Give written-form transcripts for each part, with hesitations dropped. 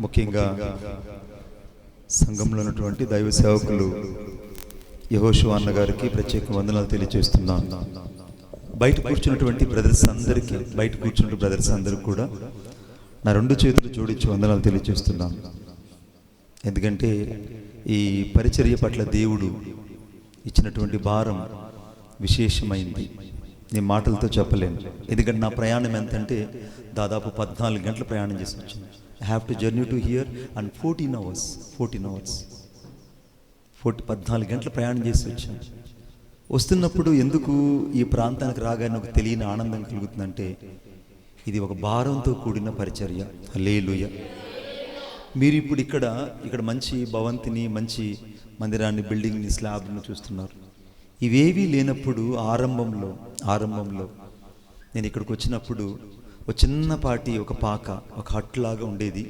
ముఖ్యంగా సంఘంలో ఉన్నటువంటి దైవ సేవకులు యెహోషువ అన్న గారికి ప్రత్యేక వందనాలు తెలియజేస్తున్నాను. బయట కూర్చున్నటువంటి బ్రదర్స్ అందరికీ కూడా నా రెండు చేతులు జోడించి వందనాలు తెలియజేస్తున్నాను. ఎందుకంటే ఈ పరిచర్య పట్ల దేవుడు ఇచ్చినటువంటి భారం విశేషమైంది. నేను మాటలతో చెప్పలేను. ఎందుకంటే నా ప్రయాణం ఎంతంటే దాదాపు 14 గంటల ప్రయాణం చేసి వచ్చింది. I have to journey to hear and 14 hours 14 గంటల ప్రయాణం చేసి వచ్చాను. వస్తున్నప్పుడు ఎందుకు ఈ ప్రాంతానికి రాగానే ఒక తెలియని ఆనందం కలుగుతుందంటే ఇది ఒక భారంతో కూడిన పరిచర్య. హల్లెలూయా. మీరు ఇప్పుడు ఇక్కడ మంచి భవంతిని, మంచి మందిరాన్ని, బిల్డింగ్ని, స్లాబ్ను చూస్తున్నారు. ఇవేవీ లేనప్పుడు ఆరంభంలో నేను ఇక్కడికి వచ్చినప్పుడు ఒక చిన్నపాటి ఒక పాక, ఒక హట్ లాగా ఉండేది.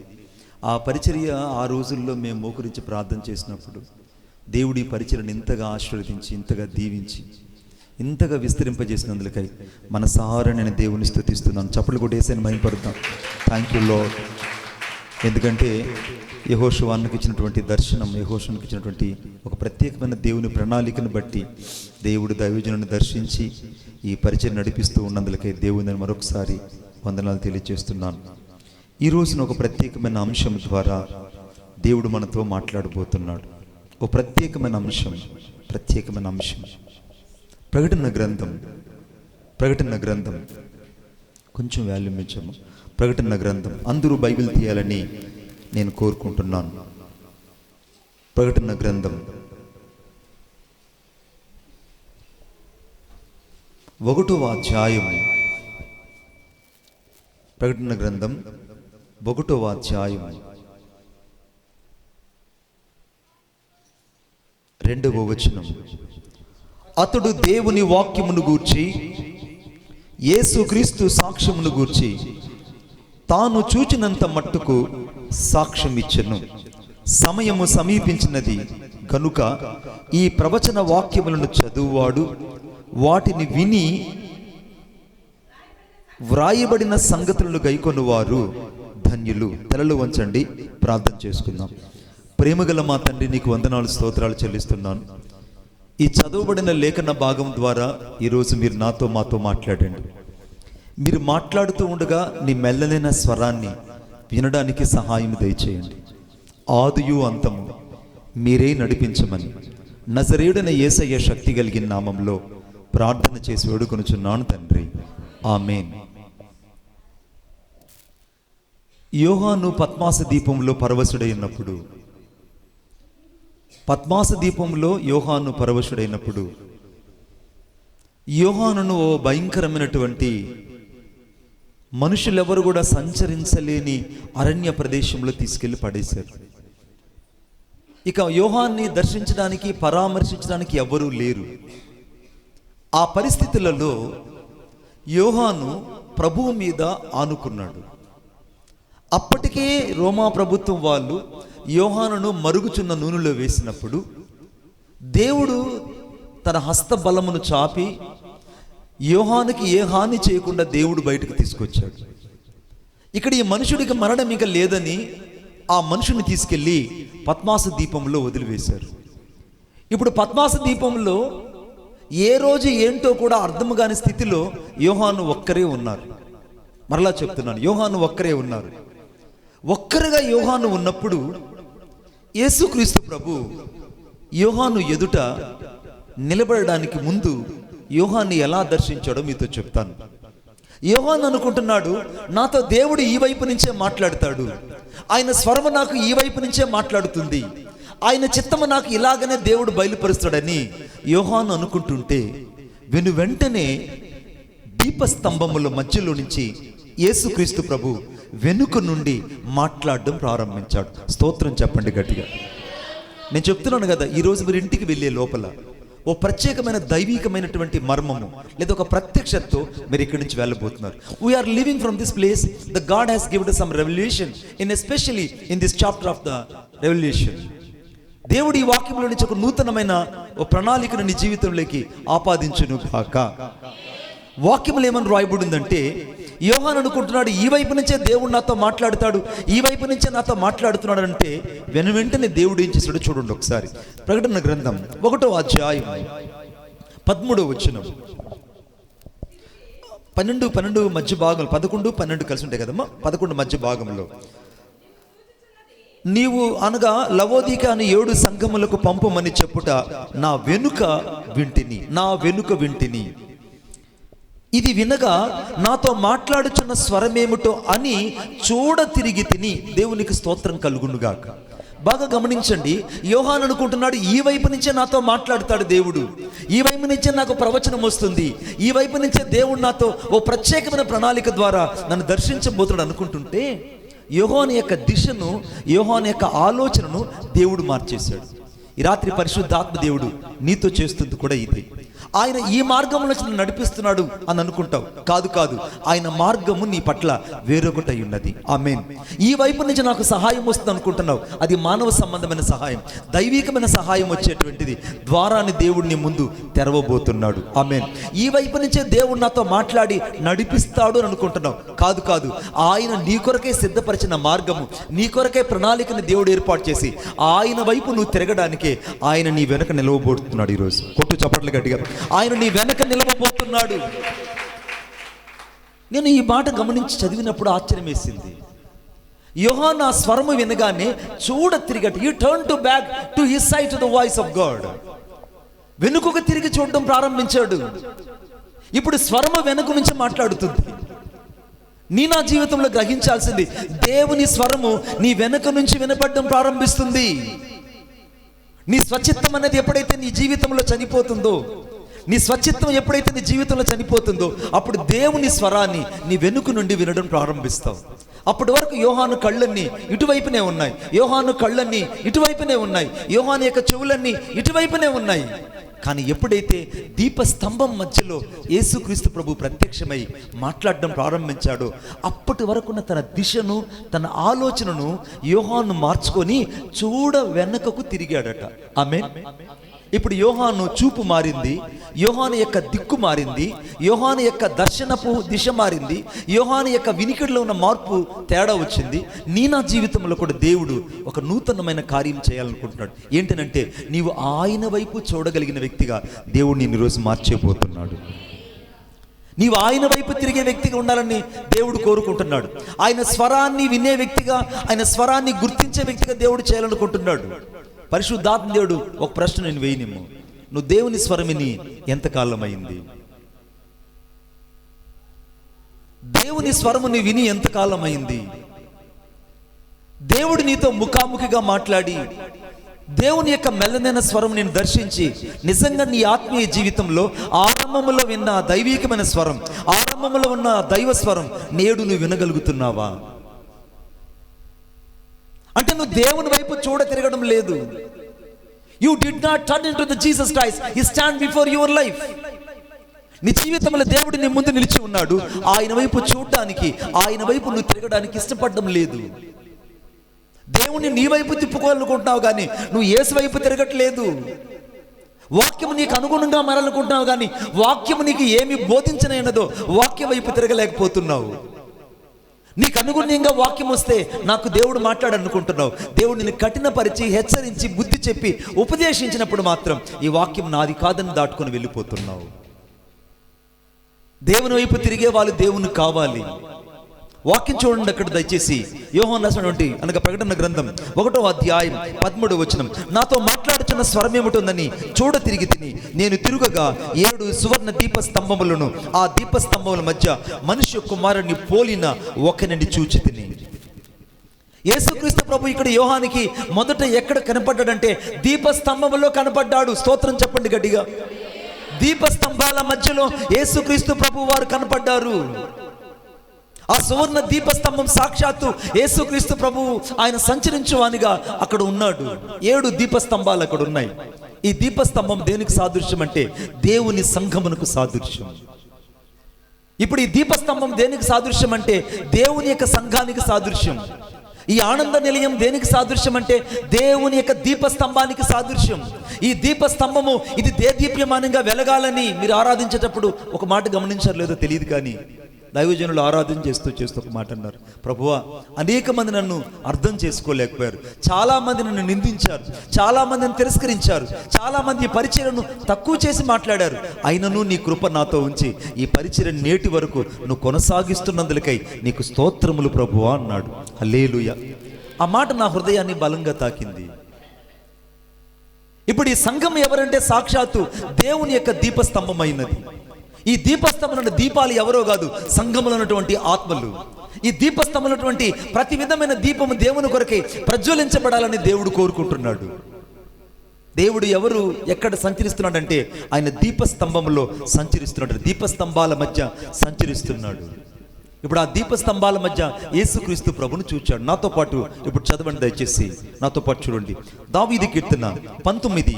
ఆ పరిచర్య ఆ రోజుల్లో మేము మోకరించి ప్రార్థన చేసినప్పుడు దేవుడు ఈ పరిచర్యను ఇంతగా ఆశీర్వదించి, ఇంతగా దీవించి, ఇంతగా విస్తరింపజేసినందుకై మన సహారా నేను దేవుని స్తుతిస్తున్నాను. చప్పట్లు కొట్టేసాను, మహిమపడతాం. Thank you Lord. ఎందుకంటే యెహోషువ అన్నకి ఇచ్చినటువంటి దర్శనం, యెహోషువకి ఇచ్చినటువంటి ఒక ప్రత్యేకమైన దేవుని ప్రణాళికను బట్టి దేవుడు దైవజనుని దర్శించి ఈ పరిచయం నడిపిస్తూ ఉన్నందులకై దేవుని మరొకసారి వందనాలు తెలియజేస్తున్నాను. ఈ రోజున ఒక ప్రత్యేకమైన అంశం ద్వారా దేవుడు మనతో మాట్లాడబోతున్నాడు. ఒక ప్రత్యేకమైన అంశం ప్రకటన గ్రంథం కొంచెం వాల్యూమ్ ఇచ్చాము. ప్రకటన గ్రంథం అందరూ బైబిల్ తీయాలని నేను కోరుకుంటున్నాను. ప్రకటన గ్రంథం 1వ అధ్యాయము. ప్రకటన గ్రంథం 1వ అధ్యాయము 2వ వచనం. అతడు దేవుని వాక్యమును గూర్చి, యేసుక్రీస్తు సాక్ష్యమును గూర్చి తాను చూచినంత మట్టుకు సాక్ష్యం ఇచ్చెను. సమయము సమీపించినది గనుక ఈ ప్రవచన వాక్యములను చదువువాడు వాటిని విని వ్రాయబడిన సంగతులను గైకొనువారు ధన్యులు. తలలు వంచండి, ప్రార్థన చేసుకుందాం. ప్రేమగల మా తండ్రి, నీకు వందనాలు, స్తోత్రాలు చెల్లిస్తున్నాను. ఈ చదవబడిన లేఖన భాగం ద్వారా ఈరోజు మీరు మాతో మాట్లాడండి. మీరు మాట్లాడుతూ ఉండగా నీ మెల్లనైన స్వరాన్ని వినడానికి సహాయం దయచేయండి. ఆదియు అంతము మీరే నడిపించమని నజరేయుడైన యేసయ్య శక్తి కలిగిన నామంలో ప్రార్థన చేసి వేడుకొనుచున్నాను తండ్రి, ఆమేన్. యోహాను పద్మాస దీపంలో పరవశుడైనప్పుడు యోహాను పరవశుడైనప్పుడు యోహానును ఓ భయంకరమైనటువంటి మనుషులెవరు కూడా సంచరించలేని అరణ్య ప్రదేశంలో తీసుకెళ్లి పడేశారు. ఇక యోహాన్ని దర్శించడానికి, పరామర్శించడానికి ఎవరూ లేరు. ఆ పరిస్థితులలో యోహాను ప్రభువు మీద ఆనుకున్నాడు. అప్పటికే రోమా ప్రభుత్వం వాళ్ళు యోహానును మరుగుచున్న నూనెలో వేసినప్పుడు దేవుడు తన హస్తబలమును చాపి యోహానుకి ఏ హాని చేయకుండా దేవుడు బయటకు తీసుకొచ్చాడు. ఇక్కడ ఈ మనుషుడికి మరణం ఇక లేదని ఆ మనుషుని తీసుకెళ్ళి పద్మాస దీపంలో వదిలివేశారు. ఇప్పుడు పద్మాస దీపంలో ఏ రోజు ఏంటో కూడా అర్థం కాని స్థితిలో యోహాను ఒక్కరే ఉన్నారు. మరలా చెప్తున్నాను, యోహాను ఒక్కరే ఉన్నారు. ఒక్కరుగా యోహాను ఉన్నప్పుడు యేసుక్రీస్తు ప్రభు యోహాను ఎదుట నిలబడడానికి ముందు యోహాన్ని ఎలా దర్శించాడో మీతో చెప్తాను. యోహాను అనుకుంటున్నాడు, నాతో దేవుడు ఈ వైపు నుంచే మాట్లాడతాడు, ఆయన స్వరము నాకు ఈ వైపు నుంచే మాట్లాడుతుంది, ఆయన చిత్తము నాకు ఇలాగనే దేవుడు బయలుపరుస్తాడని యోహాను అనుకుంటుంటే వెంటనే దీపస్తంభముల మధ్యలో నుంచి యేసుక్రీస్తు ప్రభు వెనుక నుండి మాట్లాడడం ప్రారంభించాడు. స్తోత్రం చెప్పండి గట్టిగా. నేను చెప్తున్నాను కదా, ఈరోజు మీరు ఇంటికి వెళ్ళే లోపల ఓ ప్రత్యేకమైన దైవికమైనటువంటి మర్మము లేదా ఒక ప్రత్యక్షతతో మీరు ఇక్కడి నుంచి వెళ్ళబోతున్నారు. We're living from this place. The God has given some revolution especially in this chapter of the revolution. దేవుడు ఈ వాక్యంలో నుంచి ఒక నూతనమైన ఓ ప్రణాళికను నీ జీవితంలోకి ఆపాదించును కాక. వాక్యములు ఏమని రాయబడిందంటే, యోహాను అనుకుంటున్నాడు ఈ వైపు నుంచే దేవుడు నాతో మాట్లాడతాడు, ఈ వైపు నుంచే నాతో మాట్లాడుతున్నాడు అంటే వెంటనే దేవుడు ఏం చేశాడో చూడండి ఒకసారి. ప్రకటన గ్రంథం 1వ అధ్యాయం 13వ వచనం. 12 మధ్య భాగం, 11, 12 కలిసి ఉంటాయి కదమ్మా. 11 మధ్య భాగంలో, నీవు అనగా లవోదిక అని 7 సంఘములకు పంపమని చెప్పుట నా వెనుక వింటిని. ఇది వినగా నాతో మాట్లాడుచున్న స్వరమేమిటో అని చూడ తిరిగి తిని. దేవునికి స్తోత్రం కలుగునుగాక. బాగా గమనించండి, యోహాను అనుకుంటున్నాడు ఈ వైపు నుంచే నాతో మాట్లాడతాడు దేవుడు, ఈ వైపు నుంచే నాకు ప్రవచనం వస్తుంది, ఈ వైపు నుంచే దేవుడు నాతో ఓ ప్రత్యేకమైన ప్రణాళిక ద్వారా నన్ను దర్శించబోతున్నాడు అనుకుంటుంటే, యోహాను యొక్క దిశను, యోహాను యొక్క ఆలోచనను దేవుడు మార్చేశాడు. ఈ రాత్రి పరిశుద్ధాత్మ దేవుడు నీతో చేస్తుంది కూడా ఇదే. ఆయన ఈ మార్గంలో నన్ను నడిపిస్తున్నాడు అని అనుకుంటావు. కాదు, ఆయన మార్గము నీ పట్ల వేరొకటై ఉన్నది. ఆమేన్. ఈ వైపు నుంచి నాకు సహాయం వస్తుంది అనుకుంటున్నావు, అది మానవ సంబంధమైన సహాయం. దైవికమైన సహాయం వచ్చేటువంటిది ద్వారాన్ని దేవుడు నీ ముందు తెరవబోతున్నాడు. ఆమేన్. ఈ వైపు నుంచే దేవుడు నాతో మాట్లాడి నడిపిస్తాడు అని అనుకుంటున్నావు. కాదు, ఆయన నీ కొరకే సిద్ధపరిచిన మార్గము, నీ కొరకే ప్రణాళికని దేవుడు ఏర్పాటు చేసి ఆయన వైపు నువ్వు తిరగడానికే ఆయన నీ వెనక నిలవబోతున్నాడు. ఈరోజు కొట్టు చప్పట్లు గట్టిగా, ఆయన నీ వెనక నిలవబోతున్నాడు. నేను ఈ మాట గమనించి చదివినప్పుడు ఆశ్చర్యం వేసింది. యోహాను ఆ స్వరము వినగానే చూడ తిరిగట. You turn to back to his side to the voice of God. వెనుకకు తిరిగి చూడడం ప్రారంభించాడు. ఇప్పుడు స్వరము వెనుక నుంచి మాట్లాడుతుంది. నా జీవితంలో గ్రహించాల్సింది, దేవుని స్వరము నీ వెనుక నుంచి వినపడడం ప్రారంభిస్తుంది. నీ స్వచిత్తం అనేది ఎప్పుడైతే నీ జీవితంలో చనిపోతుందో, నీ స్వచిత్తం ఎప్పుడైతే నీ జీవితంలో చనిపోతుందో, అప్పుడు దేవుని స్వరాన్ని నీ వెనుక నుండి వినడం ప్రారంభిస్తావు. అప్పటి వరకు యోహాను కళ్ళన్నీ ఇటువైపునే ఉన్నాయి, యోహాను కళ్ళన్నీ ఇటువైపునే ఉన్నాయి, యోహాను యొక్క చెవులన్నీ ఇటువైపునే ఉన్నాయి. కానీ ఎప్పుడైతే దీపస్తంభం మధ్యలో యేసుక్రీస్తు ప్రభు ప్రత్యక్షమై మాట్లాడడం ప్రారంభించాడో, అప్పటి వరకున్న తన దిశను, తన ఆలోచనను యోహాను మార్చుకొని చూడ వెనకకు తిరిగాడట. ఆమేన్. ఇప్పుడు యోహాను చూపు మారింది, యోహాను యొక్క దిక్కు మారింది, యోహాను యొక్క దర్శనపు దిశ మారింది, యోహాను యొక్క వినికిడిలో ఉన్న మార్పు తేడా వచ్చింది. నా జీవితంలో కూడా దేవుడు ఒక నూతనమైన కార్యం చేయాలనుకుంటున్నాడు. ఏంటనంటే, నీవు ఆయన వైపు చూడగలిగిన వ్యక్తిగా దేవుడు నిన్ను ఈరోజు మార్చేయబోతున్నాడు. నీవు ఆయన వైపు తిరిగే వ్యక్తిగా ఉండాలని దేవుడు కోరుకుంటున్నాడు. ఆయన స్వరాన్ని వినే వ్యక్తిగా, ఆయన స్వరాన్ని గుర్తించే వ్యక్తిగా దేవుడు చేయాలనుకుంటున్నాడు. పరిశుద్ధాత్మ దేవుడు ఒక ప్రశ్న నేను వేయనిమ్ము, నువ్వు దేవుని స్వరం విని ఎంతకాలం అయింది? దేవుని స్వరము నీ విని ఎంతకాలం అయింది? దేవుడు నీతో ముఖాముఖిగా మాట్లాడి, దేవుని యొక్క మెల్లనైన స్వరం నేను దర్శించి, నిజంగా నీ ఆత్మీయ జీవితంలో ఆరంభంలో విన్న దైవికమైన స్వరం, ఆరంభంలో ఉన్న దైవ స్వరం నేడు నువ్వు వినగలుగుతున్నావా? అంటే నువ్వు దేవుని వైపు చూడ తిరగడం లేదు. You did not turn into the Jesus Christ. He stand before your life. నీ జీవితంలో దేవుడు నీ ముందు నిలిచి ఉన్నాడు. ఆయన వైపు చూడడానికి, ఆయన వైపు నువ్వు తిరగడానికి ఇష్టపడడం లేదు. దేవుని నీ వైపు తిప్పుకోవాలనుకుంటున్నావు కానీ నువ్వు యేసు వైపు తిరగట్లేదు. వాక్యము నీకు అనుగుణంగా మారాలనుకుంటున్నావు కానీ వాక్యము నీకు ఏమి బోధించనైనదో వాక్య వైపు తిరగలేకపోతున్నావు. నీకు అనుగుణంగా వాక్యం వస్తే నాకు దేవుడు మాట్లాడనుకుంటున్నావు. దేవుడు నిన్ను కఠినపరిచి, హెచ్చరించి, బుద్ధి చెప్పి, ఉపదేశించినప్పుడు మాత్రం ఈ వాక్యం నాది కాదని దాటుకొని వెళ్ళిపోతున్నావు. దేవుని వైపు తిరిగే వాళ్ళు దేవుని కావాలి. వాక్యం చూడండి అక్కడ దయచేసి. యోహాను రాసినటువంటి అనగా ప్రకటన గ్రంథం 1వ అధ్యాయం 13వ వచనం. నాతో మాట్లాడుచున్న స్వరం ఏమిటోందని చూడ తిరిగి తిని, నేను తిరుగగా 7 సువర్ణ దీపస్తంభములను, ఆ దీపస్తంభముల మధ్య మనుష్య కుమారుని పోలిన ఒకనిని చూచి తిని. యేసుక్రీస్తు ప్రభు ఇక్కడ యోహానికి మొదట ఎక్కడ కనపడ్డాడంటే దీపస్తంభంలో కనపడ్డాడు. స్తోత్రం చెప్పండి గట్టిగా. దీపస్తంభాల మధ్యలో యేసుక్రీస్తు ప్రభు వారు కనపడ్డారు. ఆ సువర్ణ దీపస్తంభం సాక్షాత్తు యేసుక్రీస్తు ప్రభువు ఆయన సంచరించువానిగా అక్కడ ఉన్నాడు. 7 దీపస్తంభాలు అక్కడ ఉన్నాయి. ఈ దీపస్తంభం దేనికి సాదృశ్యం అంటే దేవుని సంఘమునకు సాదృశ్యం. ఇప్పుడు ఈ దీపస్తంభం దేనికి సాదృశ్యం అంటే దేవుని యొక్క సంఘానికి సాదృశ్యం. ఈ ఆనంద నిలయం దేనికి సాదృశ్యం అంటే దేవుని యొక్క దీపస్తంభానికి సాదృశ్యం. ఈ దీపస్తంభము ఇది దేదీప్యమానంగా వెలగాలని మీరు ఆరాధించేటప్పుడు ఒక మాట గమనించారు లేదో తెలియదు, కానీ దైవజనులు ఆరాధన చేస్తూ ఒక మాట అన్నారు, ప్రభువా అనేక మంది నన్ను అర్థం చేసుకోలేకపోయారు, చాలా మంది నన్ను నిందించారు, చాలా మంది నన్ను తిరస్కరించారు, చాలా మంది ఈ పరిచర్యను తక్కువ చేసి మాట్లాడారు, అయినను నీ కృప నాతో ఉంచి ఈ పరిచర్య నేటి వరకు నువ్వు కొనసాగిస్తున్నందులకై నీకు స్తోత్రములు ప్రభువా అన్నాడు. హల్లెలూయా. ఆ మాట నా హృదయాన్ని బలంగా తాకింది. ఇప్పుడు ఈ సంఘం ఎవరంటే సాక్షాత్తు దేవుని యొక్క దీపస్తంభమైనది. ఈ దీపస్తంభంలో దీపాలు ఎవరో కాదు, సంఘంలో ఉన్నటువంటి ఆత్మలు. ఈ దీపస్తంభంలో ఉన్నటువంటి ప్రతి విధమైన దీపము దేవుని కొరకై ప్రజ్వలించబడాలని దేవుడు కోరుకుంటున్నాడు. దేవుడు ఎవరు ఎక్కడ సంచరిస్తున్నాడంటే ఆయన దీపస్తంభంలో సంచరిస్తున్నాడు, దీపస్తంభాల మధ్య సంచరిస్తున్నాడు. ఇప్పుడు ఆ దీపస్తంభాల మధ్య యేసుక్రీస్తు ప్రభును చూచాడు. నాతో పాటు ఇప్పుడు చదవండి, దయచేసి నాతో పాటు చూడండి. దావీదు కీర్తన 19,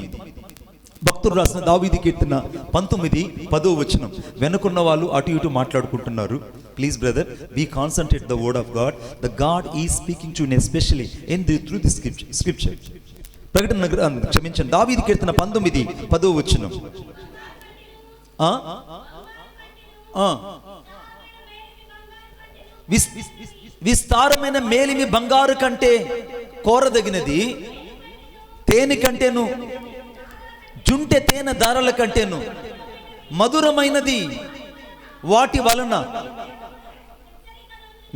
భక్తుడు రాసిన దావీదు కీర్తన 19:10 వచనం. వెనుకున్న వాళ్ళు అటు ఇటు మాట్లాడుకుంటున్నారు. Please brother, we concentrate the word of God. The God is speaking to you especially through the scripture. ప్రకటన క్షమించండి, దావీదు కీర్తన 19:10 వచనం. విస్తారమైన మేలిమి బంగారు కంటే కోరదగినది, తేనె కంటేను జుంటె తేనె దారల కంటేను మధురమైనది, వాటి వలన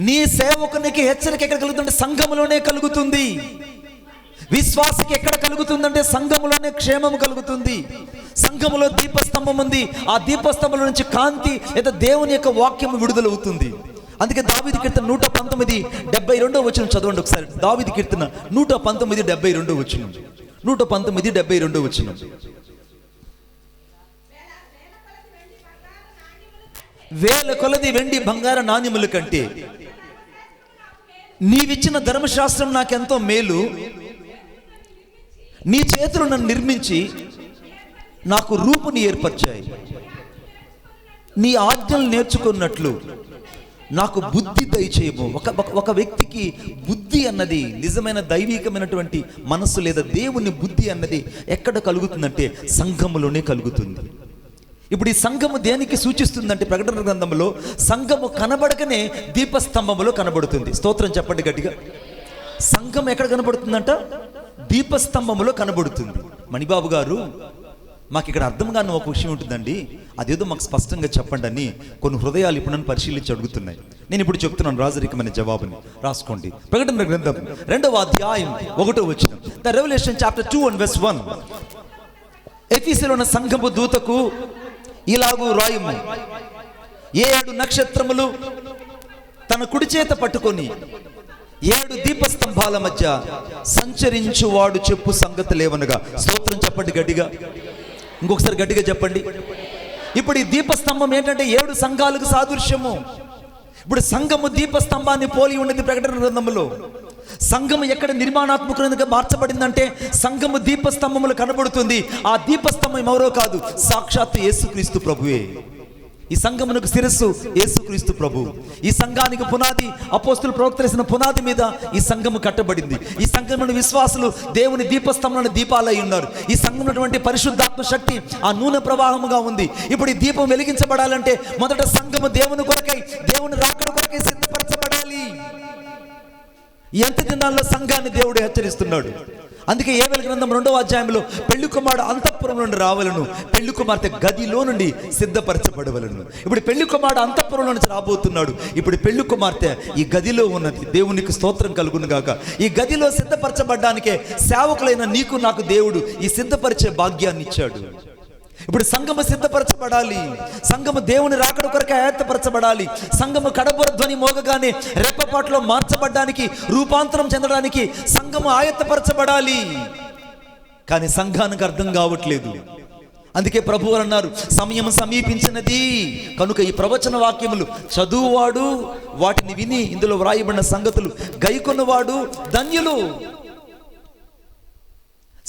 నీ సేవకునికి హెచ్చరిక ఎక్కడ కలుగుతుందంటే సంఘములోనే కలుగుతుంది. విశ్వాసకి ఎక్కడ కలుగుతుందంటే సంఘములోనే క్షేమం కలుగుతుంది. సంఘములో దీపస్తంభం ఉంది, ఆ దీపస్తంభం నుంచి కాంతి లేదా దేవుని యొక్క వాక్యం విడుదలవుతుంది. అందుకే దావీదు కీర్తన 119:72 వచనం చదవండి ఒకసారి. దావీదు కీర్తన 119:72 వచనం. 119:72 వచనం. వేల కొలది వెండి బంగార నాణ్యముల కంటే నీవిచ్చిన ధర్మశాస్త్రం నాకెంతో మేలు. నీ చేతులు నన్ను నిర్మించి నాకు రూపుని ఏర్పరిచాయి. నీ ఆజ్ఞలు నేర్చుకున్నట్లు నాకు బుద్ధి దయచేయము. ఒక వ్యక్తికి బుద్ధి అన్నది, నిజమైన దైవికమైనటువంటి మనస్సు లేదా దేవుని బుద్ధి అన్నది ఎక్కడ కలుగుతుందంటే సంఘములోనే కలుగుతుంది. ఇప్పుడు ఈ సంఘము దేనికి సూచిస్తుందంటే ప్రకటన గ్రంథంలో సంఘము కనబడకనే దీపస్తంభములో కనబడుతుంది. స్తోత్రం చెప్పండి గట్టిగా. సంఘం ఎక్కడ కనబడుతుందంట? దీపస్తంభములో కనబడుతుంది. మణిబాబు గారు, మాకు ఇక్కడ అర్థం కాని ఒక విషయం ఉంటుందండి, అదేదో మాకు స్పష్టంగా చెప్పండి అని కొన్ని హృదయాలు ఇప్పుడు నన్ను పరిశీలించి అడుగుతున్నాయి. నేను ఇప్పుడు చెప్తున్నాను రాజరికమైన జవాబుని, రాసుకోండి. ప్రకటన గ్రంథం 2వ అధ్యాయం 1వ వచనం. The Revelation chapter 2:1. ఎఫెసులో ఉన్న సంఘపు దూతకు ఇలాగూ రాయము, 7 నక్షత్రములు తన కుడి చేత పట్టుకొని 7 దీపస్తంభాల మధ్య సంచరించువాడు చెప్పు సంగతి లేవనగా. స్తోత్రం చెప్పండి గట్టిగా. ఇంకొకసారి గట్టిగా చెప్పండి. ఇప్పుడు ఈ దీపస్తంభం ఏంటంటే 7 సంఘాలకు సాదృశ్యము. ఇప్పుడు సంఘము దీపస్తంభాన్ని పోలి ఉన్నది ప్రకటన గ్రంథంలో. సంఘము ఎక్కడ నిర్మాణాత్మకంగా మార్చబడిందంటే సంఘము దీపస్తంభములు కనబడుతుంది. ఆ దీపస్తంభం ఎవరో కాదు, సాక్షాత్తు యేసుక్రీస్తు ప్రభువే. ఈ సంఘమునకు శిరస్సు యేసుక్రీస్తు ప్రభు. ఈ సంఘానికి పునాది అపోస్తుల ప్రవక్తలు వేసిన పునాది మీద ఈ సంఘము కట్టబడింది. ఈ సంఘమున విశ్వాసులు దేవుని దీపస్తంభంలో దీపాలు అయి ఉన్నారు. ఈ సంఘం పరిశుద్ధాత్మ శక్తి ఆ నూనె ప్రవాహముగా ఉంది. ఇప్పుడు ఈ దీపం వెలిగించబడాలంటే మొదట సంఘము దేవుని కొరకై, దేవుని రాకడ కొరకై సిద్ధపరచబడాలి. ఎంత దినాల్లో సంఘాన్ని దేవుడు హెచ్చరిస్తున్నాడు. అందుకే యోవేలు గ్రంథం 2వ అధ్యాయంలో పెళ్లి కుమారుడు అంతఃపురం నుండి రావలను, పెళ్లి కుమార్తె గదిలో నుండి సిద్ధపరచబడవలను. ఇప్పుడు పెళ్లి కుమారుడు అంతఃపురంలో నుంచి రాబోతున్నాడు. ఇప్పుడు పెళ్లి కుమార్తె ఈ గదిలో ఉన్నది. దేవునికి స్తోత్రం కలుగును గాక. ఈ గదిలో సిద్ధపరచబడ్డానికే సేవకులైన నీకు నాకు దేవుడు ఈ సిద్ధపరిచే భాగ్యాన్ని ఇచ్చాడు. ఇప్పుడు సంఘము సిద్ధపరచబడాలి. సంఘము దేవుని రాకడ కొరకు ఆయత్తపరచబడాలి. సంఘము కడబుర ధ్వని మోగగానే రెప్పపాటులో మార్చబడ్డానికి, రూపాంతరం చెందడానికి సంఘము ఆయత్తపరచబడాలి. కానీ సంఘానికి అర్థం కావట్లేదు. అందుకే ప్రభువు అన్నారు, సమయం సమీపించినది కనుక ఈ ప్రవచన వాక్యములు చదువువాడు, వాటిని విని ఇందులో వ్రాయబడిన సంగతులు గైకొన్నవాడు ధన్యులు.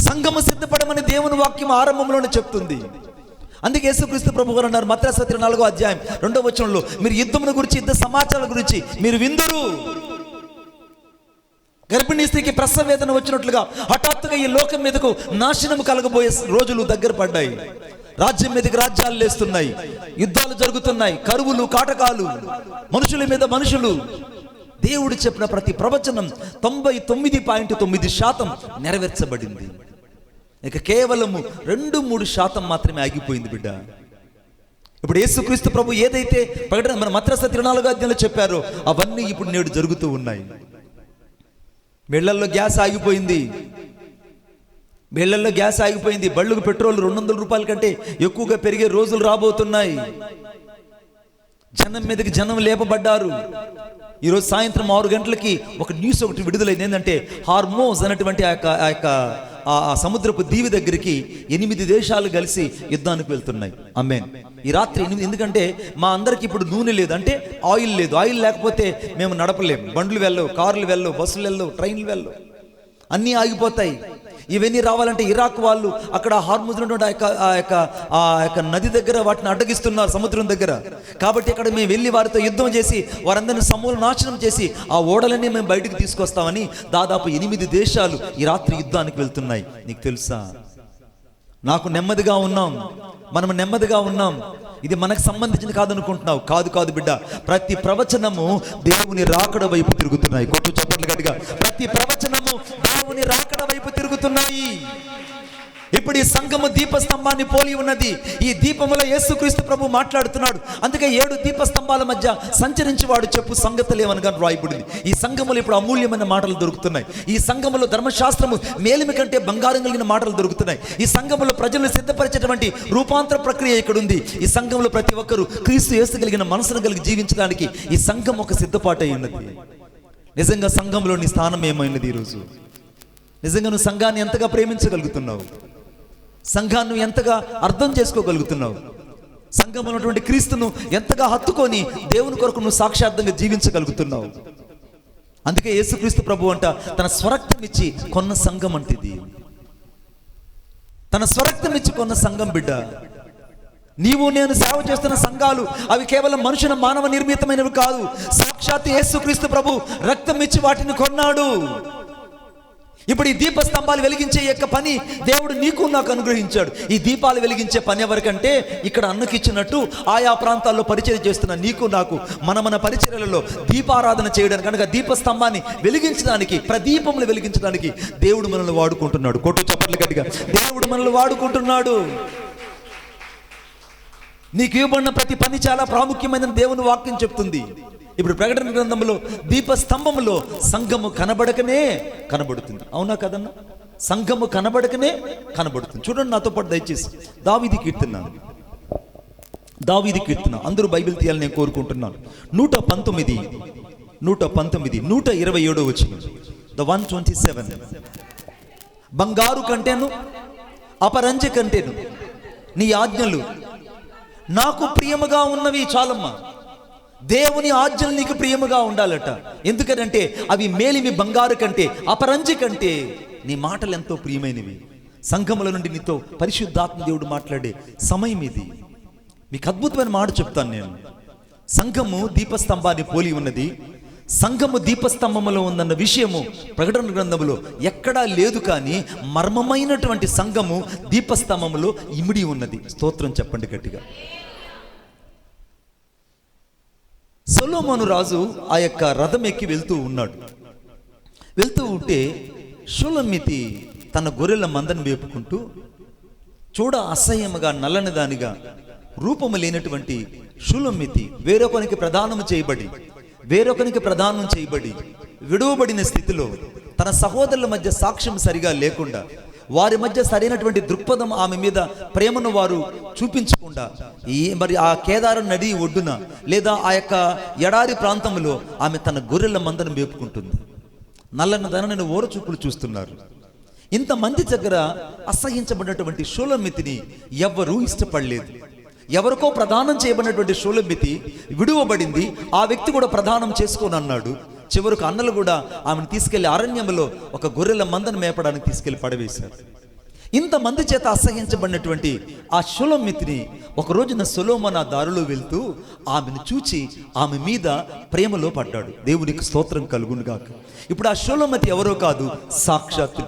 సంఘము సిద్ధపడమని దేవుని వాక్యం ఆరంభంలోనే చెప్తుంది. అందుకే యేసుక్రీస్తు ప్రభువు గారు అన్నారు మత్తయి 4వ అధ్యాయం 2వ వచనంలో, మీరు యుద్ధముల గురించి, యుద్ధ సమాచారాల గురించి మీరు విందురు. గర్భిణీ స్త్రీకి ప్రసవ వేదన వచ్చినట్లుగా హఠాత్తుగా ఈ లోకం మీదకు నాశనం కలగబోయే రోజులు దగ్గర పడ్డాయి. రాజ్యం మీదకి రాజ్యాలు లేస్తున్నాయి, యుద్ధాలు జరుగుతున్నాయి, కరువులు, కాటకాలు, మనుషుల మీద మనుషులు. దేవుడు చెప్పిన ప్రతి ప్రవచనం 99.9% నెరవేర్చబడింది. ఇక కేవలము 2-3% మాత్రమే ఆగిపోయింది బిడ్డ. ఇప్పుడు యేసుక్రీస్తు ప్రభు ఏదైతే ప్రకటన మన మత్తయి 24వ అధ్యాయంలో చెప్పారో అవన్నీ ఇప్పుడు నేడు జరుగుతూ ఉన్నాయి. బళ్ళల్లో గ్యాస్ ఆగిపోయింది, బళ్ళకు పెట్రోల్ 200 రూపాయల కంటే ఎక్కువగా పెరిగే రోజులు రాబోతున్నాయి. జనం మీదకి జనం లేపబడ్డారు. ఈరోజు సాయంత్రం 6 గంటలకి ఒక న్యూస్ ఒకటి విడుదలైంది. ఏంటంటే హార్మోజ్ అనేటువంటి ఆ సముద్రపు దీవి దగ్గరికి 8 దేశాలు కలిసి యుద్ధానికి వెళ్తున్నాయి. ఆమేన్. ఈ రాత్రి 8, ఎందుకంటే మా అందరికి ఇప్పుడు నూనె లేదు, అంటే ఆయిల్ లేదు. ఆయిల్ లేకపోతే మేము నడపలేము. బండ్లు వెళ్ళవు, కార్లు వెళ్ళవు, బస్సులు వెళ్ళవు, ట్రైన్లు వెళ్ళవు, అన్నీ ఆగిపోతాయి. ఇవన్నీ రావాలంటే ఇరాక్ వాళ్ళు అక్కడ హార్ముజ్ ఆ యొక్క నది దగ్గర వాటిని అడ్డగిస్తున్నారు, సముద్రం దగ్గర. కాబట్టి అక్కడ మేము వెళ్ళి వారితో యుద్ధం చేసి వారందరినీ సమూల నాశనం చేసి ఆ ఓడలన్నీ మేము బయటకు తీసుకొస్తామని దాదాపు 8 దేశాలు ఈ రాత్రి యుద్ధానికి వెళ్తున్నాయి. నీకు తెలుసా, నాకు నెమ్మదిగా ఉన్నాం, మనం నెమ్మదిగా ఉన్నాం, ఇది మనకు సంబంధించిన కాదనుకుంటున్నావు. కాదు బిడ్డ, ప్రతి ప్రవచనము దేవుని రాకడ వైపు తిరుగుతున్నాయి. కొట్టు చప్పట్లు గట్టిగా. ప్రతి ప్రవచనము దేవుని రాకడ వైపు తిరుగుతున్నాయి. ఇప్పుడు ఈ సంఘము దీపస్తంభాన్ని పోలి ఉన్నది. ఈ దీపములో యేసుక్రీస్తు ప్రభు మాట్లాడుతున్నాడు. అందుకే 7 దీపస్తంభాల మధ్య సంచరించేవాడు చెప్పు సంగతులేమనగా రాయబడింది. ఈ సంఘములో ఇప్పుడు అమూల్యమైన మాటలు దొరుకుతున్నాయి. ఈ సంఘములో ధర్మశాస్త్రము మేలిమి కంటే బంగారం కలిగిన మాటలు దొరుకుతున్నాయి. ఈ సంఘములో ప్రజలను సిద్ధపరిచేటువంటి రూపాంతర ప్రక్రియ ఇక్కడ ఉంది. ఈ సంఘంలో ప్రతి ఒక్కరూ క్రీస్తు యేసు కలిగిన మనసును కలిగి జీవించడానికి ఈ సంఘం ఒక సిద్ధపాటు అయి ఉన్నది. నిజంగా సంఘంలో నీ స్థానం ఏమైనది? ఈరోజు నిజంగా నువ్వు సంఘాన్ని ఎంతగా ప్రేమించగలుగుతున్నావు? సంఘాన్ని ఎంతగా అర్థం చేసుకోగలుగుతున్నావు? సంఘంలో ఉన్నటువంటి క్రీస్తును ఎంతగా హత్తుకొని దేవుని కొరకు నువ్వు సాక్షార్థంగా జీవించగలుగుతున్నావు? అందుకే యేసుక్రీస్తు ప్రభు అంట తన స్వరక్తం ఇచ్చి కొన్న సంఘం అంటిది. తన స్వరక్తం ఇచ్చి కొన్న సంఘం బిడ్డ. నీవు నేను సేవ చేస్తున్న సంఘాలు అవి కేవలం మనుషుల మానవ నిర్మితమైనవి కాదు. సాక్షాత్ యేసుక్రీస్తు ప్రభు రక్తం ఇచ్చి వాటిని కొన్నాడు. ఇప్పుడు ఈ దీపస్తంభాలు వెలిగించే యొక్క పని దేవుడు నీకు నాకు అనుగ్రహించాడు. ఈ దీపాలు వెలిగించే పని ఎవరికంటే ఇక్కడ అన్నకిచ్చినట్టు ఆయా ప్రాంతాల్లో పరిచయం చేస్తున్న నీకు నాకు మన పరిచర్యలలో దీపారాధన చేయడానికి, కనుక దీపస్తంభాన్ని వెలిగించడానికి, ప్రదీపములు వెలిగించడానికి దేవుడు మనల్ని వాడుకుంటున్నాడు. కొట్టు చప్పట్లు గట్టిగా. దేవుడు మనల్ని వాడుకుంటున్నాడు. నీకు ఇవ్వబడిన ప్రతి పని చాలా ప్రాముఖ్యమైన దేవుని వాక్యం చెప్తుంది. ఇప్పుడు ప్రకటన గ్రంథంలో దీపస్తంభంలో సంఘము కనబడకనే కనబడుతుంది. అవునా కదన్నా? సంఘము కనబడకనే కనబడుతుంది. చూడండి నాతో పాటు దయచేసి దావీదు కీర్తన అందరూ బైబిల్ తీయాలని నేను కోరుకుంటున్నాను. 119 127 వచనం. ద 127. బంగారు కంటేను అపరంజ కంటేను నీ ఆజ్ఞలు నాకు ప్రియముగా ఉన్నవి. చాలమ్మా, దేవుని ఆజ్ఞలు నీకు ప్రియముగా ఉండాలట. ఎందుకనంటే అవి మేలిమి బంగారు కంటే, అపరంజి కంటే నీ మాటలు ఎంతో ప్రియమైనవి. సంఘముల నుండి నీతో పరిశుద్ధాత్మ దేవుడు మాట్లాడే సమయం ఇది. మీకు అద్భుతమైన మాట చెప్తాను నేను. సంఘము దీపస్తంభాన్ని పోలి ఉన్నది. సంఘము దీపస్తంభములో ఉందన్న విషయము ప్రకటన గ్రంథములో ఎక్కడా లేదు. కానీ మర్మమైనటువంటి సంఘము దీపస్తంభములో ఇమిడి ఉన్నది. స్తోత్రం చెప్పండి గట్టిగా. సొలొమోను రాజు ఆ యొక్క రథం ఎక్కి వెళ్తూ ఉంటే షూలమ్మితి తన గొర్రెల మందను వేపుకుంటూ చూడ అసహ్యముగా నల్లని దానిగా రూపము లేనటువంటి షూలమ్మితి వేరొకనికి ప్రదానం చేయబడి విడువబడిన స్థితిలో తన సహోదరుల మధ్య సాక్ష్యం సరిగా లేకుండా, వారి మధ్య సరైనటువంటి దృక్పథం ఆమె మీద ప్రేమను వారు చూపించకుండా మరి ఆ కేదారు నది ఒడ్డున లేదా ఆ యొక్క ఎడారి ప్రాంతంలో ఆమె తన గొర్రెల మందను మేపుకుంటుంది. నల్లన్నదనని ఓర చూపులు చూస్తున్నారు. ఇంతమంది దగ్గర అసహించబడినటువంటి షూలమ్మితిని ఎవ్వరూ ఇష్టపడలేదు. ఎవరికో ప్రదానం చేయబడినటువంటి షూలమ్మితి విడువబడింది. ఆ వ్యక్తి కూడా ప్రదానం చేసుకోని అన్నాడు. చివరకు అన్నలు కూడా ఆమెను తీసుకెళ్లి అరణ్యంలో ఒక గొర్రెల మందను మేపడానికి తీసుకెళ్లి పడవేశారు. ఇంతమంది చేత అసహించబడినటువంటి ఆ షులమ్మితిని ఒక రోజున సొలొమోను ఆ దారిలో వెళ్తూ ఆమెను చూచి ఆమె మీద ప్రేమలో పడ్డాడు. దేవునికి స్తోత్రం కలుగును గాక. ఇప్పుడు ఆ షులమ్మితి ఎవరో కాదు, సాక్షాత్తు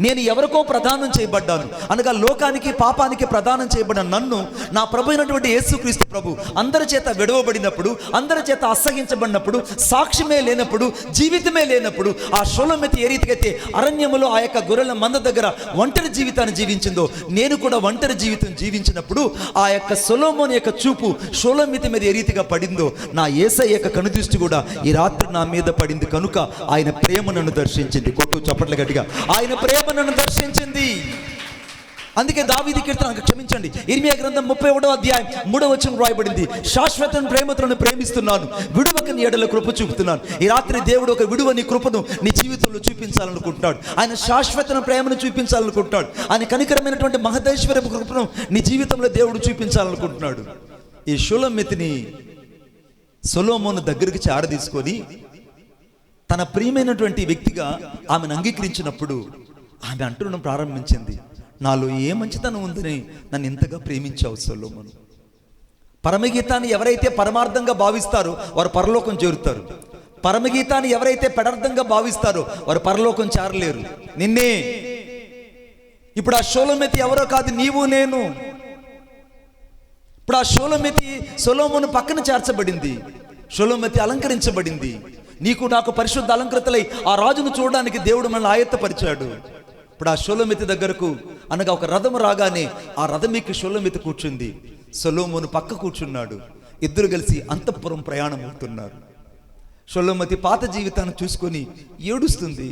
నేను ఎవరికో ప్రదానం చేయబడ్డాను అనగా లోకానికి పాపానికి ప్రదానం చేయబడిన నన్ను నా ప్రభు అయినటువంటి యేసుక్రీస్తు ప్రభు అందరి చేత విడవబడినప్పుడు, అందరి చేత అసహించబడినప్పుడు, సాక్ష్యమే లేనప్పుడు, జీవితమే లేనప్పుడు ఆ షులమ్మితి ఏ రీతికైతే అరణ్యములో ఆ యొక్క గొర్రెల మంద దగ్గర ఒంటరి జీవితాన్ని జీవించిందో, నేను కూడా ఒంటరి జీవితం జీవించినప్పుడు ఆ యొక్క సొలొమోను యొక్క చూపు షులమ్మితి మీద ఏ రీతిగా పడిందో, నా యేసయ్య యొక్క కనుదృష్టి కూడా ఈ రాత్రి నా మీద పడింది కనుక ఆయన ప్రేమ నన్ను దర్శించింది. కొట్టు చప్పట్ల గట్టిగా, ఆయన ప్రేమ నన్ను దర్శించింది. అందుకే దావీదు కీర్తన, క్షమించండి, ఇర్మియా గ్రంథం 31వ అధ్యాయం 3వ వచనం రాయబడింది, శాశ్వత ప్రేమతో ప్రేమిస్తున్నాను, విడువకని ఎడల కృప చూపుతున్నాను. ఈ రాత్రి దేవుడు ఒక విడువని కృపను నీ జీవితంలో చూపించాలనుకుంటున్నాడు. ఆయన శాశ్వత ప్రేమను చూపించాలనుకుంటున్నాడు. ఆయన కనికరమైనటువంటి మహదేశ్వర కృపను నీ జీవితంలో దేవుడు చూపించాలనుకుంటున్నాడు. ఈ షులమ్మితిని సొలొమోను దగ్గరికి చేరదీసుకొని తన ప్రియమైనటువంటి వ్యక్తిగా ఆమెను అంగీకరించినప్పుడు ఆమె అంటున్న ప్రారంభించింది, నాలో ఏ మంచితనం ఉందని నన్ను ఎంతగా ప్రేమించావు సొలొమోను. పరమగీతాన్ని ఎవరైతే పరమార్థంగా భావిస్తారో వారు పరలోకం చేరుతారు. పరమగీతాన్ని ఎవరైతే పెడార్థంగా భావిస్తారో వారు పరలోకం చేరలేరు. నిన్నే ఇప్పుడు ఆ షులమ్మితి ఎవరో కాదు, నీవు నేను. ఇప్పుడు ఆ షులమ్మితి సొలొమోను పక్కన చేర్చబడింది. షులమ్మితి అలంకరించబడింది. నీకు నాకు పరిశుద్ధ అలంకృతలై ఆ రాజును చూడడానికి దేవుడు మనల్ని ఆయత్తపరిచాడు. ఇప్పుడు ఆ షులమ్మితి దగ్గరకు అనగా ఒక రథము రాగానే ఆ రథం ఎక్కి షులమ్మితి కూర్చుంది, సొలొమోను పక్క కూర్చున్నాడు. ఇద్దరు కలిసి అంతఃపురం ప్రయాణం అవుతున్నారు. షులమ్మితి పాత జీవితాన్ని చూసుకొని ఏడుస్తుంది.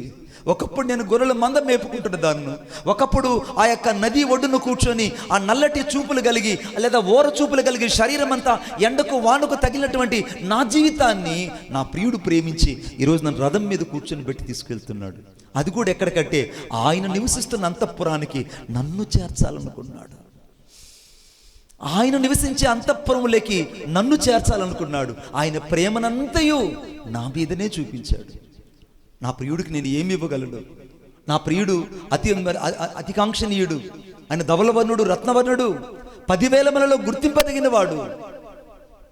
ఒకప్పుడు నేను గొర్రెల మంద మేపుకుంటున్న దాన్ని, ఒకప్పుడు ఆ యొక్క నది ఒడ్డును కూర్చొని ఆ నల్లటి చూపులు కలిగి లేదా ఓర చూపులు కలిగి శరీరం అంతా ఎండకు వానకు తగిలినటువంటి నా జీవితాన్ని నా ప్రియుడు ప్రేమించి ఈరోజు నన్ను రథం మీద కూర్చొని పెట్టి తీసుకెళ్తున్నాడు. అది కూడా ఎక్కడికంటే ఆయన నివసిస్తున్న అంతఃపురానికి నన్ను చేర్చాలనుకున్నాడు. ఆయన నివసించే అంతఃపురములోకి నన్ను చేర్చాలనుకున్నాడు. ఆయన ప్రేమనంతయు నా మీదనే చూపించాడు. నా ప్రియుడికి నేను ఏమి ఇవ్వగలను? నా ప్రియుడు అతికాంక్షణీయుడు, ఆయన ధవలవర్ణుడు, రత్నవర్ణుడు, 10,000 గుర్తింపదగిన వాడు.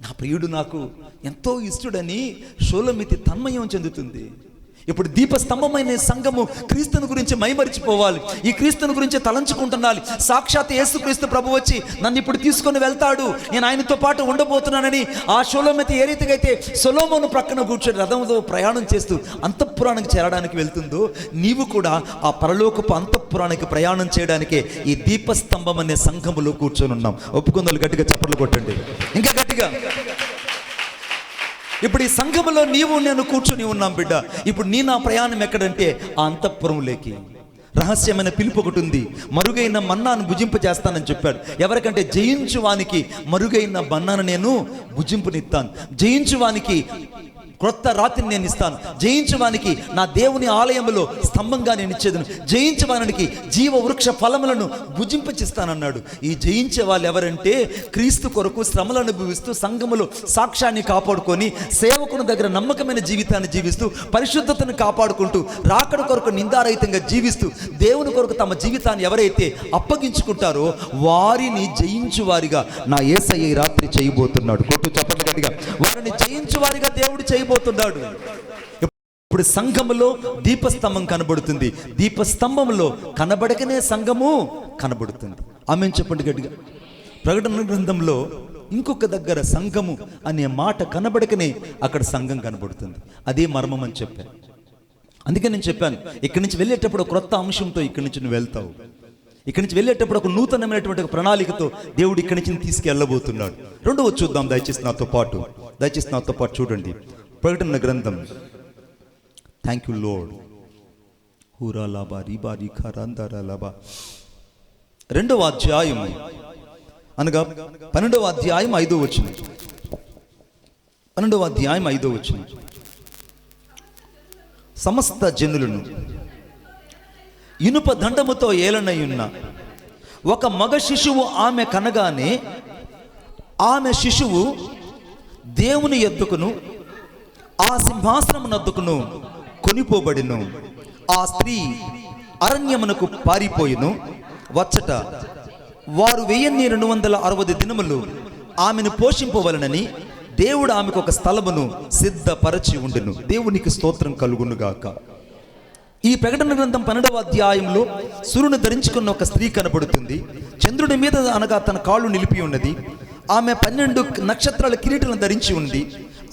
నా ప్రియుడు నాకు ఎంతో ఇష్టడని షులమ్మితి తన్మయం చెందుతుంది. ఇప్పుడు దీపస్తంభమైన సంఘము క్రీస్తుని గురించి మైమరిచిపోవాలి. ఈ క్రీస్తుని గురించి తలంచుకుంటున్నాలి. సాక్షాత్ యేసుక్రీస్తు ప్రభు వచ్చి నన్ను ఇప్పుడు తీసుకొని వెళ్తాడు, నేను ఆయనతో పాటు ఉండబోతున్నానని ఆ షులమ్మితి ఏ రీతిగా అయితే సొలొమోను ప్రక్కన కూర్చొని రథంతో ప్రయాణం చేస్తూ అంతఃపురానికి చేరడానికి వెళ్తుందో, నీవు కూడా ఆ పరలోకపు అంతఃపురానికి ప్రయాణం చేయడానికే ఈ దీపస్తంభం అనే సంఘములో కూర్చొని ఉన్నాం. ఒప్పుకుందాలు గట్టిగా చప్పట్లు కొట్టండి, ఇంకా గట్టిగా. ఇప్పుడు ఈ సంఘములో నీవు నేను కూర్చొని ఉన్నాం బిడ్డ. ఇప్పుడు నా ప్రయాణం ఎక్కడంటే ఆ అంతఃపురంలోకి. రహస్యమైన పిలుపు ఒకటి ఉంది. మరుగైన మన్నాను భుజింపజేస్తానని చెప్పాడు. ఎవరికంటే జయించువానికి మరుగైన మన్నాను నేను భుజింపునిస్తాను. జయించువానికి క్రొత్త రాత్రిని నేను ఇస్తాను. జయించవానికి నా దేవుని ఆలయంలో స్తంభంగా నేను ఇచ్చేదను. జయించవానికి జీవ వృక్ష ఫలములను భుజింపచిస్తానన్నాడు. ఈ జయించే వాళ్ళు ఎవరంటే క్రీస్తు కొరకు శ్రమలు అనుభవిస్తూ సంఘములో సాక్ష్యాన్ని కాపాడుకొని సేవకుని దగ్గర నమ్మకమైన జీవితాన్ని జీవిస్తూ పరిశుద్ధతను కాపాడుకుంటూ రాకడ కొరకు నిందారహితంగా జీవిస్తూ దేవుని కొరకు తమ జీవితాన్ని ఎవరైతే అప్పగించుకుంటారో వారిని జయించు వారిగా నా యేసయ్య ఈ రాత్రి చేయబోతున్నాడు. కొట్టు చప్పట్లు గట్టిగా. వారిని జయించు వారిగా దేవుడు చేయబోతున్నాడు. ఇప్పుడు సంఘములో దీపస్తంభం కనబడుతుంది. దీపస్తంభంలో కనబడకనే సంఘము కనబడుతుంది. ఆమేన్ చెప్పండి గట్టిగా. ప్రకటన గ్రంథంలో ఇంకొక దగ్గర సంఘము అనే మాట కనబడకనే అక్కడ సంఘం కనబడుతుంది. అదే మర్మం అని చెప్పాను. అందుకే నేను చెప్పాను, ఇక్కడి నుంచి వెళ్ళేటప్పుడు క్రొత్త అంశంతో ఇక్కడి నుంచి నువ్వు వెళ్తావు. ఇక్కడి నుంచి వెళ్ళేటప్పుడు ఒక నూతనమైనటువంటి ప్రణాళికతో దేవుడు ఇక్కడి నుంచి తీసుకెళ్ళబోతున్నాడు. రెండవ చూద్దాం దయచేసి నాతో పాటు చూడండి. ప్రకటన గ్రంథం. Thank you Lord. హూరా లాబా రీబా రీఖా రాందారా లాబా. 2వ అధ్యాయం అనగా 12వ అధ్యాయం 5వ వచనం. 12వ అధ్యాయం 5వ వచనం. సమస్త జనులను ఇనుప దండముతో ఏలనయున్న ఒక మగ శిశువు ఆమె కనగానే ఆమె శిశువు దేవుని యొద్దకును ఆ సింహాసనమునొద్దకును కొనిపోబడిను. ఆ స్త్రీ అరణ్యమునకు పారిపోయిను. వచ్చట వారు 1260 దినములు ఆమెను పోషింపవలనని దేవుడు ఆమెకు ఒక స్థలమును సిద్ధపరచి ఉండెను. దేవునికి స్తోత్రం కలుగునుగాక. ఈ ప్రకటన గ్రంథం 12వ అధ్యాయంలో సూర్యుని ధరించుకున్న ఒక స్త్రీ కనబడుతుంది. చంద్రుడి మీద అనగా తన కాళ్ళు నిలిపి ఉన్నది. ఆమె 12 నక్షత్రాల కిరీటాలను ధరించి ఉంది.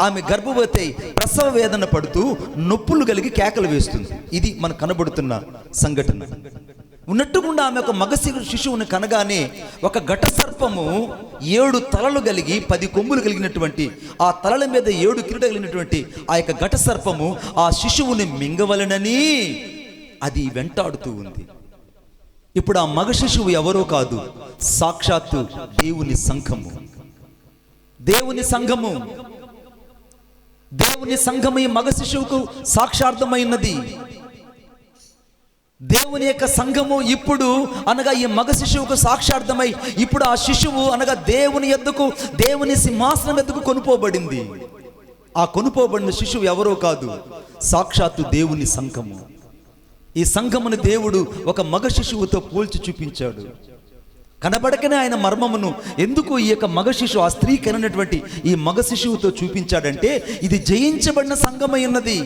ఆమె గర్భవతి ప్రసవ వేదన పడుతూ నొప్పులు కలిగి కేకలు వేస్తుంది. ఇది మనకు కనబడుతున్న సంఘటన. ఉన్నట్టుకుండా ఆమె ఒక మగ శిశువుని కనగానే ఒక ఘట సర్పము 7 తలలు కలిగి 10 కొమ్ములు కలిగినటువంటి, ఆ తలల మీద 7 కిరీటాలు కలిగినటువంటి ఆ యొక్క ఘట సర్పము ఆ శిశువుని మింగవలనని అది వెంటాడుతూ ఉంది. ఇప్పుడు ఆ మగ శిశువు ఎవరో కాదు, సాక్షాత్తు దేవుని సంఘము. దేవుని సంఘము, దేవుని సంఘము ఈ మగ శిశువుకు సాక్షార్థమైనది. దేవుని యొక్క సంఘము ఇప్పుడు అనగా ఈ మగ శిశువుకు సాక్షార్థమై ఇప్పుడు ఆ శిశువు అనగా దేవుని యొద్దకు, దేవుని సింహాసనం యొద్దకు కొనుపోబడింది. ఆ కొనుపోబడిన శిశువు ఎవరో కాదు, సాక్షాత్తు దేవుని సంఘము. ఈ సంఘమును దేవుడు ఒక మగ శిశువుతో పోల్చి చూపించాడు. కనబడకనే ఆయన మర్మమును ఎందుకు ఈ యొక్క మగ శిశువు, ఆ స్త్రీ కనినటువంటి ఈ మగ శిశువుతో చూపించాడంటే ఇది జయించబడిన సంఘమై ఉన్నది.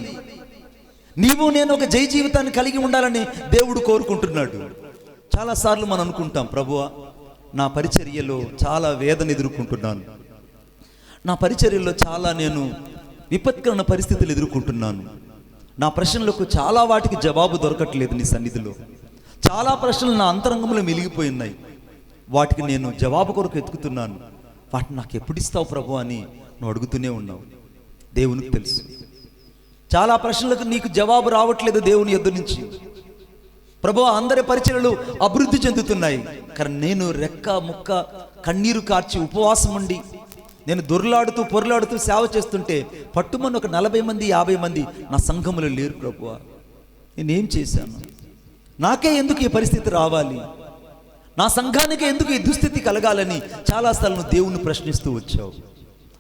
నీవు నేను ఒక జయ జీవితాన్ని కలిగి ఉండాలని దేవుడు కోరుకుంటున్నాడు. చాలాసార్లు మనం అనుకుంటాం, ప్రభువా నా పరిచర్యలో చాలా వేదన ఎదుర్కొంటున్నాను, నా పరిచర్యలో చాలా నేను విపత్కరణ పరిస్థితులు ఎదుర్కొంటున్నాను, నా ప్రశ్నలకు చాలా వాటికి జవాబు దొరకట్లేదు నీ సన్నిధిలో, చాలా ప్రశ్నలు నా అంతరంగంలో మిలిగిపోయినాయి, వాటికి నేను జవాబు కొరకు ఎతుకుతున్నాను, వాటిని నాకు ఎప్పుడు ఇస్తావు ప్రభు అని నువ్వు అడుగుతూనే ఉన్నావు. దేవునికి తెలుసు చాలా ప్రశ్నలకు నీకు జవాబు రావట్లేదు దేవుని యొద్ద నుంచి. ప్రభు అందరి పరిచర్యలు అభివృద్ధి చెందుతున్నాయి, కానీ నేను రెక్క ముక్క కన్నీరు కార్చి ఉపవాసం ఉండి నేను దొర్లాడుతూ పొరలాడుతూ సేవ చేస్తుంటే పట్టుమని ఒక 40 మంది 50 మంది నా సంఘములో లేరు. ప్రభువా నేనేం చేశాను, నాకే ఎందుకు ఈ పరిస్థితి రావాలి, నా సంఘానికి ఎందుకు ఈ దుస్థితి కలగాలని చాలాసార్లు దేవుణ్ణి ప్రశ్నిస్తూ వచ్చావు.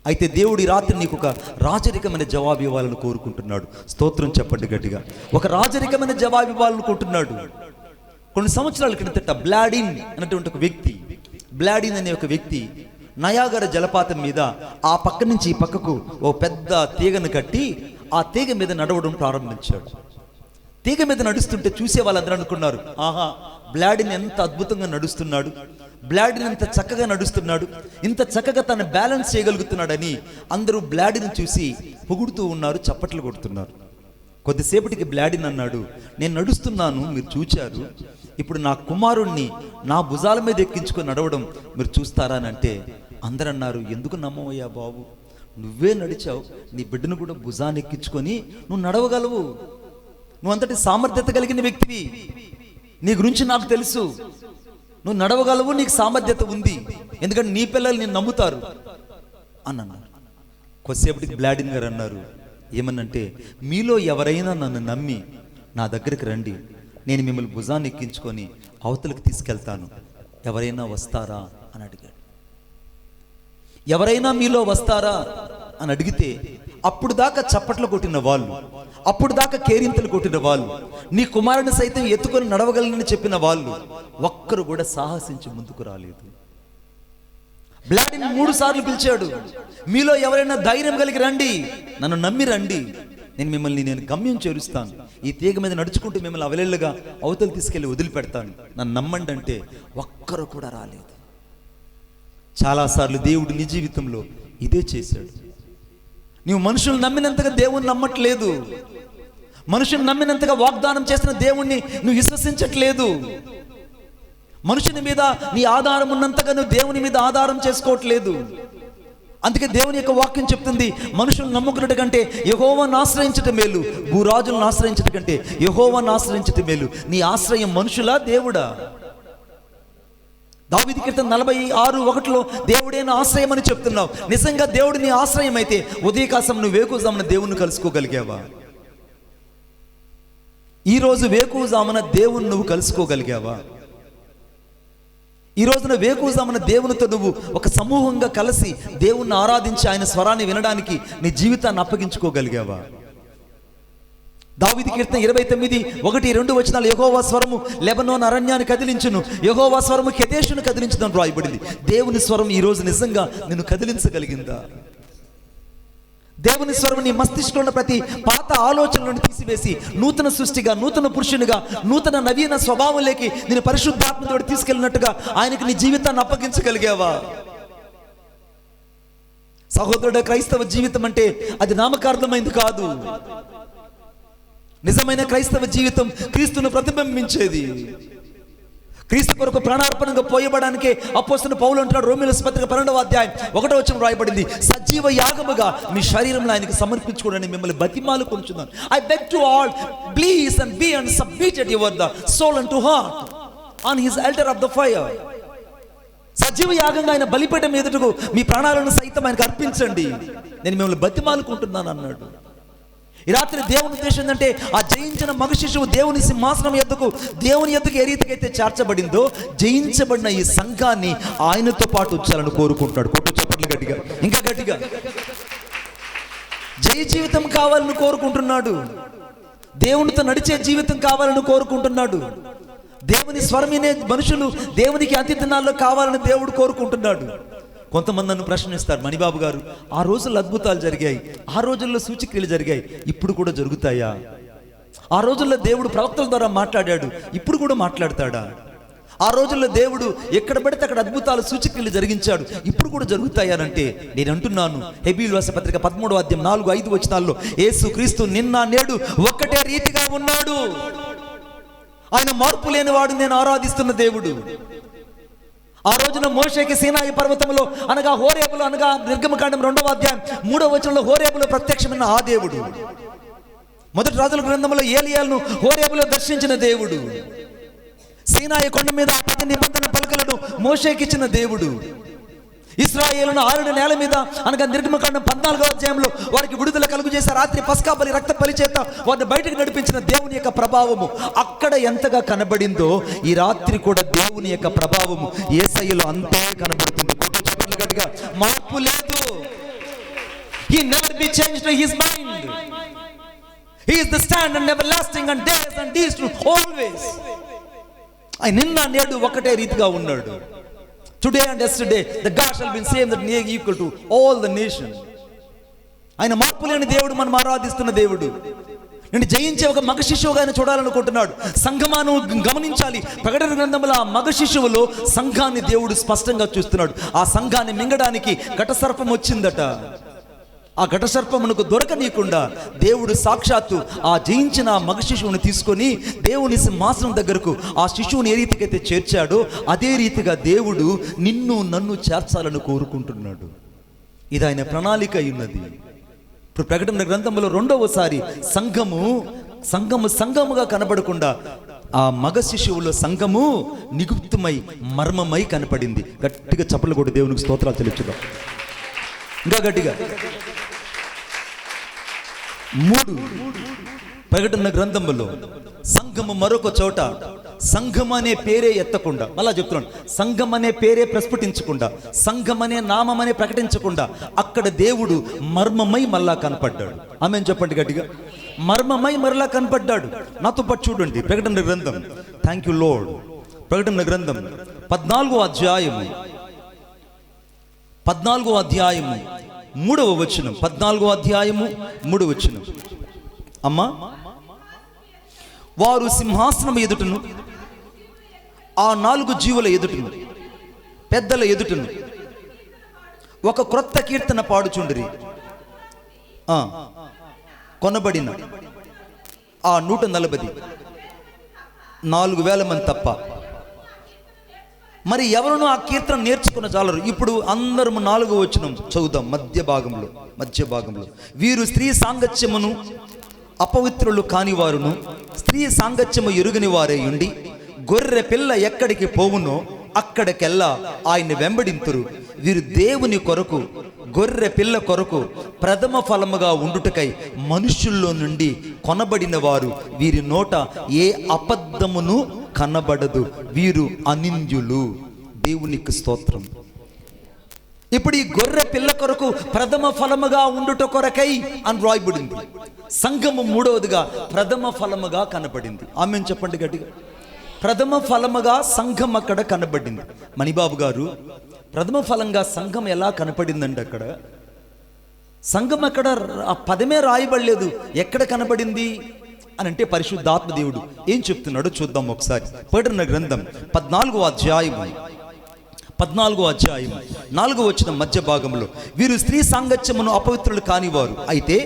అయితే దేవుడు ఈ రాత్రి నీకు ఒక రాజరికమైన జవాబు ఇవ్వాలని కోరుకుంటున్నాడు. స్తోత్రం చెప్పండి గట్టిగా. ఒక రాజరికమైన జవాబు ఇవ్వాలనుకుంటున్నాడు. కొన్ని సంవత్సరాల క్రిందట బ్లాడిన్ అనేటువంటి ఒక వ్యక్తి, బ్లాడిన్ అనే ఒక వ్యక్తి నయాగర జలపాతం మీద ఆ పక్క నుంచి ఈ పక్కకు ఓ పెద్ద తీగను కట్టి ఆ తీగ మీద నడవడం ప్రారంభించాడు. తీగ మీద నడుస్తుంటే చూసే వాళ్ళందరూ అనుకున్నారు, ఆహా బ్లాడిన్ ఎంత అద్భుతంగా నడుస్తున్నాడు, బ్లాడిన్ ఎంత చక్కగా నడుస్తున్నాడు, ఇంత చక్కగా తను బ్యాలెన్స్ చేయగలుగుతున్నాడని అందరూ బ్లాడిన్ చూసి పొగుడుతూ ఉన్నారు, చప్పట్లు కొడుతున్నారు. కొద్దిసేపటికి బ్లాడిన్ అన్నాడు, నేను నడుస్తున్నాను మీరు చూచారు, ఇప్పుడు నా కుమారుణ్ణి నా భుజాల మీద ఎక్కించుకొని నడవడం మీరు చూస్తారా అని అంటే అందరూ అన్నారు, ఎందుకు నమ్మవయ్యా బాబు, నువ్వే నడిచావు, నీ బిడ్డను కూడా భుజాన్ని ఎక్కించుకొని నువ్వు నడవగలవు, నువ్వు అంతటి సామర్థ్యత కలిగిన వ్యక్తివి, నీ గురించి నాకు తెలుసు, నువ్వు నడవగలవు, నీకు సామర్థ్యత ఉంది, ఎందుకంటే నీ పిల్లలు నేను నమ్ముతారు అని అన్నారు. కొద్దిసేపటికి బ్లాడిన్ గారు అన్నారు, ఏమన్నంటే మీలో ఎవరైనా నన్ను నమ్మి నా దగ్గరికి రండి, నేను మిమ్మల్ని భుజాన్ని ఎక్కించుకొని అవతలకు తీసుకెళ్తాను, ఎవరైనా వస్తారా అని అడిగాడు. ఎవరైనా మీలో వస్తారా అని అడిగితే అప్పుడు దాకా చప్పట్లు కొట్టిన వాళ్ళు, అప్పుడు దాకా కేరింతలు కొట్టిన వాళ్ళు, నీ కుమారుని సైతం ఎత్తుకొని నడవగలనని చెప్పిన వాళ్ళు ఒక్కరు కూడా సాహసించి ముందుకు రాలేదు. బ్లాడిని 3 సార్లు పిలిచాడు, మీలో ఎవరైనా ధైర్యం కలిగి రండి, నన్ను నమ్మి రండి, నేను గమ్యం చేరుస్తాను, ఈ తీగ మీద నడుచుకుంటూ మిమ్మల్ని అవలేళ్ళగా అవతలు తీసుకెళ్ళి వదిలిపెడతాను, నన్ను నమ్మండి అంటే ఒక్కరు కూడా రాలేదు. చాలాసార్లు దేవుడు నీ జీవితంలో ఇదే చేశాడు. నీవు మనుషులు నమ్మినంతగా దేవుణ్ణి నమ్మట్లేదు, మనుషుని నమ్మినంతగా వాగ్దానం చేసిన దేవుణ్ణి నువ్వు విశ్వసించట్లేదు, మనుషుని మీద నీ ఆధారం ఉన్నంతగా నువ్వు దేవుని మీద ఆధారం చేసుకోవట్లేదు. అందుకే దేవుని యొక్క వాక్యం చెప్తుంది, మనుషులను నమ్ముకున్నట్టు కంటే యెహోవాను ఆశ్రయించటం మేలు, భూరాజులను ఆశ్రయించటం కంటే యెహోవాను ఆశ్రయించటం మేలు. నీ ఆశ్రయం మనుషులా దేవుడా? దావీదు కీర్తన 46:1 దేవుడే నా ఆశ్రయం అని చెప్తున్నావు. నిజంగా దేవుడు నీ ఆశ్రయం అయితే ఉదయకాశం నువ్వు వేకువజామున దేవుణ్ణి కలుసుకోగలిగావా? ఈరోజు వేకువజామున దేవుణ్ణి నువ్వు కలుసుకోగలిగావా? ఈ రోజున వేకువజామున దేవునితో నువ్వు ఒక సమూహంగా కలిసి దేవుణ్ణి ఆరాధించి ఆయన స్వరాన్ని వినడానికి నీ జీవితాన్ని అప్పగించుకోగలిగావా? దావీదు కీర్తన 29:1-2 యెహోవా స్వరము లెబనోను అరణ్యాన్ని కదిలించును, యెహోవా స్వరము కెదేషును కదిలించుదని రాయబడింది. దేవుని స్వరం ఈరోజు నిజంగా నిన్ను కదిలించగలిగిందా? దేవుని స్వరం నీ మస్తిష్కంలో ఉన్న ప్రతి పాత ఆలోచనలను తీసివేసి నూతన సృష్టిగా, నూతన పురుషునిగా, నూతన నవీన స్వభావంలోకి నేను పరిశుద్ధాత్మతోటి తీసుకెళ్ళినట్టుగా ఆయనకు నీ జీవితాన్ని అప్పగించగలిగావా? సహోదరుడ, క్రైస్తవ జీవితం అంటే అది నామకార్థమైంది కాదు. నిజమైన క్రైస్తవ జీవితం క్రీస్తును ప్రతిబింబించేది. క్రీస్తు కొరకు ప్రాణార్పణంగా పోయబడానికే అపోస్తలుడు పౌలు అంటున్నాడు, రోమీయుల పత్రిక 12:1 రాయబడింది, సజీవ యాగముగా మీ శరీరంలో ఆయనకు సమర్పించుకోవడానికి మిమ్మల్ని బతిమాలు కొనుచున్నాను. I beg to all, please and be and submitted your the soul and to heart on his altar of the fire. సజీవ యాగంగా ఆయన బలిపీఠం ఎదుటకు మీ ప్రాణాలను సైతం ఆయనకు అర్పించండి, నేను మిమ్మల్ని బతిమాలుకుంటున్నాను అన్నాడు. ఈ రాత్రి దేవుని ఉద్దేశం ఏంటంటే ఆ జయించిన మగ శిశువు దేవుని సింహాసనం ఎద్దుకు, దేవుని ఎద్దుకు ఏ రీతికైతే చేర్చబడిందో జయించబడిన ఈ సంఘాన్ని ఆయనతో పాటు ఉంచాలని కోరుకుంటున్నాడు. కొట్టు చప్పట్లు గట్టిగా, ఇంకా గట్టిగా. జయ జీవితం కావాలని కోరుకుంటున్నాడు. దేవునితో నడిచే జీవితం కావాలని కోరుకుంటున్నాడు. దేవుని స్వరమినే మనుషులు దేవునికి అతి దినాల్లో కావాలని దేవుడు కోరుకుంటున్నాడు. కొంతమంది నన్ను ప్రశ్నిస్తారు, మణిబాబు గారు ఆ రోజుల్లో అద్భుతాలు జరిగాయి, ఆ రోజుల్లో సూచక్రియలు జరిగాయి, ఇప్పుడు కూడా జరుగుతాయా? ఆ రోజుల్లో దేవుడు ప్రవక్తల ద్వారా మాట్లాడాడు, ఇప్పుడు కూడా మాట్లాడతాడా? ఆ రోజుల్లో దేవుడు ఎక్కడ పడితే అక్కడ అద్భుతాలు సూచక్రియలు జరిగించాడు, ఇప్పుడు కూడా జరుగుతాయనంటే నేను అంటున్నాను, హెబ్రీయుల రాసిన పత్రిక 13:4-5 యేసు క్రీస్తు నిన్న నేడు ఒక్కటే రీతిగా ఉన్నాడు. ఆయన మార్పు లేనివాడు, నేను ఆరాధిస్తున్న దేవుడు. ఆ రోజున మోషేకి సీనాయి పర్వతంలో అనగా హోరేబులో, అనగా నిర్గమకాండం 2:3 హోరేబులో ప్రత్యక్షమైన ఆ దేవుడు. మొదటి రాజుల గ్రంథంలో ఏలియాను హోరేబులో దర్శించిన దేవుడు. సీనాయి కొండ మీద 10 నిబంధన పలకలను మోషేకి ఇచ్చిన దేవుడు. ఇశ్రాయేలును 6 నేల మీద అనగా నిర్గమకాండం 14 వారికి విడుదల కలుగు చేసే రాత్రి పస్కా బలి రక్త బలి చేత వారిని బయటకు నడిపించిన దేవుని యొక్క ప్రభావము అక్కడ ఎంతగా కనబడిందో ఈ రాత్రి కూడా దేవుని యొక్క ప్రభావము యేసయ్యలో అంతే కనబడుతుంది. గట్టిగా, మార్పు లేదు. He never be changed his mind. He is the stand and everlasting and days and deeds to always. ఆయన నిన్న నేడు ఒకటే రీతిగా ఉన్నాడు. Today and yesterday the God shall be same, that near equal to all the nation. ఆయన మార్పు లేని దేవుడు, మనం ఆరాధిస్తున్న దేవుడు. నేను జయించే ఒక మగ శిశువుగా ఆయన చూడాలనుకుంటున్నాడు. సంఘమాను గమనించాలి. ప్రకటన గ్రంథంలో ఆ మగ శిశువులో సంఘాన్ని దేవుడు స్పష్టంగా చూస్తున్నాడు. ఆ సంఘాన్ని మింగడానికి ఘటసర్పం వచ్చిందట. ఆ ఘటసర్పమునకు దొరకనీయకుండా దేవుడు సాక్షాత్తు ఆ జయించిన మగ శిశువుని తీసుకొని దేవుని సింహాసనం దగ్గరకు ఆ శిశువుని ఏ రీతికైతే చేర్చాడో అదే రీతిగా దేవుడు నిన్ను నన్ను చేర్చాలని కోరుకుంటున్నాడు. ఇది ఆయన ప్రణాళిక అయ్యున్నది. ఇప్పుడు ప్రకటన గ్రంథంలో 2వసారి సంఘముగా కనబడకుండా ఆ మగ శిశువులో సంఘము నిగుప్తమై మర్మమై కనపడింది. గట్టిగా చప్పట్లు కొట్టి దేవునికి స్తోత్రాలు చెల్లించుదాం. ఇంకా గట్టిగా. 3 ప్రకటన గ్రంథంలో సంఘము మరొక చోట సంఘం అనే పేరే ఎత్తకుండా, మళ్ళా చెప్తున్నాను, సంఘం అనే పేరే ప్రస్ఫుటించకుండా, సంఘం అనే నామమనే ప్రకటించకుండా అక్కడ దేవుడు మర్మమై మళ్ళా కనపడ్డాడు. ఆమేన్ చెప్పండి గట్టిగా. మర్మమై మరలా కనపడ్డాడు. నాతో పాటు చూడండి ప్రకటన గ్రంథం. Thank you lord. ప్రకటన గ్రంథం 14వ అధ్యాయము 3వ వచనం. 14వ అధ్యాయము 3వ వచనం. అమ్మా, వారు సింహాసనం ఎదుటను ఆ 4 జీవుల ఎదుటను పెద్దల ఎదుటను ఒక క్రొత్త కీర్తన పాడుచుండిరి. కొనబడిన ఆ 140,000 మంది తప్ప మరి ఎవరునూ ఆ కీర్తన నేర్చుకున్న చాలరు. ఇప్పుడు అందరము 4వ వచనం చదువుదాం. మధ్య భాగంలో వీరు స్త్రీ సాంగత్యమును అపవిత్రులు కానివారును స్త్రీ సాంగత్యము ఎరుగని వారే ఉండి గొర్రె పిల్ల ఎక్కడికి పోవునో అక్కడికెల్లా ఆయన్ని వెంబడింతురు. వీరు దేవుని కొరకు గొర్రె పిల్ల కొరకు ప్రథమ ఫలముగా ఉండుటకై మనుషుల్లో నుండి కొనబడిన వారు. వీరి నోట ఏ అబద్ధమును కనబడదు. వీరు అనింద్యులు. దేవునికి స్తోత్రం. ఇప్పుడు ఈ గొర్రె పిల్ల కొరకు ప్రథమ ఫలముగా ఉండుట కొరకై అని రాయబడింది. సంఘము మూడవదిగా ప్రథమ ఫలముగా కనబడింది. ఆమెను చెప్పండి గట్టిగా. ప్రథమ ఫలముగా సంఘం అక్కడ కనబడింది. మణిబాబు గారు, ప్రథమ ఫలంగా సంఘం ఎలా కనపడిందండి? అక్కడ సంఘం అక్కడ ఆ పదమే రాయబడలేదు, ఎక్కడ కనబడింది అని అంటే పరిశుద్ధాత్మ దేవుడు ఏం చెప్తున్నాడో చూద్దాం ఒకసారి. ప్రకటన గ్రంథం 14వ అధ్యాయము 4వ వచనం మధ్య భాగంలో, వీరు స్త్రీ సాంగత్యమును అపవిత్రులు కానివారు, అయితే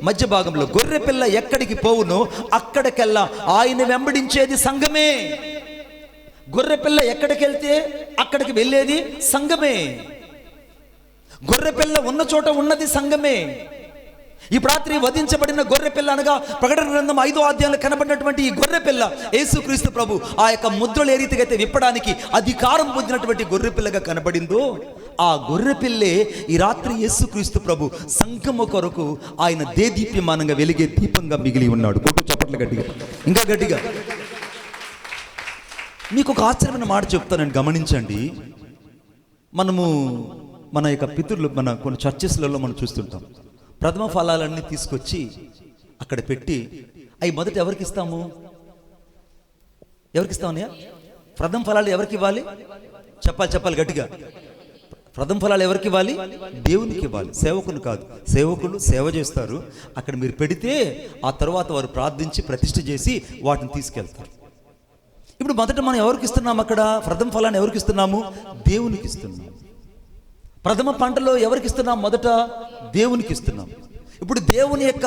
మధ్య భాగంలో గొర్రె పిల్ల ఎక్కడికి పోవునో అక్కడికెల్లా ఆయన వెంబడించేది సంఘమే. గొర్రె పిల్ల ఎక్కడికి వెళ్తే అక్కడికి వెళ్ళేది సంఘమే. గొర్రె పిల్ల ఉన్న చోట ఉన్నది సంఘమే. ఈ రాత్రి వధించబడిన గొర్రె పిల్ల అనగా ప్రకటన గ్రంథం 5వ అధ్యాయంలో కనబడినటువంటి ఈ గొర్రె పిల్ల యేసుక్రీస్తు ప్రభు ఆ యొక్క ముద్రలు ఏ రీతిగా అయితే విప్పడానికి అధికారం పొందినటువంటి గొర్రె పిల్లగా కనబడిందో, ఆ గొర్రె పిల్లే ఈ రాత్రి యేసుక్రీస్తు ప్రభు సంఘము కొరకు ఆయన దేదీప్యమానంగా వెలిగే దీపంగా మిగిలి ఉన్నాడు. కొట్టు చప్పట్లు గట్టిగా, ఇంకా గట్టిగా. మీకు ఒక ఆశ్చర్యమైన మాట చెప్తానండి, గమనించండి. మనము మన యొక్క పితరులు మన కొన్ని చర్చెస్లలో మనం చూస్తుంటాం. ప్రథమ ఫలాలన్నీ తీసుకొచ్చి అక్కడ పెట్టి అవి మొదట ఎవరికి ఇస్తాము? ఎవరికి ఇస్తామన్నయ్య? ప్రథమ ఫలాలు ఎవరికి ఇవ్వాలి? చెప్పాలి గట్టిగా. ప్రథమ ఫలాలు ఎవరికి ఇవ్వాలి? దేవునికి ఇవ్వాలి, సేవకులు కాదు. సేవకులు సేవ చేస్తారు, అక్కడ మీరు పెడితే ఆ తర్వాత వారు ప్రార్థించి ప్రతిష్ఠ చేసి వాటిని తీసుకెళ్తారు. ఇప్పుడు మొదట మనం ఎవరికి ఇస్తున్నాము? అక్కడ ప్రథమ ఫలాన్ని ఎవరికి ఇస్తున్నాము? దేవునికి ఇస్తున్నాము. ప్రథమ పంటలో ఎవరికి ఇస్తున్నాం? మొదట దేవునికి ఇస్తున్నాం. ఇప్పుడు దేవుని యొక్క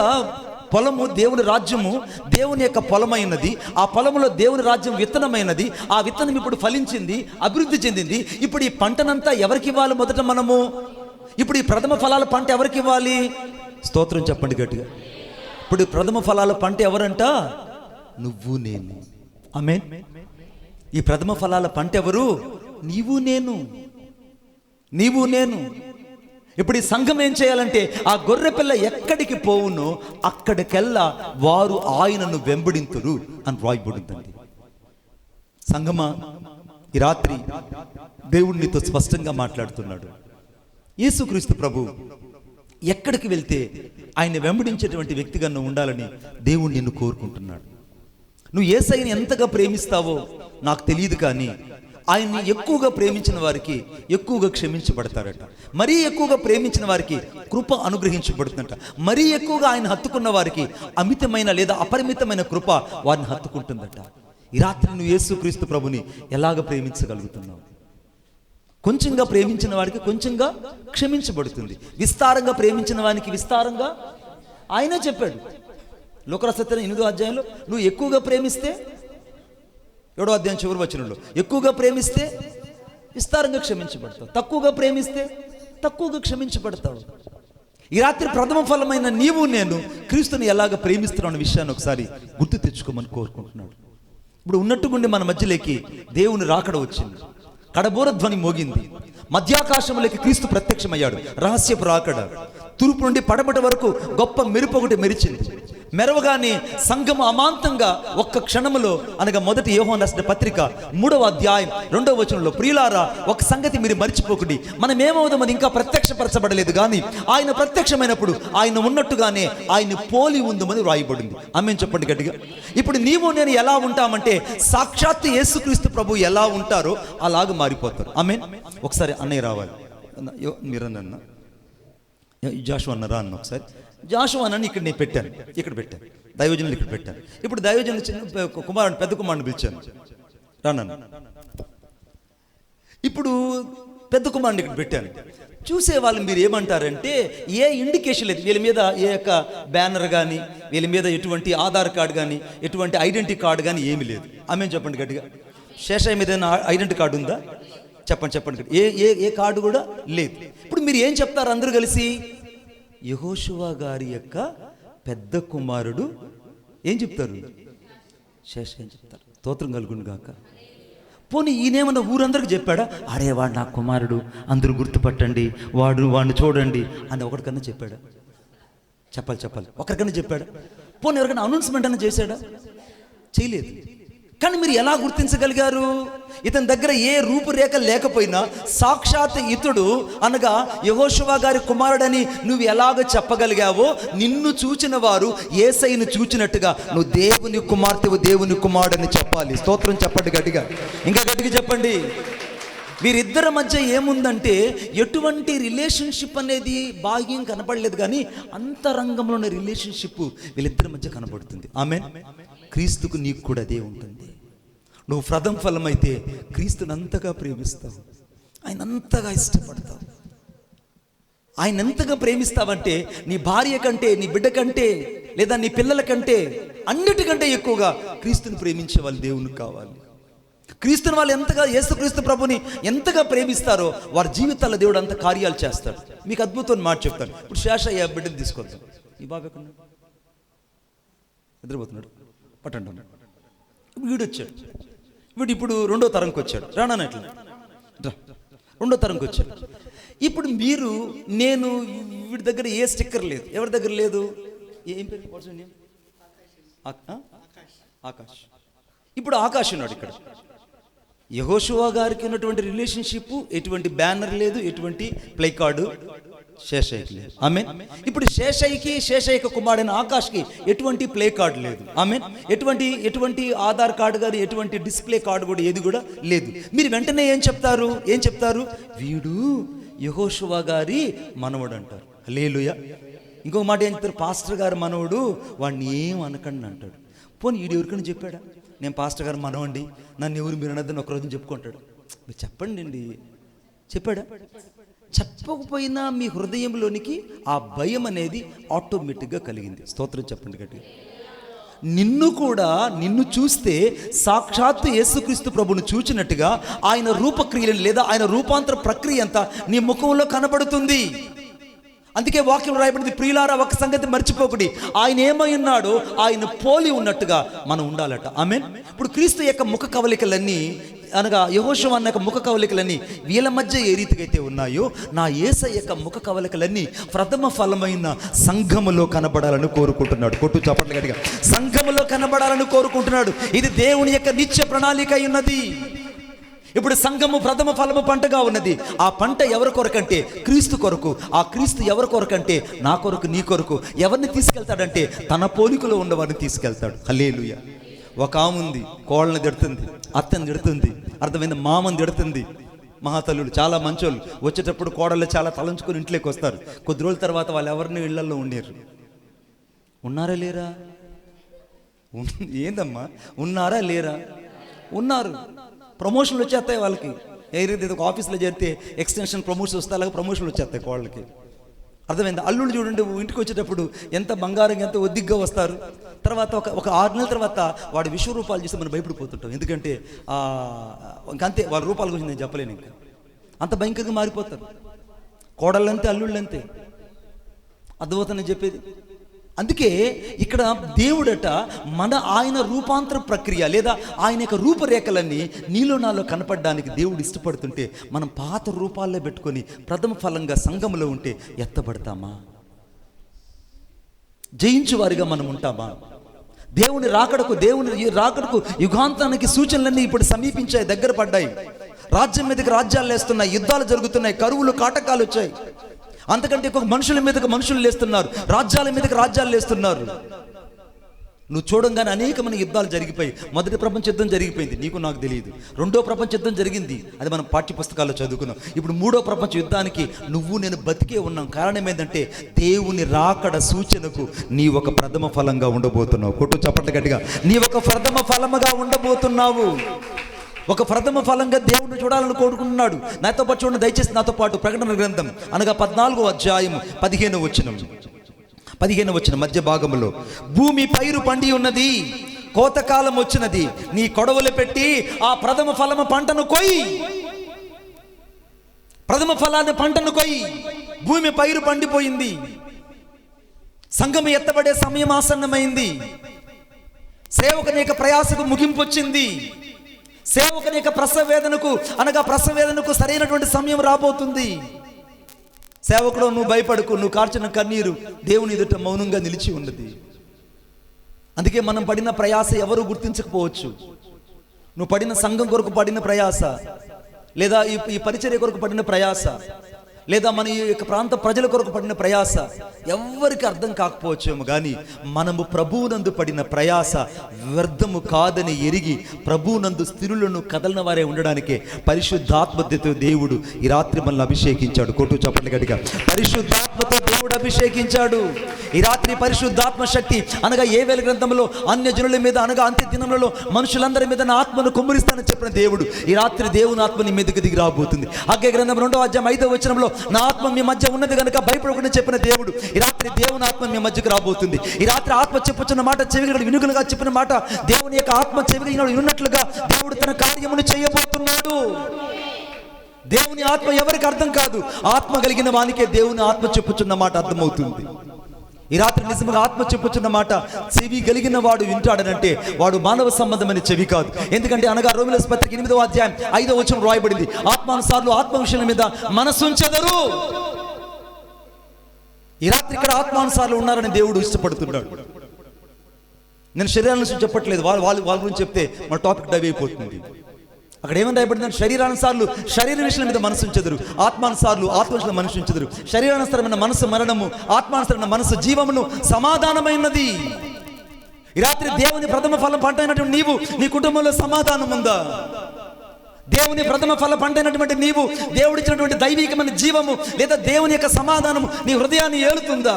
పొలము, దేవుని రాజ్యము దేవుని యొక్క పొలమైనది. ఆ పొలంలో దేవుని రాజ్యం విత్తనమైనది. ఆ విత్తనం ఇప్పుడు ఫలించింది, అభివృద్ధి చెందింది. ఇప్పుడు ఈ పంటనంతా ఎవరికి ఇవ్వాలి? మొదట మనము. ఇప్పుడు ఈ ప్రథమ ఫలాల పంట ఎవరికి ఇవ్వాలి? స్తోత్రం చెప్పండి గట్టిగా. ఇప్పుడు ప్రథమ ఫలాల పంట ఎవరంట? నువ్వు నేను. ఆమేన్. ఈ ప్రథమ ఫలాల పంట ఎవరు? నీవు నేను. ఇప్పుడు ఈ సంఘం ఏం చేయాలంటే ఆ గొర్రె పిల్ల ఎక్కడికి పోవునో అక్కడికెల్లా వారు ఆయనను వెంబడింతురు అని రాయబడిందండి. సంఘమా, ఈ రాత్రి దేవుడు నీతో స్పష్టంగా మాట్లాడుతున్నాడు. యేసుక్రీస్తు ప్రభు ఎక్కడికి వెళ్తే ఆయన వెంబడించేటువంటి వ్యక్తిగా నువ్వు ఉండాలని దేవుడు నిన్ను కోరుకుంటున్నాడు. నువ్వు యేసయ్యని ఎంతగా ప్రేమిస్తావో నాకు తెలియదు, కానీ ఆయన్ని ఎక్కువగా ప్రేమించిన వారికి ఎక్కువగా క్షమించబడతారట. మరీ ఎక్కువగా ప్రేమించిన వారికి కృప అనుగ్రహించబడుతుందట. మరీ ఎక్కువగా ఆయన హత్తుకున్న వారికి అమితమైన లేదా అపరిమితమైన కృప వారిని హత్తుకుంటుందట. ఈ రాత్రి నువ్వు యేసుక్రీస్తు ప్రభుని ఎలాగ ప్రేమించగలుగుతున్నావు? కొంచెంగా ప్రేమించిన వారికి కొంచెంగా క్షమించబడుతుంది. విస్తారంగా ప్రేమించిన వానికి విస్తారంగా ఆయనే చెప్పాడు. లోకరసత్యం 8వ అధ్యాయంలో నువ్వు ఎక్కువగా ప్రేమిస్తే, 7వ అధ్యాయం చివరి వచనంలో, ఎక్కువగా ప్రేమిస్తే విస్తారంగా క్షమించబడతావు, తక్కువగా ప్రేమిస్తే తక్కువగా క్షమించబడతావు. ఈ రాత్రి ప్రథమ ఫలమైన నీవు నేను క్రీస్తుని ఎలాగ ప్రేమిస్తున్నావు అనే విషయాన్ని ఒకసారి గుర్తు తెచ్చుకోమని కోరుకుంటున్నాడు. ఇప్పుడు ఉన్నట్టుగుండి మన మధ్యలోకి దేవుని రాకడ వచ్చింది. కడబోర ధ్వని మోగింది. మధ్యాకాశంలోకి క్రీస్తు ప్రత్యక్షమయ్యాడు. రహస్యపు రాకడ. తూర్పు నుండి పడమట వరకు గొప్ప మెరుపు ఒకటి మెరిచింది. మెరవగానే సంఘము అమాంతంగా ఒక్క క్షణములో, అనగా మొదటి యోహాను రాసిన పత్రిక 3వ అధ్యాయం 2వ వచనంలో, ప్రియులారా ఒక సంగతి మీరు మర్చిపోకండి, మనం ఏమవుదాం అది ఇంకా ప్రత్యక్షపరచబడలేదు, కానీ ఆయన ప్రత్యక్షమైనప్పుడు ఆయన ఉన్నట్టుగానే ఆయన పోలి ఉందమని రాయబడింది. ఆమేన్ చెప్పండి గట్టిగా. ఇప్పుడు నీవు నేను ఎలా ఉంటామంటే సాక్షాత్ యేసుక్రీస్తు ప్రభు ఎలా ఉంటారో అలాగ మారిపోతారు. ఆమేన్. ఒకసారి అన్నయ్య రావాలి, మీరన్న జాషువా అన్నారా అన్న. ఒకసారి జాషువా అన్నని ఇక్కడ నేను పెట్టాను, ఇక్కడ పెట్టాను, దైవజనులు ఇక్కడ పెట్టాను. ఇప్పుడు దైవజనులు చిన్న కుమారుడు, పెద్ద కుమారుని పిలిచాను, రానన్న. ఇప్పుడు పెద్ద కుమారుని ఇక్కడ పెట్టాను. చూసే వాళ్ళు మీరు ఏమంటారంటే, ఏ ఇండికేషన్ లేదు వీళ్ళ మీద, ఏ యొక్క బ్యానర్ కానీ వీళ్ళ మీద ఎటువంటి ఆధార్ కార్డు కానీ ఎటువంటి ఐడెంటిటీ కార్డు కానీ ఏమీ లేదు. ఆమె చెప్పండి గట్టిగా. శేషయ్య మీద ఏదైనా ఐడెంటిటీ కార్డు ఉందా? చెప్పండి. ఏ కార్డు కూడా లేదు. ఇప్పుడు మీరు ఏం చెప్తారు అందరూ కలిసి? యెహోషువ గారి యొక్క పెద్ద కుమారుడు ఏం చెప్తారు? శేషయ్య చెప్తారు. స్తోత్రం కలుగును గాక. పోనీ ఈయనేమన్నా ఊరందరికి చెప్పాడా? అరే వాడు నా కుమారుడు, అందరూ గుర్తుపట్టండి, వాడిని చూడండి అని ఒకటికన్నా చెప్పాడా? చెప్పాలి. ఒకరికన్నా చెప్పాడా? పోనీ ఎవరికైనా అనౌన్స్మెంట్ అన్నా చేశాడా? చేయలేదు. కానీ మీరు ఎలా గుర్తించగలిగారు? ఇతని దగ్గర ఏ రూపురేఖ లేకపోయినా సాక్షాత్ ఇతడు అనగా యెహోషువ గారి కుమారుడని నువ్వు ఎలాగ చెప్పగలిగావో, నిన్ను చూచిన వారు యేసయ్యను చూచినట్టుగా నువ్వు దేవుని కుమార్తెవు, దేవుని కుమారుడని చెప్పాలి. స్తోత్రం చెప్పండి గట్టిగా, ఇంకా గట్టిగా చెప్పండి. వీరిద్దరి మధ్య ఏముందంటే ఎటువంటి రిలేషన్షిప్ అనేది బాహ్యం కనపడలేదు, కానీ అంతరంగంలో ఉన్న రిలేషన్షిప్ వీళ్ళిద్దరి మధ్య కనబడుతుంది. ఆమేన్. క్రీస్తుకు నీకు కూడా అదే ఉంటుంది. నువ్వు ప్రథమ ఫలం అయితే క్రీస్తుని అంతగా ప్రేమిస్తావు, ఆయన అంతగా ఇష్టపడతావు. ఆయన ఎంతగా ప్రేమిస్తావంటే నీ భార్య కంటే, నీ బిడ్డ కంటే, లేదా నీ పిల్లల కంటే, అన్నిటికంటే ఎక్కువగా క్రీస్తుని ప్రేమించే వాళ్ళు దేవునికి కావాలి. క్రీస్తుని వాళ్ళు ఎంతగా, యేసుక్రీస్తు ప్రభుని ఎంతగా ప్రేమిస్తారో వారి జీవితాల్లో దేవుడు అంత కార్యాలు చేస్తాడు. మీకు అద్భుతమైన మాట చెప్తాను. ఇప్పుడు శేషయ్య బిడ్డను తీసుకొద్దాం. ఈ బాబు ఎక్కడ నిద్రపోతున్నాడు, పట్టండి. వీడు వచ్చాడు, వీడు ఇప్పుడు రెండో తరంకి వచ్చాడు. రానట్లా రెండో తరంకి వచ్చాడు. ఇప్పుడు మీరు, నేను వీడి దగ్గర ఏ స్టిక్కర్ లేదు, ఎవరి దగ్గర లేదు. ఏం పేరు? ఆకాష్. ఇప్పుడు ఆకాష్ ఉన్నాడు ఇక్కడ. యెహోషువ గారికి ఉన్నటువంటి రిలేషన్షిప్ ఎటువంటి బ్యానర్ లేదు, ఎటువంటి ప్లే కార్డు శేషయ్యకి లేదు. ఆమేన్. ఇప్పుడు శేషయ్యకి కుమారుడైన ఆకాష్కి ఎటువంటి ప్లే కార్డు లేదు. ఆమేన్. ఎటువంటి ఆధార్ కార్డు కానీ ఎటువంటి డిస్ప్లే కార్డు కూడా ఏది కూడా లేదు. మీరు వెంటనే ఏం చెప్తారు? వీడు యెహోషువ గారి మనవడు అంటారు. హల్లెలూయా. ఇంకొక మాట ఏం చెప్తారు? పాస్టర్ గారి మనవడు, వాడిని ఏం అనకండి అంటాడు. పోనీ వీడు ఎవరికైనా చెప్పాడా? నేను పాస్టర్ గారు మనవండి, నన్ను ఎవరు మీరు అనద్దని ఒకరోజు చెప్పుకుంటాడు. మీరు చెప్పండి అండి, చెప్పాడా? చెప్పకపోయినా మీ హృదయంలోనికి ఆ భయం అనేది ఆటోమేటిక్గా కలిగింది. స్తోత్రం చెప్పండి గట్టిగా. నిన్ను చూస్తే సాక్షాత్తు యేసుక్రీస్తు ప్రభుని చూచినట్టుగా ఆయన రూపక్రియలను లేదా ఆయన రూపాంతర ప్రక్రియ అంతా నీ ముఖంలో కనబడుతుంది. అందుకే వాక్యం రాయబడింది, ప్రియులారా ఒక సంగతి మర్చిపోకుడి, ఆయన ఏమై ఉన్నాడో ఆయన పోలి ఉన్నట్టుగా మనం ఉండాలట. ఆమేన్. ఇప్పుడు క్రీస్తు యొక్క ముఖ కవలికలన్నీ అనగా యెహోషువ అన్న ముఖ కవలికలన్నీ వీళ్ళ మధ్య ఏ రీతిగా అయితే ఉన్నాయో, నా యేసయ్య యొక్క ముఖ కవలికలన్నీ ప్రథమ ఫలమైన సంఘములో కనబడాలని కోరుకుంటున్నాడు. కొట్టు చప్పట్లు గట్టిగా. సంఘములో కనబడాలని కోరుకుంటున్నాడు. ఇది దేవుని యొక్క నిత్య ప్రణాళిక అయి ఉన్నది. ఇప్పుడు సంఘము ప్రథమ ఫలము పంటగా ఉన్నది. ఆ పంట ఎవరి కొరకంటే క్రీస్తు కొరకు. ఆ క్రీస్తు ఎవరి కొరకంటే నా కొరకు, నీ కొరకు. ఎవరిని తీసుకెళ్తాడంటే తన పోలికలో ఉన్నవారిని తీసుకెళ్తాడు. హల్లెలూయా. ఒక ఆమె ఉంది, కోళ్ళని తిడుతుంది, అత్తని తిడుతుంది, అర్థమైంది, మామని తిడుతుంది. మహాతల్లులు చాలా మంచోళ్ళు, వచ్చేటప్పుడు కోడళ్ళు చాలా తలంచుకొని ఇంట్లోకి వస్తారు. కొద్ది రోజుల తర్వాత వాళ్ళు ఎవరిని ఇళ్లలో ఉండేరు. ఉన్నారా లేరా? ఏందమ్మా, ఉన్నారా లేరా? ఉన్నారు. ప్రమోషన్లు వచ్చేస్తాయి వాళ్ళకి. ఏదైతే ఒక ఆఫీస్లో చేరితే ఎక్స్టెన్షన్ ప్రమోషన్ వస్తే అలాగే ప్రమోషన్లు వచ్చేస్తాయి కోళ్ళకి. అర్థమైంది. అల్లుళ్ళు చూడండి, ఇంటికి వచ్చేటప్పుడు ఎంత బంగారం, ఎంత ఒద్దిగ్గా వస్తారు. తర్వాత ఒక 6 నెలల తర్వాత వాడి విశ్వరూపాలు చూస్తే మనం భయపడిపోతుంటాం. ఎందుకంటే ఇంకంతే, వాళ్ళ రూపాల గురించి నేను చెప్పలేను. ఇంకా అంత భయంకరంగా మారిపోతారు కోడళ్ళంతే, అల్లుళ్ళంతే. అద్భుతం చెప్పేది. అందుకే ఇక్కడ దేవుడట ఆయన రూపాంతర ప్రక్రియ లేదా ఆయన యొక్క రూపురేఖలన్నీ నీలో నాలో కనపడడానికి దేవుడు ఇష్టపడుతుంటే, మనం పాత రూపాల్లో పెట్టుకొని ప్రథమ ఫలంగా సంఘంలో ఉంటే ఎత్తబడతామా? జయించు వారిగా మనం ఉంటామా? దేవుని రాకడకు యుగాంతానికి సూచనలన్నీ ఇప్పుడు సమీపించాయి, దగ్గర పడ్డాయి. రాజ్యం మీదకి రాజ్యాలు లేస్తున్నాయి, యుద్ధాలు జరుగుతున్నాయి, కరువులు కాటకాలు వచ్చాయి. అంతకంటే ఎక్కువ మనుషుల మీదకి మనుషులు లేస్తున్నారు, రాజ్యాల మీదకి రాజ్యాలు లేస్తున్నారు. నువ్వు చూడంగానే అనేకమైన యుద్ధాలు జరిగిపోయి. మొదటి ప్రపంచ యుద్ధం జరిగిపోయింది, నీకు నాకు తెలియదు. రెండో ప్రపంచ యుద్ధం జరిగింది, అది మనం పాఠ్య పుస్తకాల్లో చదువుకున్నాం. ఇప్పుడు మూడో ప్రపంచ యుద్ధానికి నువ్వు నేను బతికే ఉన్నాం. కారణం ఏంటంటే దేవుని రాకడ సూచనకు నీ ఒక ప్రథమ ఫలంగా ఉండబోతున్నావు. కొట్టు చప్పట్లు గట్టిగా. నీ ఒక ప్రథమ ఫలముగా ఉండబోతున్నావు. ఒక ప్రథమ ఫలంగా దేవుడిని చూడాలని కోరుకుంటున్నాడు. నాతో పాటు చూడండి దయచేసి, నాతో పాటు ప్రకటన గ్రంథం అనగా 14వ అధ్యాయం 15వ వచనం మధ్య భాగంలో, భూమి పైరు పండి ఉన్నది, కోతకాలం వచ్చినది, నీ కొడవలు పెట్టి ఆ ప్రథమ ఫలము పంటను కొయ్యి. ప్రథమ ఫలాన్ని పంటను కొయ్యి. భూమి పైరు పండిపోయింది, సంఘం ఎత్తబడే సమయం ఆసన్నమైంది. సేవకుని యొక్క ప్రయాసకు ముగింపు వచ్చింది. సేవకుని యొక్క ప్రసవేదనకు సరైనటువంటి సమయం రాబోతుంది. సేవకుడు నువ్వు భయపడకు, నువ్వు కార్చిన కన్నీరు దేవుని ఎదుట మౌనంగా నిలిచి ఉన్నది. అందుకే మనం పడిన ప్రయాస ఎవరు గుర్తించకపోవచ్చు, నువ్వు పడిన సంఘం కొరకు పడిన ప్రయాస, లేదా ఈ పరిచర్య కొరకు పడిన ప్రయాస, లేదా మన ఈ యొక్క ప్రాంత ప్రజల కొరకు పడిన ప్రయాస ఎవ్వరికి అర్థం కాకపోవచ్చేమో, కానీ మనము ప్రభువునందు పడిన ప్రయాస వ్యర్థము కాదని ఎరిగి ప్రభువునందు స్థిరులను కదలిన వారే ఉండడానికే పరిశుద్ధాత్మతో దేవుడు ఈ రాత్రి మనల్ని అభిషేకించాడు. కొట్టు చప్పట్లు గట్టిగా. పరిశుద్ధాత్మతో దేవుడు అభిషేకించాడు ఈ రాత్రి. పరిశుద్ధాత్మ శక్తి అనగా ఏవేల గ్రంథంలో అన్య జనుల మీద అనగా అంత్య దినములలో మనుషులందరి మీద నా ఆత్మను కుమ్మరిస్తానని చెప్పిన దేవుడు ఈ రాత్రి దేవుని ఆత్మ నీ మీదకి దిగి రాబోతుంది. హగ్గై గ్రంథం 2వ అధ్యాయం 5వ వచనంలో నా ఆత్మ మీ మధ్య ఉన్నది కనుక భయపడకుండా చెప్పిన దేవుడు ఈ రాత్రి దేవుని ఆత్మ మీ మధ్యకు రాబోతుంది. ఈ రాత్రి ఆత్మ చెప్పుచున్న మాట చెవిగా వినుగులుగా చెప్పిన మాట దేవుని యొక్క ఆత్మ చెవిగా విన్నట్లుగా దేవుడు తన కార్యమును చేయబోతున్నాడు. దేవుని ఆత్మ ఎవరికి అర్థం కాదు, ఆత్మ కలిగిన వానికే దేవుని ఆత్మ చెప్పుచున్న మాట అర్థమవుతుంది. ఈ రాత్రి నిజంగా ఆత్మ చెప్పుచున్న మాట చెవి కలిగిన వాడు వింటాడనంటే వాడు మానవ సంబంధమైన చెవి కాదు. ఎందుకంటే అనగా రోమీయుల పత్రిక 8వ అధ్యాయం 5వ వచనం రాయబడింది, ఆత్మానుసారులు ఆత్మ విషయాల మీద మనసుంచెదరు. ఈ రాత్రి ఇక్కడ ఆత్మానుసారులు ఉన్నారని దేవుడు ఇష్టపడుతున్నాడు. నేను శరీరాల నుంచి చెప్పట్లేదు, వాళ్ళ గురించి చెప్తే మన టాపిక్ డైవ్ అయిపోతుంది. అక్కడ ఏమని రాయబడిందంటే శరీరానుసారులు శరీర విషయాల మీద మనసు ఉంచెదరు, ఆత్మానుసారులు ఆత్మ విషయంలో మనసు ఉంచెదరు. శరీరానుసారమైన మనసు మరణము, ఆత్మానుసారమైన మనసు జీవమును సమాధానమైనది. ఈ రాత్రి దేవుని ప్రథమ ఫలం పంట అయినటువంటి నీవు, నీ కుటుంబంలో సమాధానం ఉందా? దేవుని ప్రథమ ఫల పంట అయినటువంటి నీవు, దేవుడిచ్చినటువంటి దైవికమైన జీవము లేదా దేవుని యొక్క సమాధానము నీ హృదయాన్ని ఏలుతుందా?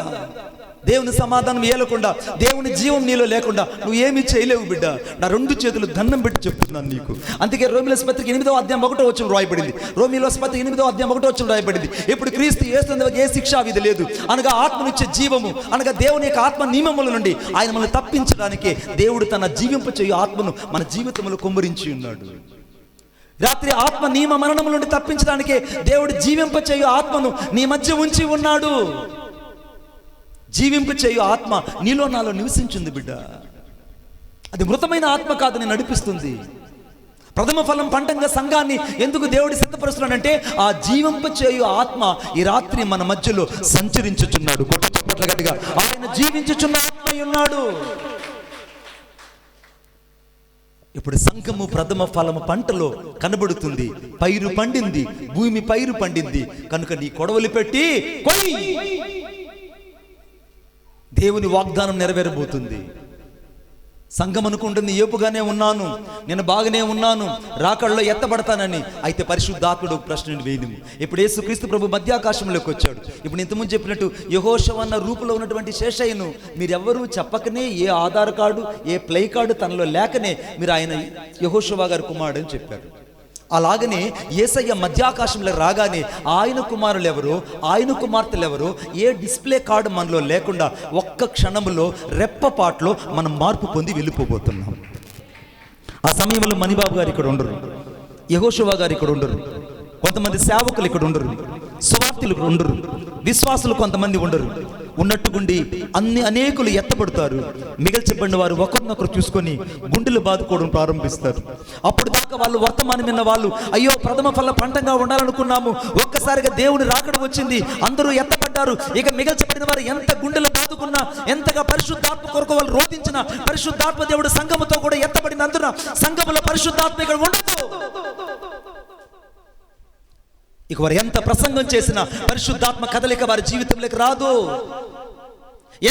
దేవుని సమాధానం ఏలకుండా, దేవుని జీవం నీలో లేకుండా నువ్వు ఏమీ చేయలేవు బిడ్డ. నా 2 చేతులు దండం పెట్టి చెప్తున్నాను నీకు. అందుకే రోమీయుల పత్రిక 8వ అధ్యాయం 1వ వచనం రాయబడింది. రోమీయుల పత్రిక 8వ అధ్యాయం 1వ వచనం రాయబడింది, ఇప్పుడు క్రీస్తు యేసునందు ఏ శిక్షా విధి లేదు అనగా ఆత్మనిచ్చే జీవము అనగా దేవుని యొక్క ఆత్మ నియమముల నుండి ఆయన మనల్ని తప్పించడానికే దేవుడు తన జీవింప చేయు ఆత్మను మన జీవితంలో కుమ్మరించి ఉన్నాడు. రాత్రి ఆత్మ నియమ మరణముల నుండి తప్పించడానికే దేవుడు జీవింప చేయు ఆత్మను నీ మధ్య ఉంచి ఉన్నాడు. జీవింపు చేయు ఆత్మ నీలో నాలో నివసించింది బిడ్డ. అది మృతమైన ఆత్మ కాదు, నేను నడిపిస్తుంది. ప్రథమ ఫలం పంటంగా సంఘాన్ని ఎందుకు దేవుడు సిద్ధపరుస్తున్నాడంటే ఆ జీవింప చేయు ఆత్మ ఈ రాత్రి మన మధ్యలో సంచరించుచున్నాడు. కొట్టు చప్పట్ల గట్టిగా. ఆయన జీవించుచున్న ఆత్మ ఉన్నాడు. ఇప్పుడు సంఘము ప్రథమ ఫలము పంటలో కనబడుతుంది. పైరు పండింది, భూమి పైరు పండింది కనుక నీ కొడవలి పెట్టి కొయ్యి. దేవుని వాగ్దానం నెరవేరబోతుంది. సంఘం అనుకుంటుంది ఏపుగానే ఉన్నాను, నేను బాగానే ఉన్నాను, రాకడలో ఎత్తబడతానని. అయితే పరిశుద్ధాత్ముడు ప్రశ్నను వేయనిము. ఇప్పుడు యేసుక్రీస్తు ప్రభు మధ్యాకాశంలోకి వచ్చాడు. ఇప్పుడు ఇంతకుముందు చెప్పినట్టు యెహోషువ అన్న రూపంలో ఉన్నటువంటి శేషయ్యను మీరెవ్వరూ చెప్పకనే, ఏ ఆధార్ కార్డు ఏ ప్లే కార్డు తనలో లేకనే మీరు ఆయన యెహోషువ గారి కుమారుడు అని చెప్పారు. అలాగనే యేసయ్య మధ్యాకాశంలో రాగానే ఆయన కుమారులు ఎవరు, ఆయన కుమార్తెలు ఎవరు, ఏ డిస్ప్లే కార్డు మనలో లేకుండా ఒక్క క్షణంలో రెప్పపాట్లో మనం మార్పు పొంది వెళ్ళిపోబోతున్నాం. ఆ సమయంలో మణిబాబు గారు ఇక్కడ ఉండరు, యెహోషువ గారు ఇక్కడ ఉండరు, కొంతమంది సేవకులు ఇక్కడ ఉండరు, సువార్తలు ఇక్కడ ఉండరు, విశ్వాసులు కొంతమంది ఉండరు. ఉన్నట్టుగుండి అనేకులు ఎత్తబడతారు. మిగిల్చబడిన వారు ఒకరినొకరు చూసుకొని గుండెలు బాదుకోవడం ప్రారంభిస్తారు. అప్పుడు దాకా వాళ్ళు వర్తమానం విన్న వాళ్ళు అయ్యో ప్రథమ ఫల పంటగా ఉండాలనుకున్నాము, ఒక్కసారిగా దేవుని రాకడ వచ్చింది, అందరూ ఎత్తబడ్డారు. ఇక మిగిల్చబడిన వారు ఎంత గుండెలు బాదుకున్నా, ఎంతగా పరిశుద్ధాత్మ కొరకు వాళ్ళు రోధించిన పరిశుద్ధాత్మ దేవుడు సంఘముతో కూడా ఎత్తబడినందున సంఘములో పరిశుద్ధాత్మ ఇక్కడ ఉండదు. ఇక వారు ఎంత ప్రసంగం చేసినా పరిశుద్ధాత్మ కదలిక వారి జీవితంలోకి రాదు.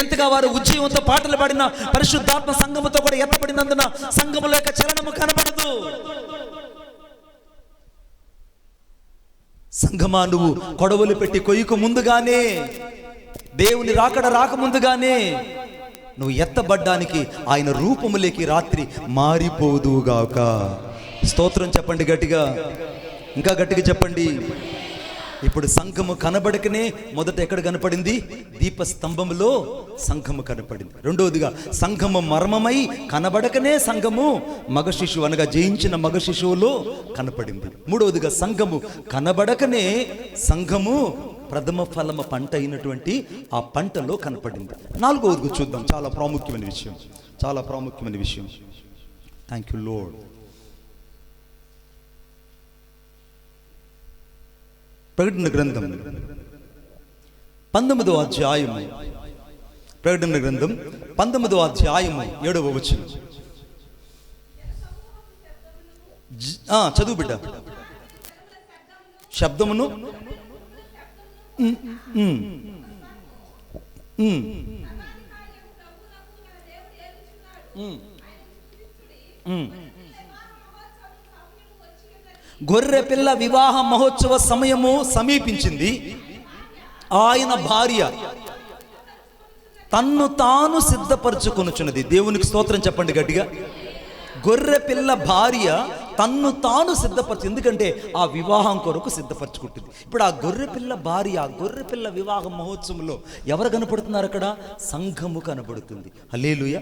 ఎంతగా వారు ఉజ్జీవంతో పాటలు పాడినా పరిశుద్ధాత్మ సంఘముతో కూడా ఎత్తబడినందున సంఘములో యొక్క చలనము కనబడదు. సంఘమా, నువ్వు కొడవలు పెట్టి కొయ్యకు ముందుగానే, దేవుని రాకడ రాకముందుగానే నువ్వు ఎత్తబడ్డానికి ఆయన రూపములోకి రాత్రి మారిపోదుగాక. స్తోత్రం చెప్పండి గట్టిగా, ఇంకా గట్టిగా చెప్పండి. ఇప్పుడు సంఘము కనబడకనే మొదట ఎక్కడ కనపడింది? దీపస్తంభములో సంఘము కనపడింది. రెండవదిగా సంఘము మర్మమై కనబడకనే సంఘము మగ శిశువు అనగా జయించిన మగ శిశువులో కనపడింది. మూడవదిగా సంఘము కనబడకనే సంఘము ప్రథమ ఫలమ పంట అయినటువంటి ఆ పంటలో కనపడింది. నాలుగవదిగా చూద్దాం, చాలా ప్రాముఖ్యమైన విషయం, చాలా ప్రాముఖ్యమైన విషయం. Thank you lord. ప్రకటన గ్రంథం 19వ అధ్యాయము, ప్రకటన గ్రంథం 19వ అధ్యాయము 7వ వచనం. చదువు బిడ్డ. శబ్దమును గొర్రె పిల్ల వివాహ మహోత్సవ సమయము సమీపించింది. ఆయన భార్య తన్ను తాను సిద్ధపరచుకొనుచున్నది. దేవునికి స్తోత్రం చెప్పండి గట్టిగా. గొర్రె పిల్ల భార్య తన్ను తాను సిద్ధపరచు, ఎందుకంటే ఆ వివాహం కొరకు సిద్ధపరచుకుంటుంది. ఇప్పుడు ఆ గొర్రె పిల్ల భార్య, ఆ గొర్రె పిల్ల వివాహ మహోత్సవంలో ఎవరు కనపడుతున్నారు? అక్కడ సంఘము కనబడుతుంది. హల్లెలూయా.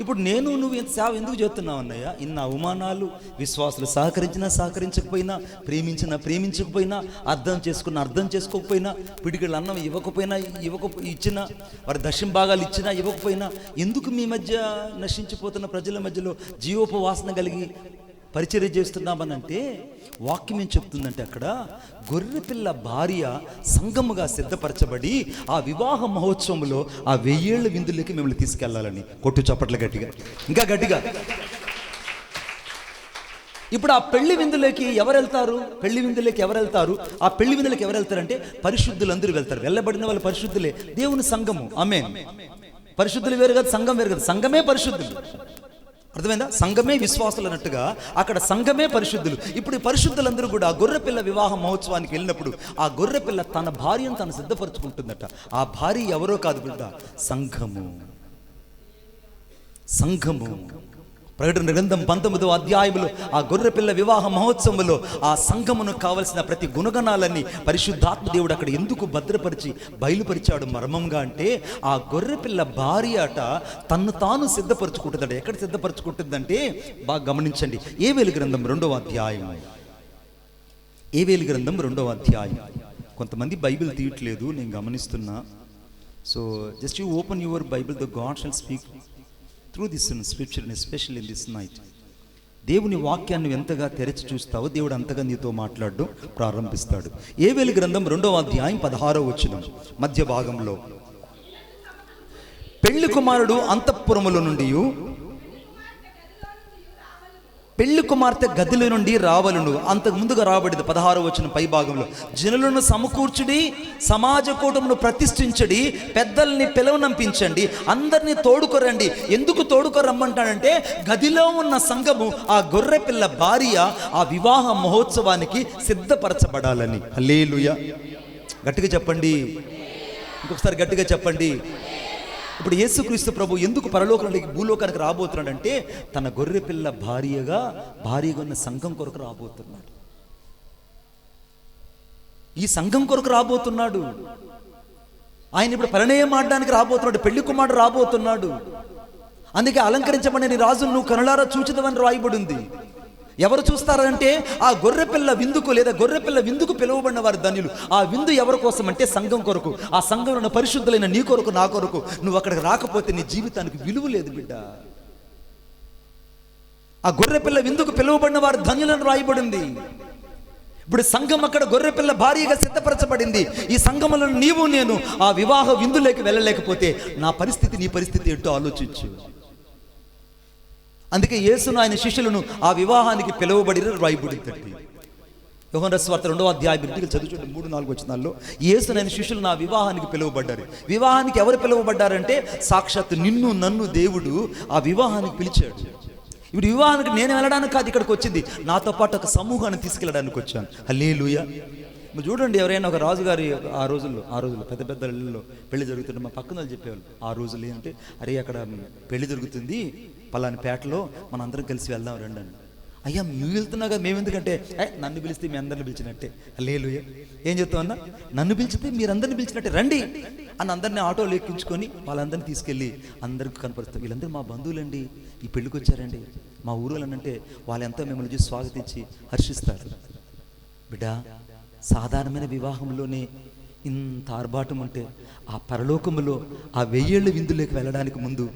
ఇప్పుడు నేను నువ్వు ఇంత సేవ ఎందుకు చేస్తున్నావు అన్నయ్య? ఇన్న అవమానాలు, విశ్వాసులు సహకరించినా సహకరించకపోయినా, ప్రేమించకపోయినా, అర్థం చేసుకోకపోయినా, పిడికిళ్ళు అన్నం ఇచ్చినా, వారి దశం భాగాలు ఇచ్చినా ఇవ్వకపోయినా, ఎందుకు మీ మధ్య నశించిపోతున్న ప్రజల మధ్యలో జీవోపవాసన కలిగి పరిచర్య చేస్తున్నామనంటే, వాక్యం ఏం చెప్తుందంటే, అక్కడ గొర్రెపిల్ల భార్య సంఘముగా సిద్ధపరచబడి ఆ వివాహ మహోత్సవంలో ఆ 1000 ఏళ్ల విందులోకి మిమ్మల్ని తీసుకెళ్లాలని. కొట్టు చప్పట్లు గట్టిగా, ఇంకా గట్టిగా. ఇప్పుడు ఆ పెళ్లి విందులోకి ఎవరు వెళ్తారు? ఆ పెళ్లి విందులోకి ఎవరు వెళ్తారంటే పరిశుద్ధులందరూ వెళ్తారు. వెళ్ళబడిన వాళ్ళు పరిశుద్ధులే, దేవుని సంఘము. ఆమేన్. పరిశుద్ధులు వేరు కదా, సంఘం వేరు కదా. సంఘమే పరిశుద్ధులు. అర్థమైందా? సంఘమే విశ్వాసులు అన్నట్టుగా అక్కడ సంఘమే పరిశుద్ధులు. ఇప్పుడు ఈ పరిశుద్ధులందరూ కూడా గొర్రెపిల్ల వివాహ మహోత్సవానికి వెళ్ళినప్పుడు ఆ గొర్రెపిల్ల తన భార్యను తను సిద్ధపరచుకుంటుందట. ఆ భార్య ఎవరో కాదు బిడ్డ, సంఘము. ప్రకటన గ్రంథం 19వ అధ్యాయంలో ఆ గొర్రెపిల్ల వివాహ మహోత్సవంలో ఆ సంఘమును కావలసిన ప్రతి గుణగణాలన్నీ పరిశుద్ధాత్మ దేవుడు అక్కడ ఎందుకు భద్రపరిచి బయలుపరిచాడు మర్మంగా అంటే, ఆ గొర్రెపిల్ల భార్య అట తన్ను తాను సిద్ధపరచుకుంటుందట. ఎక్కడ సిద్ధపరచుకుంటుందంటే బాగా గమనించండి. ఏవేలు గ్రంథం 2వ అధ్యాయం. కొంతమంది బైబిల్ తీయట్లేదు, నేను గమనిస్తున్నా. So just you open your Bible, the God shall speak through this scripture and especially in this night. దేవుని వాక్యాన్ని ఎంతగా తెరచి చూస్తావో దేవుడు అంతగా నీతో మాట్లాడడం ప్రారంభిస్తాడు. ఏవేలు గ్రంథం 2వ అధ్యాయం 16వ వచనం మధ్య భాగంలో, పెళ్లి కుమారుడు అంతఃపురములో నుండి పెళ్లి కుమార్తె గదిలో నుండి రావలను. అంతకు ముందుగా రాబడింది 16వ వచనం పై భాగంలో, జనులను సమకూర్చుడి, సమాజ కూటమును ప్రతిష్ఠించడి, పెద్దల్ని పిలవనంపించండి, అందరినీ తోడుకొరండి. ఎందుకు తోడుకొరమ్మంటాడంటే, గదిలో ఉన్న సంఘము ఆ గొర్రె పిల్ల భార్య ఆ వివాహ మహోత్సవానికి సిద్ధపరచబడాలని. హల్లెలూయా. గట్టిగా చెప్పండి, ఇంకొకసారి గట్టిగా చెప్పండి. ఇప్పుడు యేసుక్రీస్తు ప్రభు ఎందుకు పరలోకానికి భూలోకానికి రాబోతున్నాడంటే, తన గొర్రె పిల్ల భార్యగా ఉన్న సంఘం కొరకు రాబోతున్నాడు. ఈ సంఘం కొరకు రాబోతున్నాడు ఆయన. ఇప్పుడు పరిణయం ఆడడానికి రాబోతున్నాడు, పెళ్లి కుమారుడు రాబోతున్నాడు. అందుకే అలంకరించబడిన నీ రాజును నువ్వు కనులారా చూచిదవని రాయబడి ఉంది. ఎవరు చూస్తారంటే ఆ గొర్రెపిల్ల విందుకు, లేదా గొర్రెపిల్ల విందుకు పిలువబడిన వారు ధన్యులు. ఆ విందు ఎవరి కోసం అంటే సంఘం కొరకు. ఆ సంఘంలో ఉన్న పరిశుద్ధులైన నీ కొరకు, నా కొరకు. నువ్వు అక్కడికి రాకపోతే నీ జీవితానికి విలువ లేదు బిడ్డ. ఆ గొర్రెపిల్ల విందుకు పిలువబడిన వారు ధన్యులను రాయబడింది. ఇప్పుడు సంఘం అక్కడ గొర్రెపిల్ల భార్యగా సిద్ధపరచబడింది. ఈ సంఘంలో నీవు నేను ఆ వివాహ విందులోకి వెళ్ళలేకపోతే నా పరిస్థితి, నీ పరిస్థితి ఏంటో ఆలోచించు. అందుకే యేసును ఆయన శిష్యులను ఆ వివాహానికి పిలువబడిన రాయబడి. యోహాను సువార్త 2వ అధ్యాయం చదువుతుంటే 3-4 వచనాల్లో యేసును ఆయన శిష్యులు నా వివాహానికి పిలువబడ్డారు. వివాహానికి ఎవరు పిలువబడ్డారంటే, సాక్షాత్ నిన్ను నన్ను దేవుడు ఆ వివాహానికి పిలిచాడు. ఇప్పుడు వివాహానికి నేను వెళ్ళడానికి కాదు ఇక్కడికి వచ్చింది, నాతో పాటు ఒక సమూహాన్ని తీసుకెళ్ళడానికి వచ్చాను. హల్లెలూయా. చూడండి, ఎవరైనా ఒక రాజుగారి ఆ రోజుల్లో పెద్ద పెద్ద ఇళ్ళలో పెళ్లి జరుగుతుంటే మా పక్కన వాళ్ళు చెప్పేవాళ్ళు, ఆ రోజులు ఏంటంటే, అరే అక్కడ పెళ్లి జరుగుతుంది పలాని పేటలో, మన అందరం కలిసి వెళ్దాం రండి అని. అయ్యా నువ్వు వెళ్తున్నావు కదా, మేము ఎందుకంటే నన్ను పిలిస్తే మీ అందరిని పిలిచినట్టే. హల్లెలూయా. ఏం చెప్తామన్నా, నన్ను పిలిచితే మీరందరిని పిలిచినట్టే రండి అని అందరినీ ఆటోలో ఎక్కించుకొని వాళ్ళందరినీ తీసుకెళ్ళి అందరికీ కనపరుస్తాం. వీళ్ళందరూ మా బంధువులండి, ఈ పెళ్ళికి వచ్చారండి, మా ఊరోళ్ళనంటే వాళ్ళంతా మిమ్మల్ని చూసి స్వాగతించి హర్షిస్తారు. బిడ్డా, సాధారణమైన వివాహంలోనే ఇంత ఆర్భాటం ఉంటే, ఆ పరలోకములో ఆ 1000 ఏళ్ల విందులోకి వెళ్ళడానికి ముందు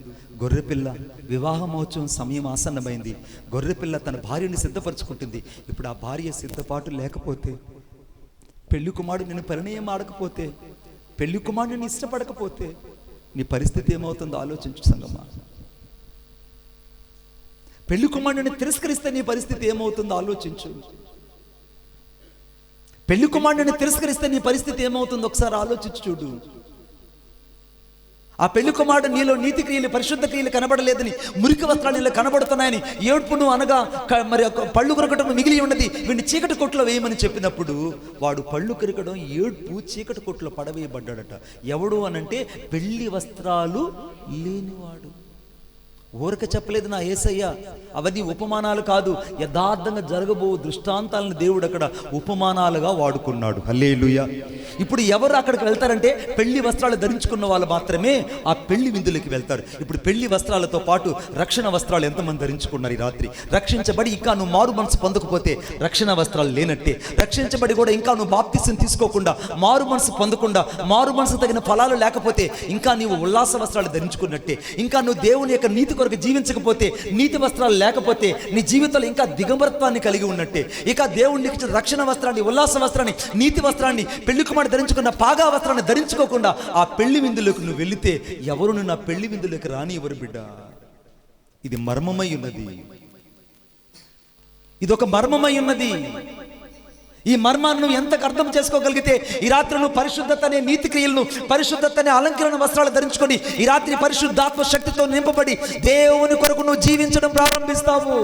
గొర్రెపిల్ల వివాహ మహోత్సవం సమయం ఆసన్నమైంది. గొర్రెపిల్ల తన భార్యని సిద్ధపరచుకుంటుంది. ఇప్పుడు ఆ భార్య సిద్ధపాటు లేకపోతే, పెళ్లి కుమారుడు నేను పరిణయం ఆడకపోతే, పెళ్లి కుమారుడిని ఇష్టపడకపోతే నీ పరిస్థితి ఏమవుతుందో ఆలోచించు సంగమా. పెళ్లి కుమారుడిని తిరస్కరిస్తే నీ పరిస్థితి ఏమవుతుందో ఆలోచించు. పెళ్లి కుమారుడిని తిరస్కరిస్తే నీ పరిస్థితి ఏమవుతుందో ఒకసారి ఆలోచించి చూడు. ఆ పెళ్లి కుమారుడు నీలో నీతి క్రియలు, పరిశుద్ధ క్రియలు కనబడలేదని, మురికి వస్త్రాలు నీలో కనబడుతున్నాయని, ఏడ్పును అనగా మరి పళ్ళు కొరకటం మిగిలి ఉన్నది, వీడిని చీకటి కొట్లో వేయమని చెప్పినప్పుడు వాడు పళ్ళు కొరకడం, ఏడ్పు చీకటి కొట్లో పడవేయబడ్డాడట. ఎవడు అనంటే పెళ్లి వస్త్రాలు లేనివాడు. ఊరక చెప్పలేదు నా యేసయ్య, అవన్నీ ఉపమానాలు కాదు, యథార్థంగా జరగబో దృష్టాంతాలను దేవుడు అక్కడ ఉపమానాలుగా వాడుకున్నాడు. హల్లెలూయా. ఇప్పుడు ఎవరు అక్కడికి వెళ్తారంటే పెళ్లి వస్త్రాలు ధరించుకున్న వాళ్ళు మాత్రమే ఆ పెళ్లి విందులకి వెళ్తారు. ఇప్పుడు పెళ్లి వస్త్రాలతో పాటు రక్షణ వస్త్రాలు ఎంతమంది ధరించుకున్నారు ఈ రాత్రి? రక్షించబడి ఇంకా నువ్వు మారు మనసు పొందకపోతే రక్షణ వస్త్రాలు లేనట్టే. రక్షించబడి కూడా ఇంకా నువ్వు బాప్తిసం తీసుకోకుండా, మారు మనసు పొందకుండా, మారు మనసు తగిన ఫలాలు లేకపోతే ఇంకా నీవు ఉల్లాస వస్త్రాలు ధరించుకున్నట్టే. ఇంకా నువ్వు దేవుని యొక్క నీతి కొరకు జీవించకపోతే, నీతి వస్త్రాలు లేకపోతే నీ జీవితంలో ఇంకా దిగంబరత్వాన్ని కలిగి ఉన్నట్టే. ఇక దేవుడికి ఇచ్చిన రక్షణ వస్త్రాన్ని, ఉల్లాస వస్త్రాన్ని, నీతి వస్త్రాన్ని, పెళ్లి కుమారుడు ధరించుకున్న పాగా వస్త్రాన్ని ధరించుకోకుండా ఆ పెళ్లి విందులోకి నువ్వు వెళితే ఎవరు నా పెళ్లి విందులోకి రాని ఎవరు బిడ్డ? ఇది మర్మమై ఉన్నది. ఇదొక మర్మమై ఉన్నది. ఈ మర్మాన్ని నువ్వు ఎంతకు అర్థం చేసుకోగలిగితే ఈ రాత్రి నువ్వు పరిశుద్ధత అనే నీతి క్రియలను, పరిశుద్ధత అనే అలంకరణ వస్త్రాలు ధరించుకొని ఈ రాత్రి పరిశుద్ధాత్మ శక్తితో నింపబడి దేవుని కొరకు నువ్వు జీవించడం ప్రారంభిస్తావు.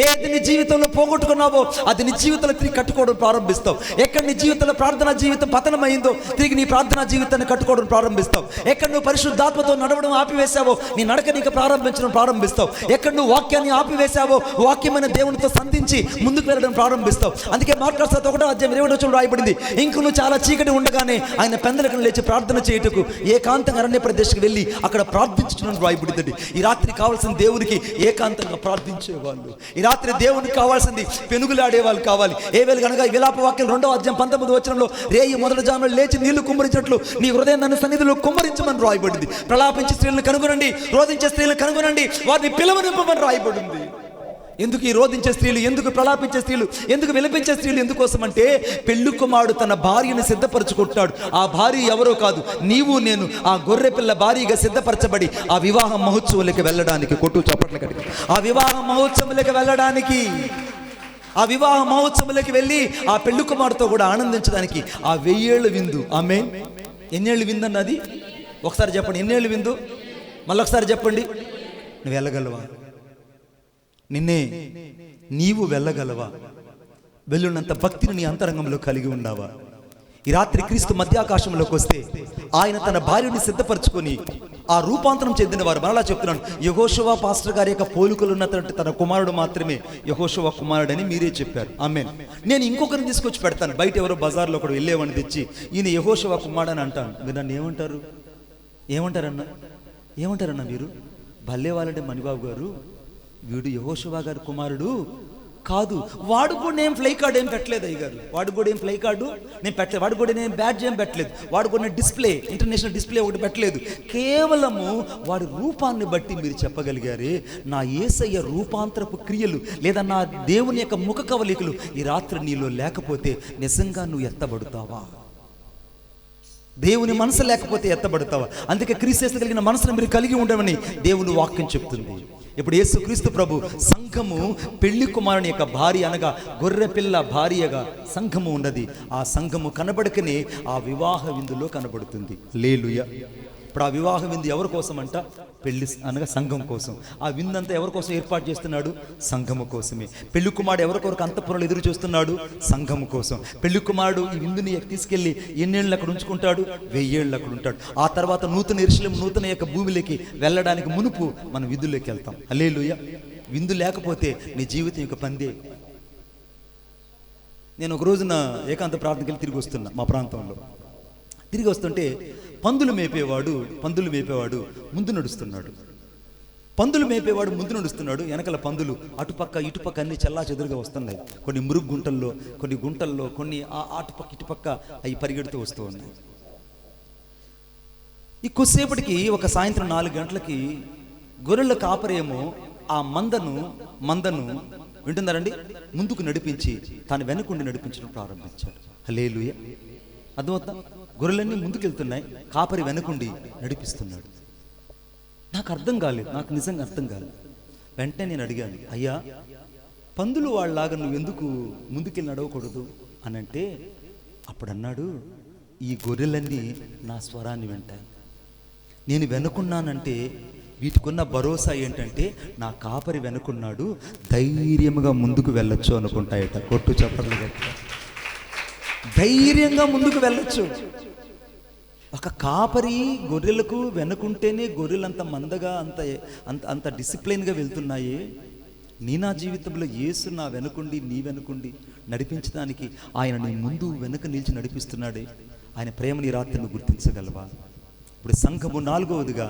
ఏది నీ జీవితంలో పోగొట్టుకున్నావో అది నీ జీవితంలో తిరిగి కట్టుకోవడం ప్రారంభిస్తావు. ఎక్కడ నీ జీవితంలో ప్రార్థనా జీవితం పతనమైందో తిరిగి నీ ప్రార్థనా జీవితాన్ని కట్టుకోవడం ప్రారంభిస్తావు. ఎక్కడ నువ్వు పరిశుద్ధాత్మతో నడవడం ఆపివేశావో నీ నడక నీకు ప్రారంభించడం ప్రారంభిస్తావు. ఎక్కడ నువ్వు వాక్యాన్ని ఆపివేశావో వాక్యమైన దేవునితో సంధించి ముందుకు వెళ్ళడం ప్రారంభిస్తావు. అందుకే మార్కు సువార్త 1:27 రాయబడింది, ఇంక నువ్వు చాలా చీకటి ఉండగానే ఆయన పెందలకు లేచి ప్రార్థన చేయుటకు ఏకాంతంగా అరణ్య ప్రదేశకు వెళ్ళి అక్కడ ప్రార్థించడం రాయబడింది. ఈ రాత్రి కావాల్సిన దేవునికి ఏకాంతంగా ప్రార్థించేవాళ్ళు, ఈ రాత్రి దేవునికి కావాల్సింది పెనుగులాడే వాళ్ళు కావాలి. ఏవేళ కనుక విలాప వాక్యం 2:19 రేయి మొదటి జాములో లేచి నీళ్లు కుమ్మరించినట్లు నీ హృదయం నన్ను సన్నిధిలో కుమ్మరించమని రాయబడింది. ప్రలాపించే స్త్రీలను కనుగొనండి, రోధించే స్త్రీలను కనుగొనండి, వారిని పిలువనింపమని రాయబడింది. ఎందుకు ఈ రోధించే స్త్రీలు, ఎందుకు ప్రలాపించే స్త్రీలు, ఎందుకు విలపించే స్త్రీలు ఎందుకోసం అంటే పెళ్లి కుమారుడు తన భార్యను సిద్ధపరచుకుంటాడు. ఆ భార్య ఎవరో కాదు, నీవు నేను ఆ గొర్రె పిల్ల భార్యగా సిద్ధపరచబడి ఆ వివాహ మహోత్సవాలకు వెళ్ళడానికి, కొట్టు చప్పట్ల కడిగి ఆ వివాహ మహోత్సవాలకు వెళ్ళడానికి, ఆ వివాహ మహోత్సవాలకు వెళ్ళి ఆ పెళ్లి కుమారుతో కూడా ఆనందించడానికి ఆ 1000 ఏళ్ల విందు. ఆమేన్. ఎన్నేళ్ళు విందు అన్నది ఒకసారి చెప్పండి. ఎన్నేళ్ళు విందు? మళ్ళొకసారి చెప్పండి. నువ్వు వెళ్ళగలవా? నిన్నే నీవు వెళ్ళగలవా? వెళ్ళున్నంత భక్తిని నీ అంతరంగంలో కలిగి ఉన్నావా? ఈ రాత్రి క్రీస్తు మధ్యాకాశంలోకి వస్తే ఆయన తన భార్యని సిద్ధపరచుకొని ఆ రూపాంతరం చెందిన వారు, మరలా చెప్తున్నాను, యెహోషువ పాస్టర్ గారి యొక్క పోలికలు ఉన్నటువంటి తన కుమారుడు మాత్రమే యెహోషువ కుమారుడని మీరే చెప్పారు. ఆమేన్. నేను ఇంకొకరిని తీసుకొచ్చి పెడతాను. బయట ఎవరో బజార్లో ఒకడు వెళ్ళేవాడిని తెచ్చి ఈయన యెహోషువ కుమారుడు అని అంటాను. మీరు నన్ను ఏమంటారు? ఏమంటారన్నా మీరు? భలే వాళ్ళంటే మణిబాబు గారు, వీడు యెహోషువ గారి కుమారుడు కాదు. వాడు కూడా నేను ఫ్లై కార్డు ఏం పెట్టలేదు అయ్యగారు, వాడు కూడా ఏం ఫ్లై కార్డు నేను పెట్టలేదు, వాడు కూడా నేను బ్యాడ్జ్ ఏం పెట్టలేదు, వాడు కూడా నేను డిస్ప్లే, ఇంటర్నేషనల్ డిస్ప్లే ఒకటి పెట్టలేదు. కేవలము వాడి రూపాన్ని బట్టి మీరు చెప్పగలిగారే నా యేసయ్య రూపాంతరపు క్రియలు లేదా నా దేవుని యొక్క ముఖ కవలికలు ఈ రాత్రి నీలో లేకపోతే నిజంగా నువ్వు ఎత్తబడతావా? దేవుని మనసు లేకపోతే ఎత్తబడతావా? అందుకే క్రీస్తు కలిగిన మనసును మీరు కలిగి ఉండమని దేవుని వాక్యం చెప్తుంది. ఇప్పుడు యేసుక్రీస్తు ప్రభు సంఘము పెళ్లి కుమారుని యొక్క భార్య అనగా గొర్రె పిల్ల భార్యగా సంఘము ఉన్నది. ఆ సంఘము కనబడకనే ఆ వివాహ విందులో కనబడుతుంది. హల్లెలూయా. ఇప్పుడు ఆ వివాహ విందు ఎవరి కోసం అంట? పెళ్లి అనగా సంఘం కోసం. ఆ విందంతా ఎవరి కోసం ఏర్పాటు చేస్తున్నాడు? సంఘము కోసమే. పెళ్లి కుమారుడు ఎవరి కొరకు అంతఃపురంలో ఎదురు చూస్తున్నాడు? సంఘము కోసం. పెళ్లి కుమారుడు ఈ విందుని తీసుకెళ్లి ఎన్నేళ్ళు అక్కడ ఉంచుకుంటాడు? 1000 ఏళ్ళు అక్కడ ఉంటాడు. ఆ తర్వాత నూతన యెరూషలేము, నూతన యొక్క భూమిలోకి వెళ్ళడానికి మునుపు మనం విందులోకి వెళ్తాం. హల్లెలూయా. విందు లేకపోతే నీ జీవితం యొక్క పందే. నేను ఒక రోజున ఏకాంత ప్రార్థనకి వెళ్ళి తిరిగి వస్తున్నా. మా ప్రాంతంలో తిరిగి వస్తుంటే పందులు మేపేవాడు ముందు నడుస్తున్నాడు. ముందు నడుస్తున్నాడు. వెనకల పందులు అటుపక్క ఇటుపక్క అన్ని చల్లా చెదురుగా వస్తున్నాయి. కొన్ని మురుగు గుంటల్లో, కొన్ని గుంటల్లో, కొన్ని అటుపక్క ఇటుపక్క అవి పరిగెడుతూ వస్తూ ఉన్నాయి. ఈ కొద్దిసేపటికి ఒక సాయంత్రం 4 గంటలకి గొర్రెల కాపరేమో ఆ మందను వింటున్నారండి, ముందుకు నడిపించి తను వెనుకుండి నడిపించడం ప్రారంభించాడు. హల్లెలూయా. అర్థమవుతా? గొర్రెలన్నీ ముందుకెళ్తున్నాయి, కాపరి వెనుకుండి నడిపిస్తున్నాడు. నాకు నిజంగా అర్థం కాలేదు. వెంటనే నేను అడిగాను, అయ్యా పందులు వాళ్ళలాగా నువ్వెందుకు ముందుకెళ్ళి నడవకూడదు అని అంటే అప్పుడు అన్నాడు, ఈ గొర్రెలన్నీ నా స్వరాన్ని వింటాయి. నేను వెనుకున్నానంటే వీటికున్న భరోసా ఏంటంటే నా కాపరి వెనుకున్నాడు, ధైర్యంగా ముందుకు వెళ్ళొచ్చు అనుకుంటాయట. కొట్టు చెప్పట్లు గట్టిగా. ధైర్యంగా ముందుకు వెళ్ళొచ్చు. ఒక కాపరి గొర్రెలకు వెనుకుంటేనే గొర్రెలు అంత మందగా అంత అంత అంత డిసిప్లైన్గా వెళ్తున్నాయి. నా జీవితంలో యేసు నా వెనుకుండి నీ వెనుకుండి నడిపించడానికి ఆయన నీ ముందు వెనుక నిలిచి నడిపిస్తున్నాడే. ఆయన ప్రేమని రాత్రిని గుర్తించగలవా? ఇప్పుడు సంఘము 4వదిగా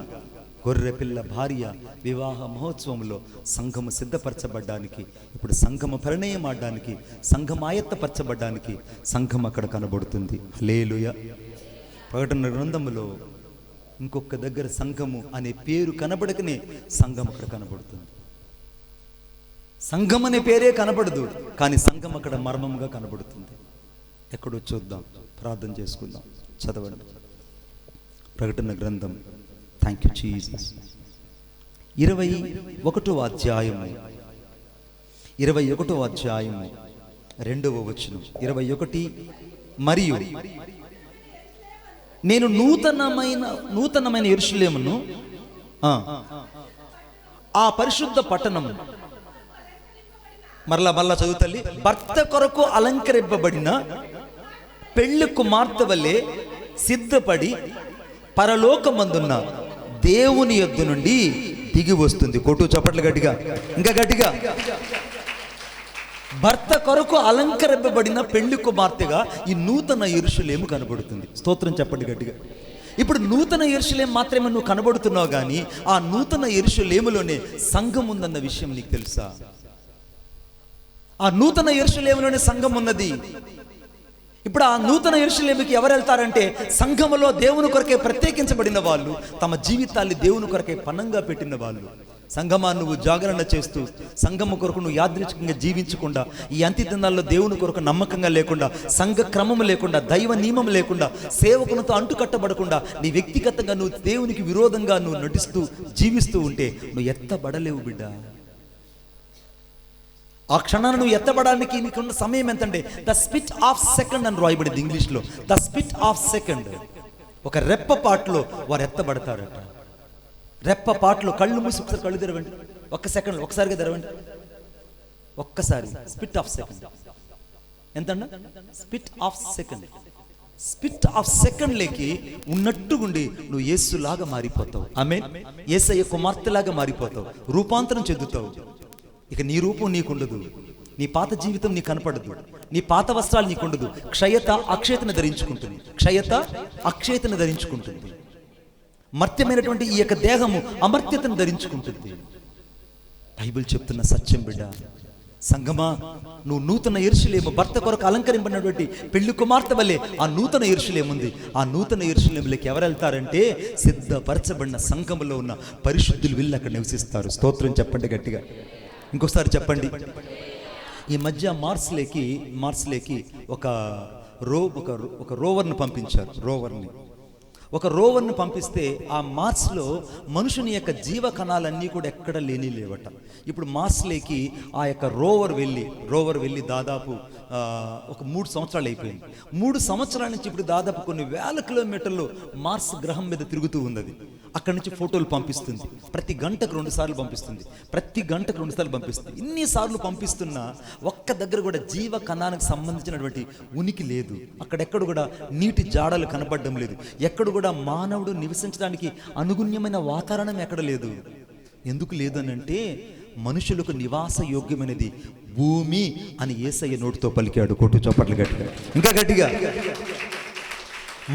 గొర్రెపిల్ల భార్య వివాహ మహోత్సవంలో సంఘము సిద్ధపరచబడ్డానికి, ఇప్పుడు సంఘము పరిణయం ఆడడానికి, సంఘం ఆయత్తపరచబడ్డానికి సంఘం అక్కడ కనబడుతుంది. హల్లెలూయా. ప్రకటన గ్రంథములో ఇంకొక దగ్గర సంఘము అనే పేరు కనబడకనే సంఘం అక్కడ కనబడుతుంది. సంఘం అనే పేరే కనబడదు, కానీ సంఘం అక్కడ మర్మంగా కనబడుతుంది. ఎక్కడో చూద్దాం, ప్రార్థన చేసుకుందాం. చదవండి ప్రకటన గ్రంథం. Thank you Jesus. 21వ అధ్యాయము 2వ వచనం. 21 మరియు నేను నూతనమైన యెరూషలేమును ఆ పరిశుద్ధ పట్టణం, మరలా చదువుతల్లి, భర్త కొరకు అలంకరింపబడిన పెళ్లి కుమార్తె వలె సిద్ధపడి పరలోకమందున్న దేవుని యొద్ద నుండి దిగి వస్తుంది. కొట్టు చప్పట్లు గట్టిగా, ఇంకా గట్టిగా. భర్త కొరకు అలంకరింపబడిన పెళ్లి కుమార్తెగా ఈ నూతన యెరూషలేము కనబడుతుంది. స్తోత్రం చెప్పండి గట్టిగా. ఇప్పుడు నూతన యెరూషలేము మాత్రమే నువ్వు కనబడుతున్నావు, కానీ ఆ నూతన యెరూషలేములోనే సంఘం ఉందన్న విషయం నీకు తెలుసా? ఆ నూతన యెరూషలేములోనే సంఘం ఉన్నది. ఇప్పుడు ఆ నూతన యెరూషలేముకి ఎవరు వెళ్తారంటే సంఘములో దేవుని కొరకే ప్రత్యేకించబడిన వాళ్ళు, తమ జీవితాన్ని దేవుని కొరకే పణంగా పెట్టిన వాళ్ళు. సంఘమా, నువ్వు జాగరణ చేస్తూ సంఘము కొరకు నువ్వు యాదృచ్ఛికంగా జీవించకుండా, ఈ అంత్య దినాల్లో దేవుని కొరకు నమ్మకంగా లేకుండా, సంఘ క్రమము లేకుండా, దైవ నియమం లేకుండా, సేవకులతో అంటుకట్టబడకుండా, నీ వ్యక్తిగతంగా నువ్వు దేవునికి విరోధంగా నువ్వు నటిస్తూ జీవిస్తూ ఉంటే నువ్వు ఎత్తబడలేవు బిడ్డ. ఆ క్షణాన్ని నువ్వు ఎత్తబడడానికి నీకున్న సమయం ఎంతంటే ద స్పిట్ ఆఫ్ సెకండ్ అని రాయబడింది ఇంగ్లీష్లో. The spit of second. ఒక రెప్పపాటులో వారు ఎత్తబడతారట. రెప్పపాటులో. కళ్ళు మూసి ఒకసారి కళ్ళు తెరవండి, ఒక్క సెకండ్ ఒకసారిగా తెరవండి, ఒక్కసారి. స్పిట్ ఆఫ్ సెకండ్ ఎంతన్నా? Split of second. Split of second లేకి ఉన్నట్టుగుండి నువ్వు యేసులాగా మారిపోతావు. ఆమేన్. యేసయ్య కుమార్తెలాగా మారిపోతావు, రూపాంతరం చెందుతావు. ఇక నీ రూపం నీకుండదు, నీ పాత జీవితం నీకు కనపడదు, నీ పాత వస్త్రాలు నీకుండదు. క్షయత అక్షయతను ధరించుకుంటుంది. క్షయత అక్షయతను ధరించుకుంటుంది. మర్త్యమైనటువంటి ఈ యొక్క దేహము అమర్త్యతను ధరించుకుంటుంది. బైబిల్ చెప్తున్న సత్యం బిడ్డ. సంగమా, నువ్వు నూతన యెరూషలేము, భర్త కొరకు అలంకరింపబడినటువంటి పెళ్లి కుమార్తె వల్లే ఆ నూతన యెరూషలేము ఉంది. ఆ నూతన యెరూషలేములోకి ఎవరు వెళ్తారంటే సిద్ధపరచబడిన సంఘములో ఉన్న పరిశుద్ధులు వీళ్ళు అక్కడ నివసిస్తారు. స్తోత్రం చెప్పండి గట్టిగా, ఇంకోసారి చెప్పండి. ఈ మధ్య మార్స్లేకి ఒక రోవర్ని పంపించారు. ఒక రోవర్ని పంపిస్తే ఆ మార్స్లో మనుషుని యొక్క జీవ కణాలన్నీ కూడా ఎక్కడ లేవట. ఇప్పుడు మార్స్లేకి ఆ యొక్క రోవర్ వెళ్ళి దాదాపు ఒక 3 సంవత్సరాలు అయిపోయింది. 3 సంవత్సరాల నుంచి ఇప్పుడు దాదాపు కొన్ని వేల కిలోమీటర్లు మార్స్ గ్రహం మీద తిరుగుతూ ఉన్నది. అక్కడి నుంచి ఫోటోలు పంపిస్తుంది. ప్రతి గంటకు 2 సార్లు పంపిస్తుంది. ఇన్నిసార్లు పంపిస్తున్నా ఒక్క దగ్గర కూడా జీవ కణానికి సంబంధించినటువంటి ఉనికి లేదు. అక్కడెక్కడ కూడా నీటి జాడలు కనపడడం లేదు. ఎక్కడ కూడా మానవుడు నివసించడానికి అనుగుణ్యమైన వాతావరణం ఎక్కడ లేదు. ఎందుకు లేదనంటే మనుషులకు నివాస యోగ్యమైనది భూమి అని యేసయ్య నోటితో పలికాడు. కొట్టు చప్పట్లు గట్టిగా, ఇంకా గట్టిగా.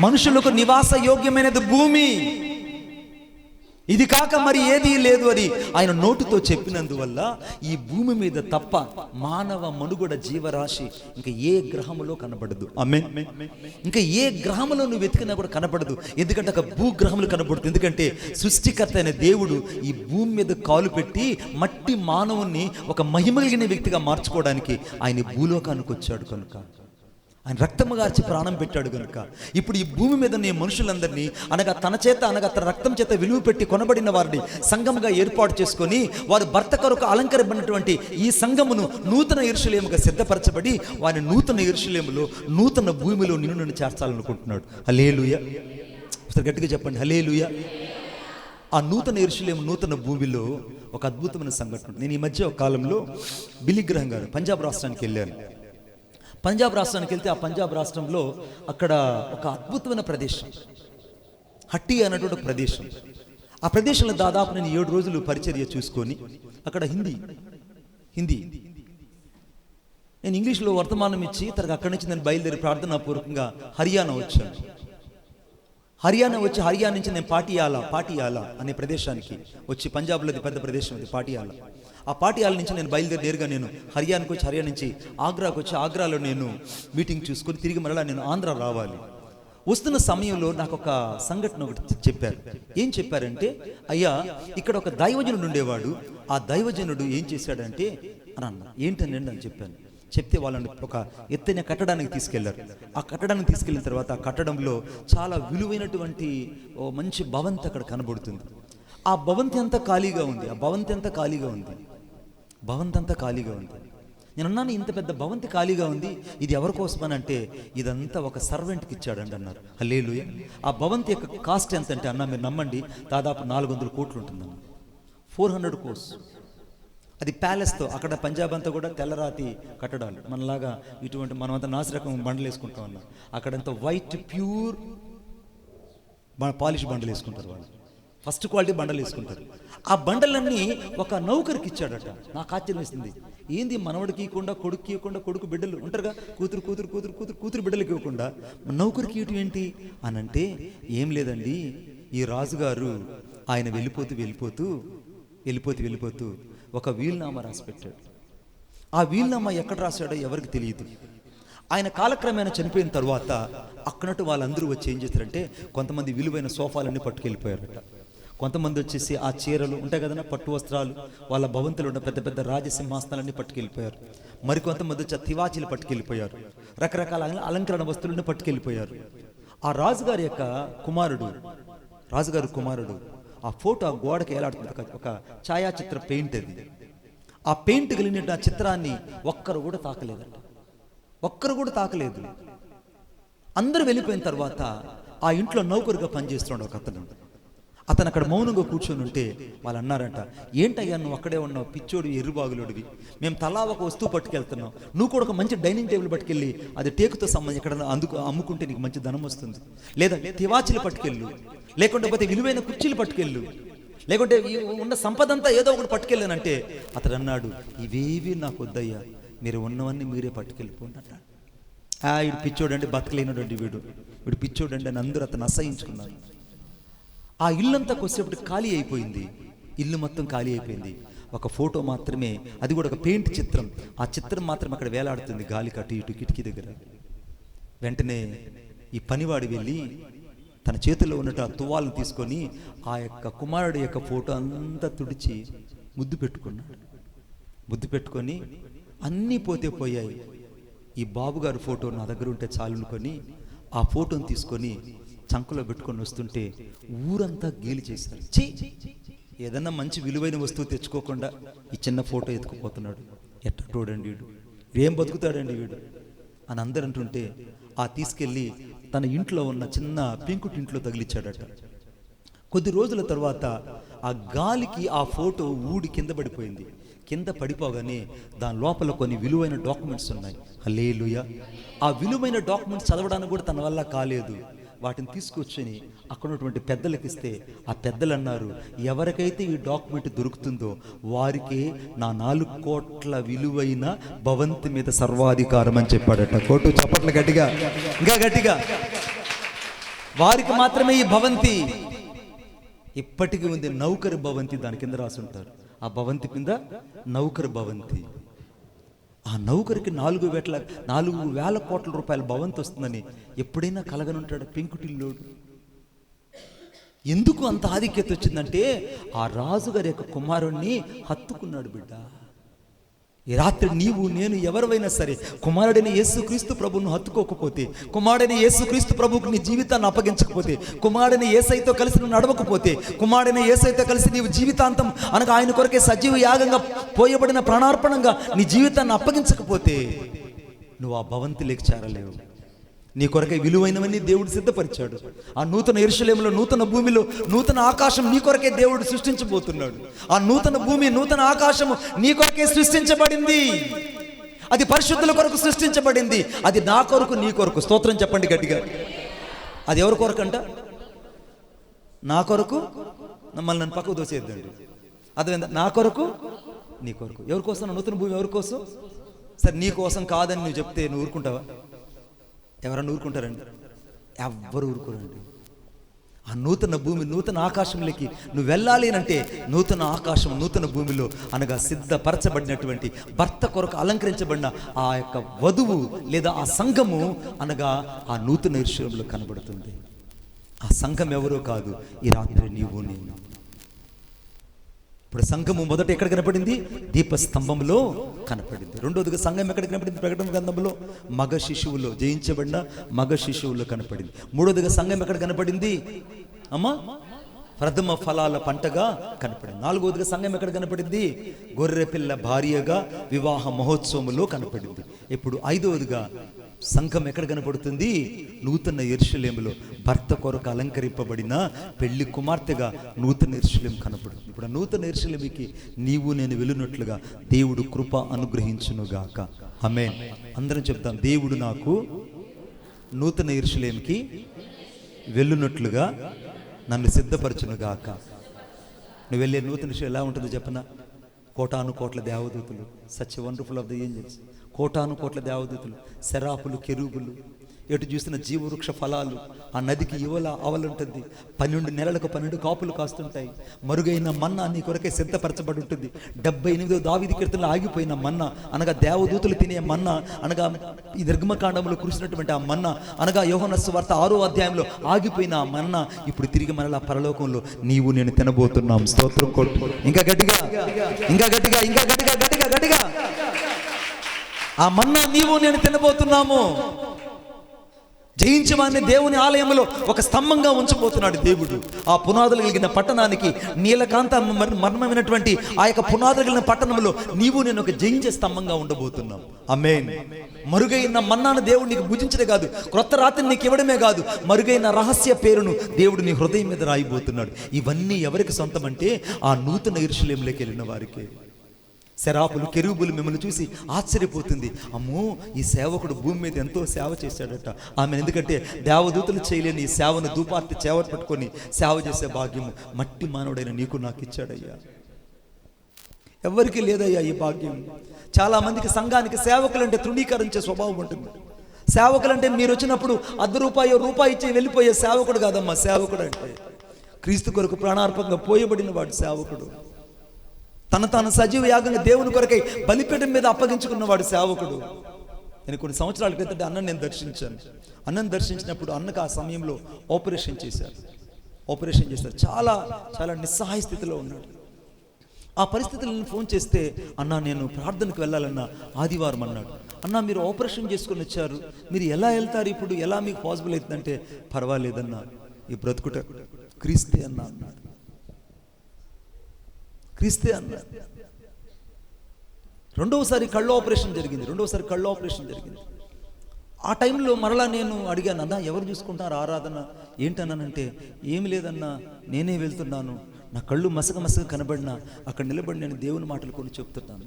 మనుషులకు నివాస యోగ్యమైనది భూమి, ఇది కాక మరి ఏదీ లేదు అని ఆయన నోటితో చెప్పినందువల్ల ఈ భూమి మీద తప్ప మానవ మనుగడ జీవరాశి ఇంకా ఏ గ్రహములో కనబడదు. ఆమేన్. ఇంకా ఏ గ్రహములో నువ్వు వెతికినా కూడా కనబడదు. ఎందుకంటే ఒక భూగ్రహములు కనబడుతుంది. ఎందుకంటే సృష్టికర్త అయిన దేవుడు ఈ భూమి మీద కాలు పెట్టి మట్టి మానవుణ్ణి ఒక మహిమ కలిగిన వ్యక్తిగా మార్చుకోవడానికి ఆయన భూలోకానికి వచ్చాడు. కనుక ఆయన రక్తము గార్చి ప్రాణం పెట్టాడు కనుక ఇప్పుడు ఈ భూమి మీద ఉన్న మనుషులందరినీ అనగా తన చేత అనగా తన రక్తం చేత విలువ పెట్టి కొనబడిన వారిని సంఘముగా ఏర్పాటు చేసుకొని వారు భర్త కొరకు అలంకరించినటువంటి ఈ సంఘమును నూతన యెరూషలేముగా సిద్ధపరచబడి వారి నూతన యెరూషలేములో నూతన భూమిలో నిన్ను చేర్చాలనుకుంటున్నాడు. హల్లెలూయా. గట్టిగా చెప్పండి, హల్లెలూయా. ఆ నూతన యెరూషలేము నూతన భూమిలో ఒక అద్భుతమైన సంఘటన. నేను ఈ మధ్య ఒక కాలంలో బిల్లీ గ్రహం గారు పంజాబ్ రాష్ట్రానికి వెళ్ళాను. పంజాబ్ రాష్ట్రానికి వెళ్తే ఆ పంజాబ్ రాష్ట్రంలో అక్కడ ఒక అద్భుతమైన ప్రదేశం, హట్టి అన్నటువంటి ఒక ప్రదేశం. ఆ ప్రదేశంలో దాదాపు నేను 7 రోజులు పరిచర్య చూసుకొని అక్కడ హిందీ నేను ఇంగ్లీష్లో వర్తమానం ఇచ్చి తర్వాత అక్కడి నుంచి నేను బయలుదేరి ప్రార్థనాపూర్వకంగా హర్యానా వచ్చాను. హర్యానా నుంచి నేను పాటియాలా అనే ప్రదేశానికి వచ్చి, పంజాబ్లో అది పెద్ద ప్రదేశం అది పాటియాలా. ఆ పాటియాల నుంచి నేను బయలుదేరి నేరుగా నేను హర్యానాకు వచ్చి, హర్యానా నుంచి ఆగ్రాకు వచ్చి, ఆగ్రాలో నేను మీటింగ్ చూసుకొని తిరిగి మరలా నేను ఆంధ్ర రావాలి. వస్తున్న సమయంలో నాకు ఒక సంఘటన ఒకటి చెప్పారు. ఏం చెప్పారంటే, అయ్యా ఇక్కడ ఒక దైవజనుడు ఉండేవాడు, ఆ దైవజనుడు ఏం చేశాడంటే అని అన్నారు. ఏంటండి అని చెప్పాను. చెప్తే వాళ్ళని ఒక ఎత్తైన కట్టడానికి తీసుకెళ్లారు. ఆ కట్టడానికి తీసుకెళ్ళిన తర్వాత ఆ కట్టడంలో చాలా విలువైనటువంటి ఓ మంచి భవంతి అక్కడ కనబడుతుంది. ఆ భవంతి అంతా ఖాళీగా ఉంది. నేను అన్నాను, ఇంత పెద్ద భవంతి ఖాళీగా ఉంది, ఇది ఎవరి కోసమని అంటే ఇదంతా ఒక సర్వెంట్కి ఇచ్చాడండి అన్నారు. హల్లెలూయా. ఆ భవంతి యొక్క కాస్ట్ ఎంత అంటే అన్న మీరు నమ్మండి, దాదాపు 400 కోట్లు ఉంటుందన్న. 400 crores. అది ప్యాలెస్తో. అక్కడ పంజాబ్ అంతా కూడా తెల్లరాతి కట్టడాలు, మనలాగా ఇటువంటి మనమంతా నాసిరకం బండలు వేసుకుంటాం అన్న. అక్కడంతా వైట్ ప్యూర్ పాలిష్ బండలు వేసుకుంటారు వాళ్ళు, ఫస్ట్ క్వాలిటీ బండలు వేసుకుంటారు. ఆ బండలన్నీ ఒక నౌకరికి ఇచ్చాడట. నాకు ఆశ్చర్యం వేసింది, ఏంది మనవడికి ఇవ్వకుండా, కొడుకు ఇవ్వకుండా, కొడుకు బిడ్డలు ఉంటారుగా, కూతురు బిడ్డలకి ఇవ్వకుండా నౌకరికి ఇవ్వటం ఏంటి అని అంటే, ఏం లేదండి, ఈ రాజుగారు ఆయన వెళ్ళిపోతూ ఒక వీలునామా రాసి పెట్టాడు. ఆ వీలునామా ఎక్కడ రాశాడో ఎవరికి తెలియదు. ఆయన కాలక్రమేణా చనిపోయిన తర్వాత అక్కడట్టు వాళ్ళందరూ వచ్చి ఏం చేశారంటే, కొంతమంది విలువైన సోఫాలన్నీ పట్టుకెళ్ళిపోయారట. కొంతమంది వచ్చేసి ఆ చీరలు ఉంటాయి కదన్నా, పట్టు వస్త్రాలు, వాళ్ళ భవంతులు ఉన్న పెద్ద పెద్ద రాజసింహాసనాలన్నీ పట్టుకెళ్ళిపోయారు. మరికొంతమంది వచ్చి ఆ తివాచీలు పట్టుకెళ్ళిపోయారు. రకరకాల అలంకరణ వస్తువులన్నీ పట్టుకెళ్ళిపోయారు. ఆ రాజుగారి కుమారుడు ఆ ఫోటో ఆ గోడకి ఏలాడుతుంది, ఒక ఛాయాచిత్ర పెయింట్ అది. ఆ పెయింట్ కలిగిన ఆ చిత్రాన్ని ఒక్కరు కూడా తాకలేదు. అందరూ వెళ్ళిపోయిన తర్వాత ఆ ఇంట్లో నౌకరుగా పనిచేస్తున్నాడు ఒక అతను అక్కడ మౌనంగా కూర్చొని ఉంటే వాళ్ళు అన్నారంట, ఏంటయ్యా నువ్వు అక్కడే ఉన్నావు, పిచ్చోడు ఎర్రుబాగులోడివి, మేము తలా ఒక వస్తువు పట్టుకెళ్తున్నాం, నువ్వు కూడా ఒక మంచి డైనింగ్ టేబుల్ పట్టుకెళ్ళి అది టేకుతో సంబంధించి ఎక్కడ అమ్ముకుంటే నీకు మంచి ధనం వస్తుంది, లేదా తివాచీలు పట్టుకెళ్ళు, లేకుంటే విలువైన కుర్చీలు పట్టుకెళ్ళు, లేకుంటే ఉన్న సంపద అంతా ఏదో ఒకటి పట్టుకెళ్ళానంటే అతడు అన్నాడు, ఇవేవి నాకు వద్దయ్యా, మీరు ఉన్నవన్నీ మీరే పట్టుకెళ్ళిపోండి అన్నాడు. వీడు పిచ్చోడండి, బతకలేనటువంటి వీడు పిచ్చోడండి అని అందరూ అతను అసహించుకున్నారు. ఆ ఇల్లంతా కొద్దిసేపటికి ఖాళీ అయిపోయింది. ఇల్లు మొత్తం ఖాళీ అయిపోయింది. ఒక ఫోటో మాత్రమే, అది కూడా ఒక పెయింట్ చిత్రం, ఆ చిత్రం మాత్రం అక్కడ వేలాడుతుంది గాలికి అటు ఇటు కిటికీ దగ్గర. వెంటనే ఈ పనివాడు వెళ్ళి తన చేతిలో ఉన్నట్టు ఆ తువ్వాలను తీసుకొని ఆ యొక్క కుమారుడి యొక్క ఫోటో అంతా తుడిచి ముద్దు పెట్టుకొని అన్నీ పోయాయి, ఈ బాబుగారు ఫోటో నా దగ్గర ఉంటే చాలునుకొని ఆ ఫోటోని తీసుకొని చంకలో పెట్టుకొని వస్తుంటే ఊరంతా గేలి చేశారు. ఏదన్నా మంచి విలువైన వస్తువు తెచ్చుకోకుండా ఈ చిన్న ఫోటో ఎత్తుకుపోతున్నాడు, ఎట్టోడండి వీడు, ఏం బతుకుతాడండి వీడు అని అందరు అంటుంటే ఆ తీసుకెళ్ళి తన ఇంట్లో ఉన్న చిన్న పెంకుటింట్లో తగిలిచ్చాడట. కొద్ది రోజుల తర్వాత ఆ గాలికి ఆ ఫోటో ఊడి కింద పడిపోయింది. కింద పడిపోగానే దాని లోపల కొన్ని విలువైన డాక్యుమెంట్స్ ఉన్నాయి. హల్లెలూయా. ఆ విలువైన డాక్యుమెంట్స్ చదవడానికి కూడా తన వల్ల కాలేదు. వాటిని తీసుకొచ్చి అక్కడ ఉన్నటువంటి పెద్దలకు ఇస్తే ఆ పెద్దలు అన్నారు, ఎవరికైతే ఈ డాక్యుమెంట్ దొరుకుతుందో వారికే నా 4 కోట్ల విలువైన భవంతి మీద సర్వాధికారం అని చెప్పాడట. కోటు చప్పట్ల గట్టిగా, ఇంకా గట్టిగా, వారికి మాత్రమే ఈ భవంతి. ఇప్పటికీ ఉంది నౌకరు భవంతి, దాని కింద రాసి ఉంటారు. ఆ భవంతి కింద నౌకరు భవంతి. ఆ నౌకరికి 4,000 కోట్ల రూపాయల భవంతి వస్తుందని ఎప్పుడైనా కలగనుంటాడు పెంకుటిల్లోడు? ఎందుకు అంత ఆధిక్యత వచ్చిందంటే ఆ రాజుగారి యొక్క కుమారుణ్ణి హత్తుకున్నాడు బిడ్డ. ఈ రాత్రి నీవు నేను ఎవరైనా సరే కుమారుడైన యేసుక్రీస్తు ప్రభువును హత్తుకోకపోతే, కుమారుడైన యేసుక్రీస్తు ప్రభువుకు నీ జీవితాన్ని అప్పగించకపోతే, కుమారుడైన యేసయ్యతో కలిసి నువ్వు నడవకపోతే, కుమారుడైన యేసయ్యతో కలిసి నీవు జీవితాంతం అనగా ఆయన కొరకే సజీవ యాగంగా పోయబడిన ప్రాణార్పణంగా నీ జీవితాన్ని అప్పగించకపోతే నువ్వు ఆ భవంతిలోకి చేరలేవు. నీ కొరకే విలువైనవన్నీ దేవుడు సిద్ధపరిచాడు. ఆ నూతన యెరూషలేములో, నూతన భూమిలో నూతన ఆకాశం నీ కొరకే దేవుడు సృష్టించబోతున్నాడు. ఆ నూతన భూమి, నూతన ఆకాశము నీ కొరకే సృష్టించబడింది. అది పరిశుద్ధుల కొరకు సృష్టించబడింది. అది నా కొరకు, నీ కొరకు. స్తోత్రం చెప్పండి గట్టిగా. అది ఎవరి కొరకు అంట? నా కొరకు. మమ్మల్ని నన్ను పక్కకు దోసేద్దండి. అదే నా కొరకు, నీ కొరకు. ఎవరి కోసం నూతన భూమి? ఎవరి కోసం? సరే నీ కోసం కాదని నువ్వు చెప్తే నువ్వు ఊరుకుంటావా? ఎవరన్నా ఊరుకుంటారండి? ఎవ్వరు ఊరుకోరండి. ఆ నూతన భూమి, నూతన ఆకాశంలోకి నువ్వు వెళ్ళాలి అంటే నూతన ఆకాశం, నూతన భూమిలో అనగా సిద్ధపరచబడినటువంటి భర్త కొరకు అలంకరించబడిన ఆ యొక్క వధువు లేదా ఆ సంఘము అనగా ఆ నూతన యెరూషలేములో కనబడుతుంది. ఆ సంఘం ఎవరో కాదు, ఈ రాత్రి నీవు నేను. ఇప్పుడు సంఘము మొదట ఎక్కడ కనపడింది? దీపస్తంభంలో కనపడింది. రెండోదిగా సంఘం ఎక్కడ కనపడింది? ప్రకటన గ్రంథంలో మగ శిశువులో, జయించబడిన మగ శిశువులో కనపడింది. మూడోదిగా సంఘం ఎక్కడ కనపడింది? అమ్మా ప్రథమ ఫలాల పంటగా కనపడింది. నాలుగోదిగా సంఘం ఎక్కడ కనపడింది? గొర్రెపిల్ల భార్యగా వివాహ మహోత్సవంలో కనపడింది. ఇప్పుడు ఐదవదిగా సంఘం ఎక్కడ కనపడుతుంది? నూతన యెరూషలేములో భర్త కొరకు అలంకరింపబడిన పెళ్లి కుమార్తెగా నూతన యెరూషలేము కనపడుతుంది. ఇప్పుడు ఆ నూతన యెరూషలేముకి నీవు నేను వెళ్ళినట్లుగా దేవుడు కృప అనుగ్రహించునుగాక. ఆమేన్. అందరం చెప్తాం, దేవుడు నాకు నూతన యెరూషలేముకి వెళ్ళునట్లుగా నన్ను సిద్ధపరచునుగాక. నువ్వు వెళ్ళే నూతన యెరూషలేము ఎలా ఉంటుందో చెప్పనా? కోటాను కోట్ల దేవదూతలు, such wonderful of the angels. కోటాను కోట్ల దేవదూతలు, శరాపులు, కెరూబులు, ఎటు చూసిన జీవవృక్ష ఫలాలు. ఆ నదికి అవలుంటుంది. 12 నెలలకు 12 కాపులు కాస్తుంటాయి. మరుగైన మన్నా నీ కొరకే సిద్ధపరచబడి ఉంటుంది. 78వ దావీదు కీర్తనలో ఆగిపోయిన మన్నా అనగా దేవదూతలు తినే మన్నా అనగా ఈ నిర్గమకాండంలో కురిసినటువంటి ఆ మన్నా అనగా యోహాను సువార్త 6వ అధ్యాయంలో ఆగిపోయిన ఆ మన్నా ఇప్పుడు తిరిగి మనలా పరలోకంలో నీవు నేను తినబోతున్నాం. స్తోత్రం కొట్టు. ఇంకా గట్టిగా, ఇంకా గట్టిగా, ఇంకా గట్టిగా, గట్టిగా, గట్టిగా. ఆ మన్నా నీవు నేను తినబోతున్నాము. జయించవాన్ని దేవుని ఆలయంలో ఒక స్తంభంగా ఉంచబోతున్నాడు దేవుడు. ఆ పునాదులు కలిగిన పట్టణానికి, నీలకాంత మర్మమైనటువంటి ఆ యొక్క పునాదులు కలిగిన పట్టణంలో నీవు నేను ఒక జయించే స్తంభంగా ఉండబోతున్నాం. ఆమేన్. మరుగైన మన్నాను దేవుడు నీకు భుజించడే కాదు, క్రొత్త రాత్రిని నీకు ఇవ్వడమే కాదు, మరుగైన రహస్య పేరును దేవుడు నీ హృదయం మీద రాయిపోతున్నాడు. ఇవన్నీ ఎవరికి సొంతం అంటే ఆ నూతన యెరూషలేములోకి వెళ్ళిన వారికి. శరాపులు, కెరూబులు మిమ్మల్ని చూసి ఆశ్చర్యపోతుంది. అమ్మో, ఈ సేవకుడు భూమి మీద ఎంతో సేవ చేశాడట. ఆమె ఎందుకంటే దేవదూతలు చేయలేని ఈ సేవను ధూపార్తి చేవ పట్టుకొని సేవ చేసే భాగ్యము మట్టి మానవుడైన నీకు నాకు ఇచ్చాడయ్యా. ఎవరికి లేదయ్యా ఈ భాగ్యం. చాలా మందికి సంఘానికి సేవకులంటే తృణీకరించే స్వభావం ఉంటుంది. సేవకులంటే మీరు వచ్చినప్పుడు ₹1 ఇచ్చి వెళ్ళిపోయే సేవకుడు కాదమ్మా. సేవకుడు అంటే క్రీస్తు కొరకు ప్రాణార్పంగా పోయబడిన వాడు సేవకుడు. తాను సజీవ యాగంగా దేవుని కొరకై బలిపీఠం మీద అప్పగించుకున్నవాడు సేవకుడు. నేను కొన్ని సంవత్సరాల క్రితం అన్నను నేను దర్శించాను. అన్నను దర్శించినప్పుడు అన్నకు ఆ సమయంలో ఆపరేషన్ చేశారు. చాలా చాలా నిస్సహాయ స్థితిలో ఉన్నాడు. ఆ పరిస్థితుల్లో నేను ఫోన్ చేస్తే, అన్నా నేను ప్రార్థనకు వెళ్ళాలన్నా ఆదివారం అన్నాడు. అన్నా మీరు ఆపరేషన్ చేసుకొని వచ్చారు, మీరు ఎలా వెళ్తారు ఇప్పుడు, ఎలా మీకు పాసిబుల్ అవుతుందంటే, పర్వాలేదన్నా ఈ బ్రతుకుట క్రీస్తే అన్నా అన్నాడు. క్రీస్తే అన్నాడు. రెండవసారి కళ్ళు ఆపరేషన్ జరిగింది. ఆ టైంలో మరలా నేను అడిగాను, అన్నా ఎవరు చూసుకుంటారు ఆరాధన ఏంటన్నానంటే, ఏమి లేదన్నా నేనే వెళ్తున్నాను, నా కళ్ళు మసక కనబడినా అక్కడ నిలబడి నేను దేవుని మాటలు కొన్ని చెప్తున్నాను.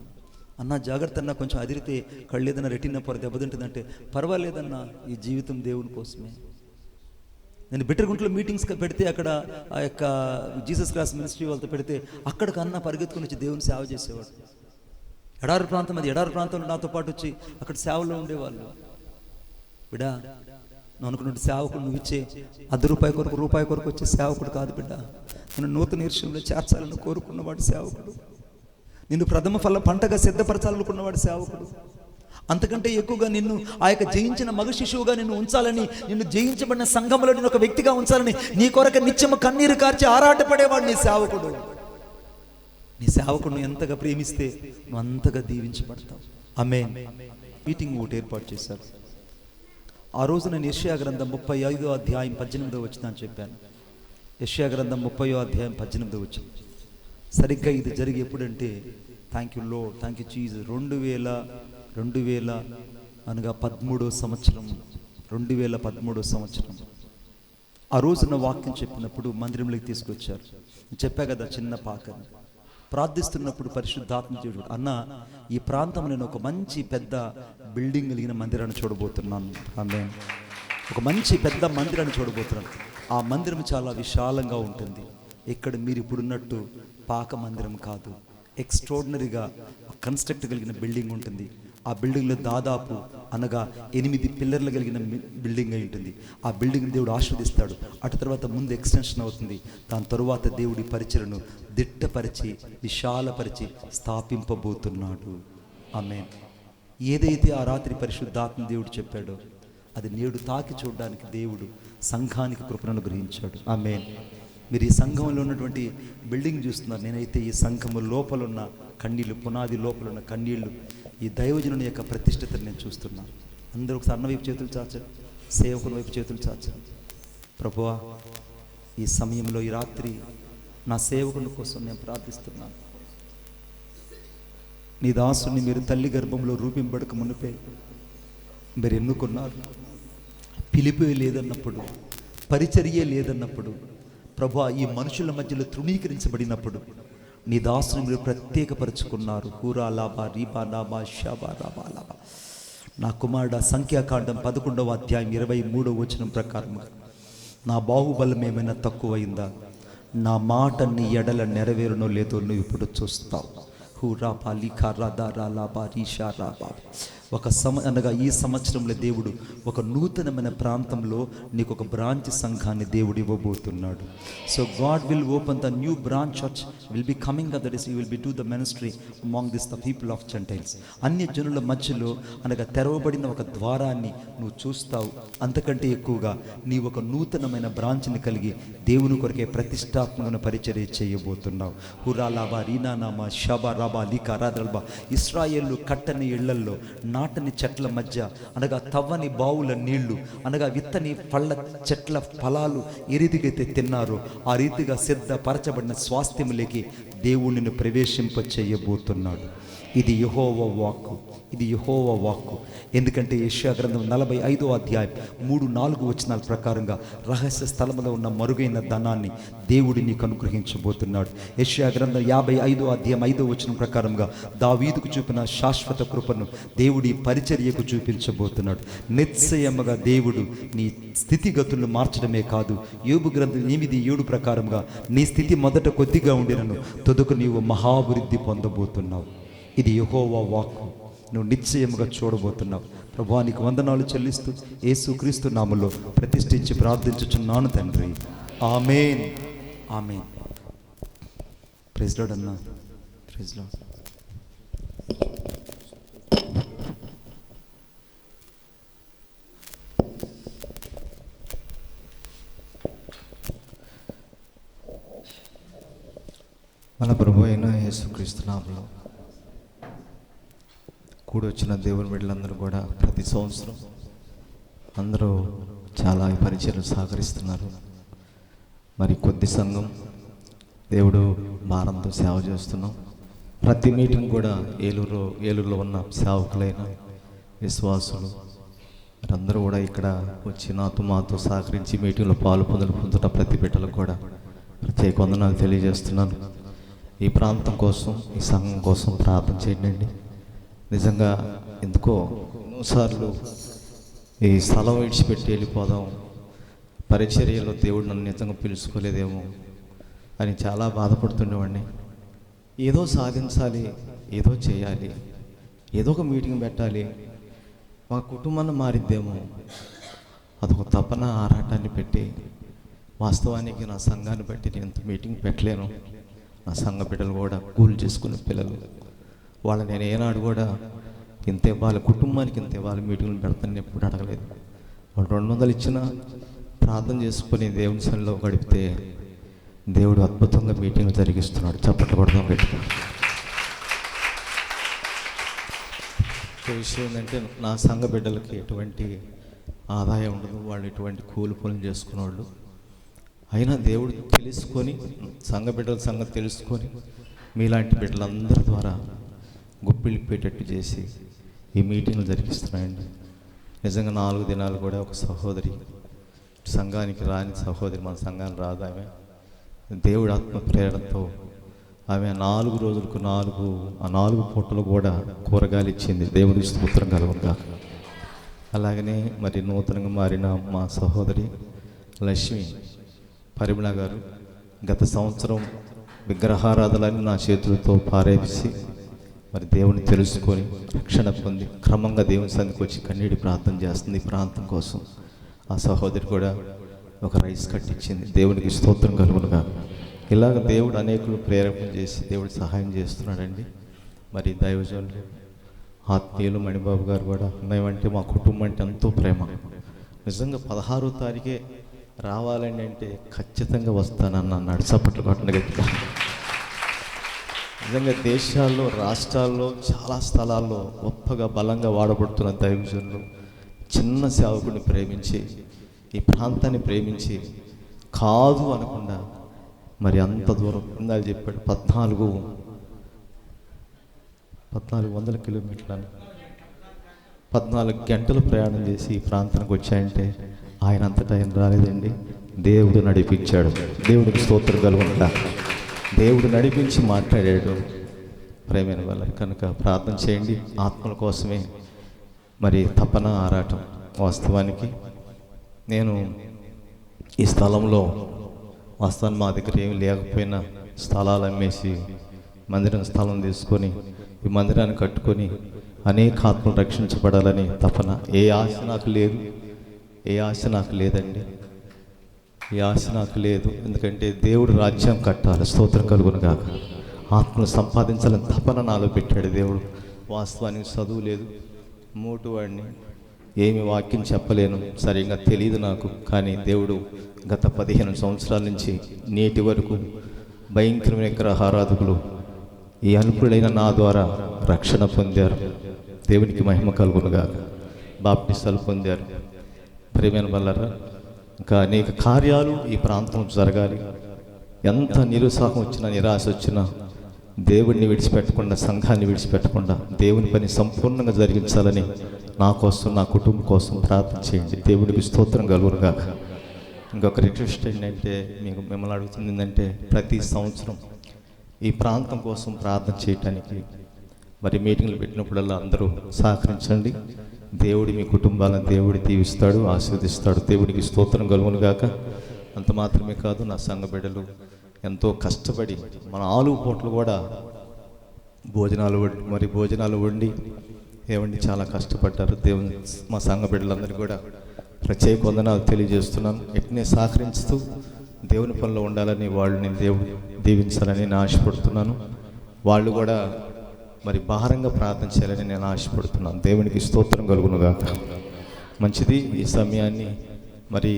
అన్నా జాగ్రత్త అన్నా, కొంచెం అదిరితే కళ్ళు ఏదన్నా రెటీనా పొర దెబ్బతింటుందంటే, పర్వాలేదన్నా ఈ జీవితం దేవుని కోసమే. నేను బిట్టరగుంటలో మీటింగ్స్ పెడితే అక్కడ ఆ యొక్క జీసస్ క్రాస్ మినిస్ట్రీ వాళ్ళతో పెడితే అక్కడికి అన్న పరిగెత్తుకుని వచ్చి దేవుని సేవ చేసేవాడు. ఎడారి ప్రాంతంలో నాతో పాటు వచ్చి అక్కడ సేవలో ఉండేవాళ్ళు. బిడ్డ, నువ్వు అనుకున్నట్టు సేవకుడు నువ్వు ఇచ్చే ₹1 కొరకు వచ్చే సేవకుడు కాదు బిడ్డ. నేను నూతన యెరూషలేములో చేర్చాలని కోరుకున్నవాడు సేవకుడు. నిన్ను ప్రథమ ఫల పంటగా సిద్ధపరచాలనుకున్నవాడు సేవకుడు. అంతకంటే ఎక్కువగా నిన్ను ఆ యొక్క జయించిన మగ శిశువుగా నిన్ను ఉంచాలని, నిన్ను జయించబడిన సంఘంలో నేను ఒక వ్యక్తిగా ఉంచాలని నీ కొరకు నిత్యము కన్నీరు కార్చి ఆరాటపడేవాడు నీ సేవకుడు. నీ సేవకుడిని ఎంతగా ప్రేమిస్తే నువ్వు అంతగా దీవించబడతావు. ఆమేన్. మీటింగ్ ఒకటి ఏర్పాటు చేశారు. ఆ రోజు నేను యెషయా గ్రంథం 35వ అధ్యాయం 18వ వచనం చెప్పాను. యెషయా గ్రంథం 30వ అధ్యాయం 18వ వచనం. సరిగ్గా ఇది జరిగి ఎప్పుడంటే, thank you lord, thank you Jesus, 2000 అనగా 13వ సంవత్సరం, 2013వ సంవత్సరం. ఆ రోజున వాక్యం చెప్పినప్పుడు మందిరంలోకి తీసుకొచ్చారు. చెప్పా కదా, చిన్న పాకని ప్రార్థిస్తున్నప్పుడు పరిశుద్ధాత్మ దేవుడు, అన్న ఈ ప్రాంతం నేను ఒక మంచి పెద్ద బిల్డింగ్ కలిగిన మందిరాన్ని చూడబోతున్నాను. ఆమేన్. ఒక మంచి పెద్ద మందిరాన్ని చూడబోతున్నాను. ఆ మందిరం చాలా విశాలంగా ఉంటుంది. ఇక్కడ మీరు ఇప్పుడున్నట్టు పాక మందిరం కాదు, ఎక్స్ట్రాడినరీగా కన్స్ట్రక్ట్ కలిగిన బిల్డింగ్ ఉంటుంది. ఆ బిల్డింగ్లో దాదాపు అనగా 8 పిల్లర్లు కలిగిన బిల్డింగ్ అయి ఉంటుంది. ఆ బిల్డింగ్ దేవుడు ఆశీర్వదిస్తాడు. అటు తర్వాత ముందు ఎక్స్టెన్షన్ అవుతుంది. దాని తరువాత దేవుడి పరిచయను దిట్టపరిచి విశాలపరిచి స్థాపింపబోతున్నాడు. ఆమేన్. ఏదైతే ఆ రాత్రి పరిశుద్ధాత్మ దేవుడు చెప్పాడో అది నేడు తాకి చూడడానికి దేవుడు సంఘానికి కృపను అనుగ్రహించాడు. ఆమేన్. మీరు ఈ సంఘంలో ఉన్నటువంటి బిల్డింగ్ చూస్తున్నారు. నేనైతే ఈ సంఘము లోపల ఉన్న కన్నీళ్ళు, పునాది లోపల ఉన్న కన్నీళ్ళు, ఈ దైవజనుని యొక్క ప్రతిష్టతను నేను చూస్తున్నాను. అందరూ ఒకసారి అన్న వైపు చేతులు చాచారు, సేవకుని వైపు చేతులు చాచారు. ప్రభువా, ఈ సమయంలో ఈ రాత్రి నా సేవకుని కోసం నేను ప్రార్థిస్తున్నాను. నీ దాసుని మీరు తల్లి గర్భంలో రూపింపడక మునిపే మీరు ఎన్నుకున్నారు. పిలిపే లేదన్నప్పుడు, పరిచర్యే లేదన్నప్పుడు, ప్రభువా ఈ మనుషుల మధ్యలో తృణీకరించబడినప్పుడు నీ దాసుని మీరు ప్రత్యేకపరుచుకున్నారు. హూరా లాభా రీబా లాభా షాబా రాబా లాభా. నా కుమారుడ, సంఖ్యాకాండం 11వ అధ్యాయం 23వ వచనం ప్రకారం, నా బాహుబలం ఏమైనా తక్కువైందా? నా మాట నీ ఎడల నెరవేరునో లేదో నువ్వు ఇప్పుడు చూస్తావు. హూరా పాలికా రాధా రాలాబా రీషా రాబా. అనగా ఈ సంవత్సరంలో దేవుడు ఒక నూతనమైన ప్రాంతంలో నీకు ఒక బ్రాంచ్ సంఘాన్ని దేవుడు ఇవ్వబోతున్నాడు. So God will open the new branch church will be coming, that is you will be to the ministry among this the people of Gentiles. అన్య జనుల మధ్యలో అనగా తెరవబడిన ఒక ద్వారాన్ని నువ్వు చూస్తావు. అంతకంటే ఎక్కువగా నీ ఒక నూతనమైన బ్రాంచ్ని కలిగి దేవుని కొరకే ప్రతిష్టాత్మకమైన పరిచర్య చేయబోతున్నావు. హురాలాబా రీనానామా షాబా రాబా లీకా రాదల్బా. ఇశ్రాయేలు కట్టని ఇళ్లల్లో, నాటని చెట్ల మధ్య, అనగా తవ్వని బావుల నీళ్లు, అనగా విత్తని పళ్ళ చెట్ల ఫలాలు ఏ రీతికైతే తిన్నారో ఆ రీతిగా సిద్ధపరచబడిన స్వాస్థ్యములేకి దేవుడిని ప్రవేశింప చేయబోతున్నాడు. ఇది యెహోవా వాక్కు, ఇది యెహోవా వాక్కు. ఎందుకంటే యెషయా గ్రంథం 45వ అధ్యాయం 3-4 వచనాల ప్రకారంగా రహస్య స్థలములో ఉన్న మరుగైన ధనాన్ని దేవుడు నీకు అనుగ్రహించబోతున్నాడు. యెషయా గ్రంథం 55వ అధ్యాయం 5వ వచనం ప్రకారంగా దావీదుకు చూపిన శాశ్వత కృపను దేవుడి పరిచర్యకు చూపించబోతున్నాడు. నిశ్చయముగా దేవుడు నీ స్థితిగతులను మార్చడమే కాదు, యోబు గ్రంథం 8:7 ప్రకారంగా నీ స్థితి మొదట కొద్దిగా ఉండినను తుదకు నీవు మహాభివృద్ధి పొందబోతున్నావు. ఇది యెహోవా వాక్కు, నువ్వు నిశ్చయముగా చూడబోతున్నావు. ప్రభువా, నీకు వందనాలు చెల్లిస్తూ యేసుక్రీస్తు నామములో ప్రతిష్ఠించి ప్రార్థించుచున్నాను తండ్రి. ఆమేన్, ఆమేన్. ప్రైజ్ లార్డ్ అన్నా, ప్రైజ్ లార్డ్. మన ప్రభు అయిన యేసుక్రీస్తు నామములో కూడి వచ్చిన దేవుని బిడ్డలందరూ కూడా ప్రతి సంవత్సరం అందరూ చాలా పరిచయం సహకరిస్తున్నారు. మరి కొద్ది సంఘం దేవుడు భారంతో సేవ చేస్తున్నాం. ప్రతి మీటింగ్ కూడా ఏలూరులో ఉన్న సేవకులైన విశ్వాసులు అందరూ కూడా ఇక్కడ వచ్చి మాతో సహకరించి మీటింగ్లో పొందుట ప్రతి బిడ్డలకు కూడా ప్రత్యేక వందనాలు తెలియజేస్తున్నాను. ఈ ప్రాంతం కోసం, ఈ సంఘం కోసం ప్రార్థన చేయండి. నిజంగా ఎందుకో ఎన్నోసార్లు ఈ స్థలం విడిచిపెట్టి వెళ్ళిపోదాం, పరిచర్యలో దేవుడు నన్ను నిజంగా పిలుచుకోలేదేమో అని చాలా బాధపడుతుండేవాడిని. ఏదో సాధించాలి, ఏదో చేయాలి, ఏదో ఒక మీటింగ్ పెట్టాలి, మా కుటుంబాన్ని మారిద్దేమో అదొక తపన, ఆరాటాన్ని పెట్టి వాస్తవానికి నా సంఘాన్ని బట్టి నేను ఇంత మీటింగ్ పెట్టలేను. నా సంఘ బిడ్డలు కూడా కూల్ చేసుకునే పిల్లలు, వాళ్ళని నేను ఏనాడు కూడా ఇంత వాళ్ళ కుటుంబానికి ఇంత వాళ్ళ మీటింగ్లు పెడతాను ఎప్పుడు అడగలేదు. వాళ్ళు 200 ఇచ్చినా ప్రార్థన చేసుకుని దేవుని సన్నిధిలో గడిపితే దేవుడు అద్భుతంగా మీటింగ్లు జరిగిస్తున్నాడు. చప్పట్లు కొడదాం గట్టిగా. ఒక విషయం ఏంటంటే, నా సంఘ బిడ్డలకి ఎటువంటి ఆదాయం ఉండదు, వాళ్ళు ఎటువంటి కూలి పనులు చేసుకునేవాళ్ళు. అయినా దేవుడు తెలుసుకొని, సంఘ బిడ్డల సంగతి తెలుసుకొని మీలాంటి బిడ్డలందరి ద్వారా గుప్పిలిప్పేటట్టు చేసి ఈ మీటింగ్లు జరిగిస్తున్నాయండి. నిజంగా 4 దినాలు కూడా ఒక సహోదరి, సంఘానికి రాని సహోదరి, మన సంఘానికి రాదు, ఆమె దేవుడి ఆత్మ ప్రేరణతో ఆమె 4 రోజులకు 4 పూటలు కూడా కూరగాయలు ఇచ్చింది. దేవుడికి స్తోత్రం కలుగునుగా. అలాగనే మరి నూతనంగా మారిన మా సహోదరి లక్ష్మి పరిమళ గారు గత సంవత్సరం విగ్రహారాధనని నా చేతులతో పారేసి మరి దేవుని తెలుసుకొని రక్షణ పొంది క్రమంగా దేవుని సన్నిధికి వచ్చి కన్నీటి ప్రార్థన చేస్తుంది ఈ ప్రాంతం కోసం. ఆ సహోదరి కూడా ఒక రైస్ కట్టించింది. దేవునికి స్తోత్రం కలుగునుగా. ఇలాగ దేవుడు అనేకులు ప్రేరేపణ చేసి దేవుడు సహాయం చేస్తున్నాడండి. మరి దైవజనులు ఆత్మీయులు మణిబాబు గారు కూడా, మేమంటే మా కుటుంబం అంటే ఎంతో ప్రేమ. నిజంగా 16వ తారీఖే రావాలండి అంటే ఖచ్చితంగా వస్తానన్నాడు. చప్పట్లు కొట్టండి గట్టిగా. నిజంగా దేశాల్లో, రాష్ట్రాల్లో, చాలా స్థలాల్లో గొప్పగా బలంగా వాడబడుతున్న దైవజనులు చిన్న సేవకుడిని ప్రేమించి, ఈ ప్రాంతాన్ని ప్రేమించి కాదు అనకుండా మరి అంత దూరం ఇందాక చెప్పాడు 1400 కిలోమీటర్లను 14 గంటలు ప్రయాణం చేసి ఈ ప్రాంతానికి వచ్చాయంటే ఆయన అంతటా ఆయన రాలేదండి, దేవుడు నడిపించాడు. దేవుడికి స్తోత్రం కలుగునుగా. దేవుడు నడిపించి మాట్లాడాడు ప్రేమైన వాళ్ళ. కనుక ప్రార్థన చేయండి. ఆత్మల కోసమే మరి తపన, ఆరాటం. వాస్తవానికి నేను ఈ స్థలంలో వాస్తవాన్ని మా దగ్గర ఏమి లేకపోయినా స్థలాలు అమ్మేసి మందిరం స్థలం తీసుకొని ఈ మందిరాన్ని కట్టుకొని అనేక ఆత్మలు రక్షించబడాలని తపన. ఏ ఆశ నాకు లేదు, ఏ ఆశ నాకు లేదండి, ఈ ఆశ నాకు లేదు. ఎందుకంటే దేవుడు రాజ్యం కట్టాలి. స్తోత్రం కలుగునుగా. ఆత్మను సంపాదించాలని తపన నాలో పెట్టాడు దేవుడు. వాస్తవానికి చదువు లేదు, మూటువాడిని, ఏమి వాక్యం చెప్పలేను, సరిగ్గా తెలియదు నాకు. కానీ దేవుడు గత 15 సంవత్సరాల నుంచి నేటి వరకు భయంకరమైన విగ్రహారాధకులు ఈ అల్పుడైన నా ద్వారా రక్షణ పొందారు. దేవునికి మహిమ కలుగునుగా. బాప్టిస్తాలు పొందారు. ప్రేమైన వల్లరా ఇంకా అనేక కార్యాలు ఈ ప్రాంతం జరగాలి. ఎంత నిరుత్సాహం వచ్చినా, నిరాశ వచ్చినా దేవుడిని విడిచిపెట్టకుండా, సంఘాన్ని విడిచిపెట్టకుండా దేవుని పని సంపూర్ణంగా జరిగించాలని నా కోసం, నా కుటుంబం కోసం ప్రార్థన చేయండి. దేవుడికి స్తోత్రం కలుగునుగా. ఇంకొక రిక్వెస్ట్ ఏంటంటే, మిమ్మల్ని అడుగుతుంది ఏంటంటే, ప్రతి సంవత్సరం ఈ ప్రాంతం కోసం ప్రార్థన చేయటానికి మరి మీటింగ్లు పెట్టినప్పుడల్లా అందరూ సహకరించండి. దేవుడి మీ కుటుంబాలను దేవుడి దీవిస్తాడు, ఆశీర్వదిస్తాడు. దేవుడికి స్తోత్రం కలుగునుగాక. అంత మాత్రమే కాదు, నా సంఘ బిడ్డలు ఎంతో కష్టపడి మన 4 పూటలు కూడా భోజనాలు వండి ఏమండి చాలా కష్టపడ్డారు. దేవుని మా సంఘ బిడ్డలందరూ కూడా ప్రత్యేక వందనాలు తెలియజేస్తున్నాను. ఎట్నే సహకరిస్తూ దేవుని పనిలో ఉండాలని వాళ్ళని దేవుడు దీవించాలని నేను ఆశపడుతున్నాను. వాళ్ళు కూడా మరి భారంగా ప్రార్థన చేయాలని నేను ఆశపడుతున్నాను. దేవునికి స్తోత్రం కలుగునుగా. మంచిది. ఈ సమయాన్ని మరి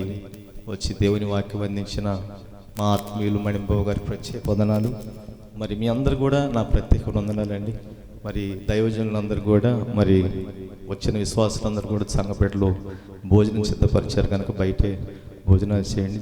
వచ్చి దేవుని వాక్యం అందించిన మా ఆత్మీయులు మణిబాబు గారికి ప్రత్యేక వందనాలు. మరి మీ అందరు కూడా నా ప్రత్యేక వందనాలండి. మరి దైవజనులందరూ కూడా మరి వచ్చిన విశ్వాసులందరూ కూడా సంఘపేటలో భోజనం సిద్ధపరిచారు కనుక బయటే భోజనాలు చేయండి.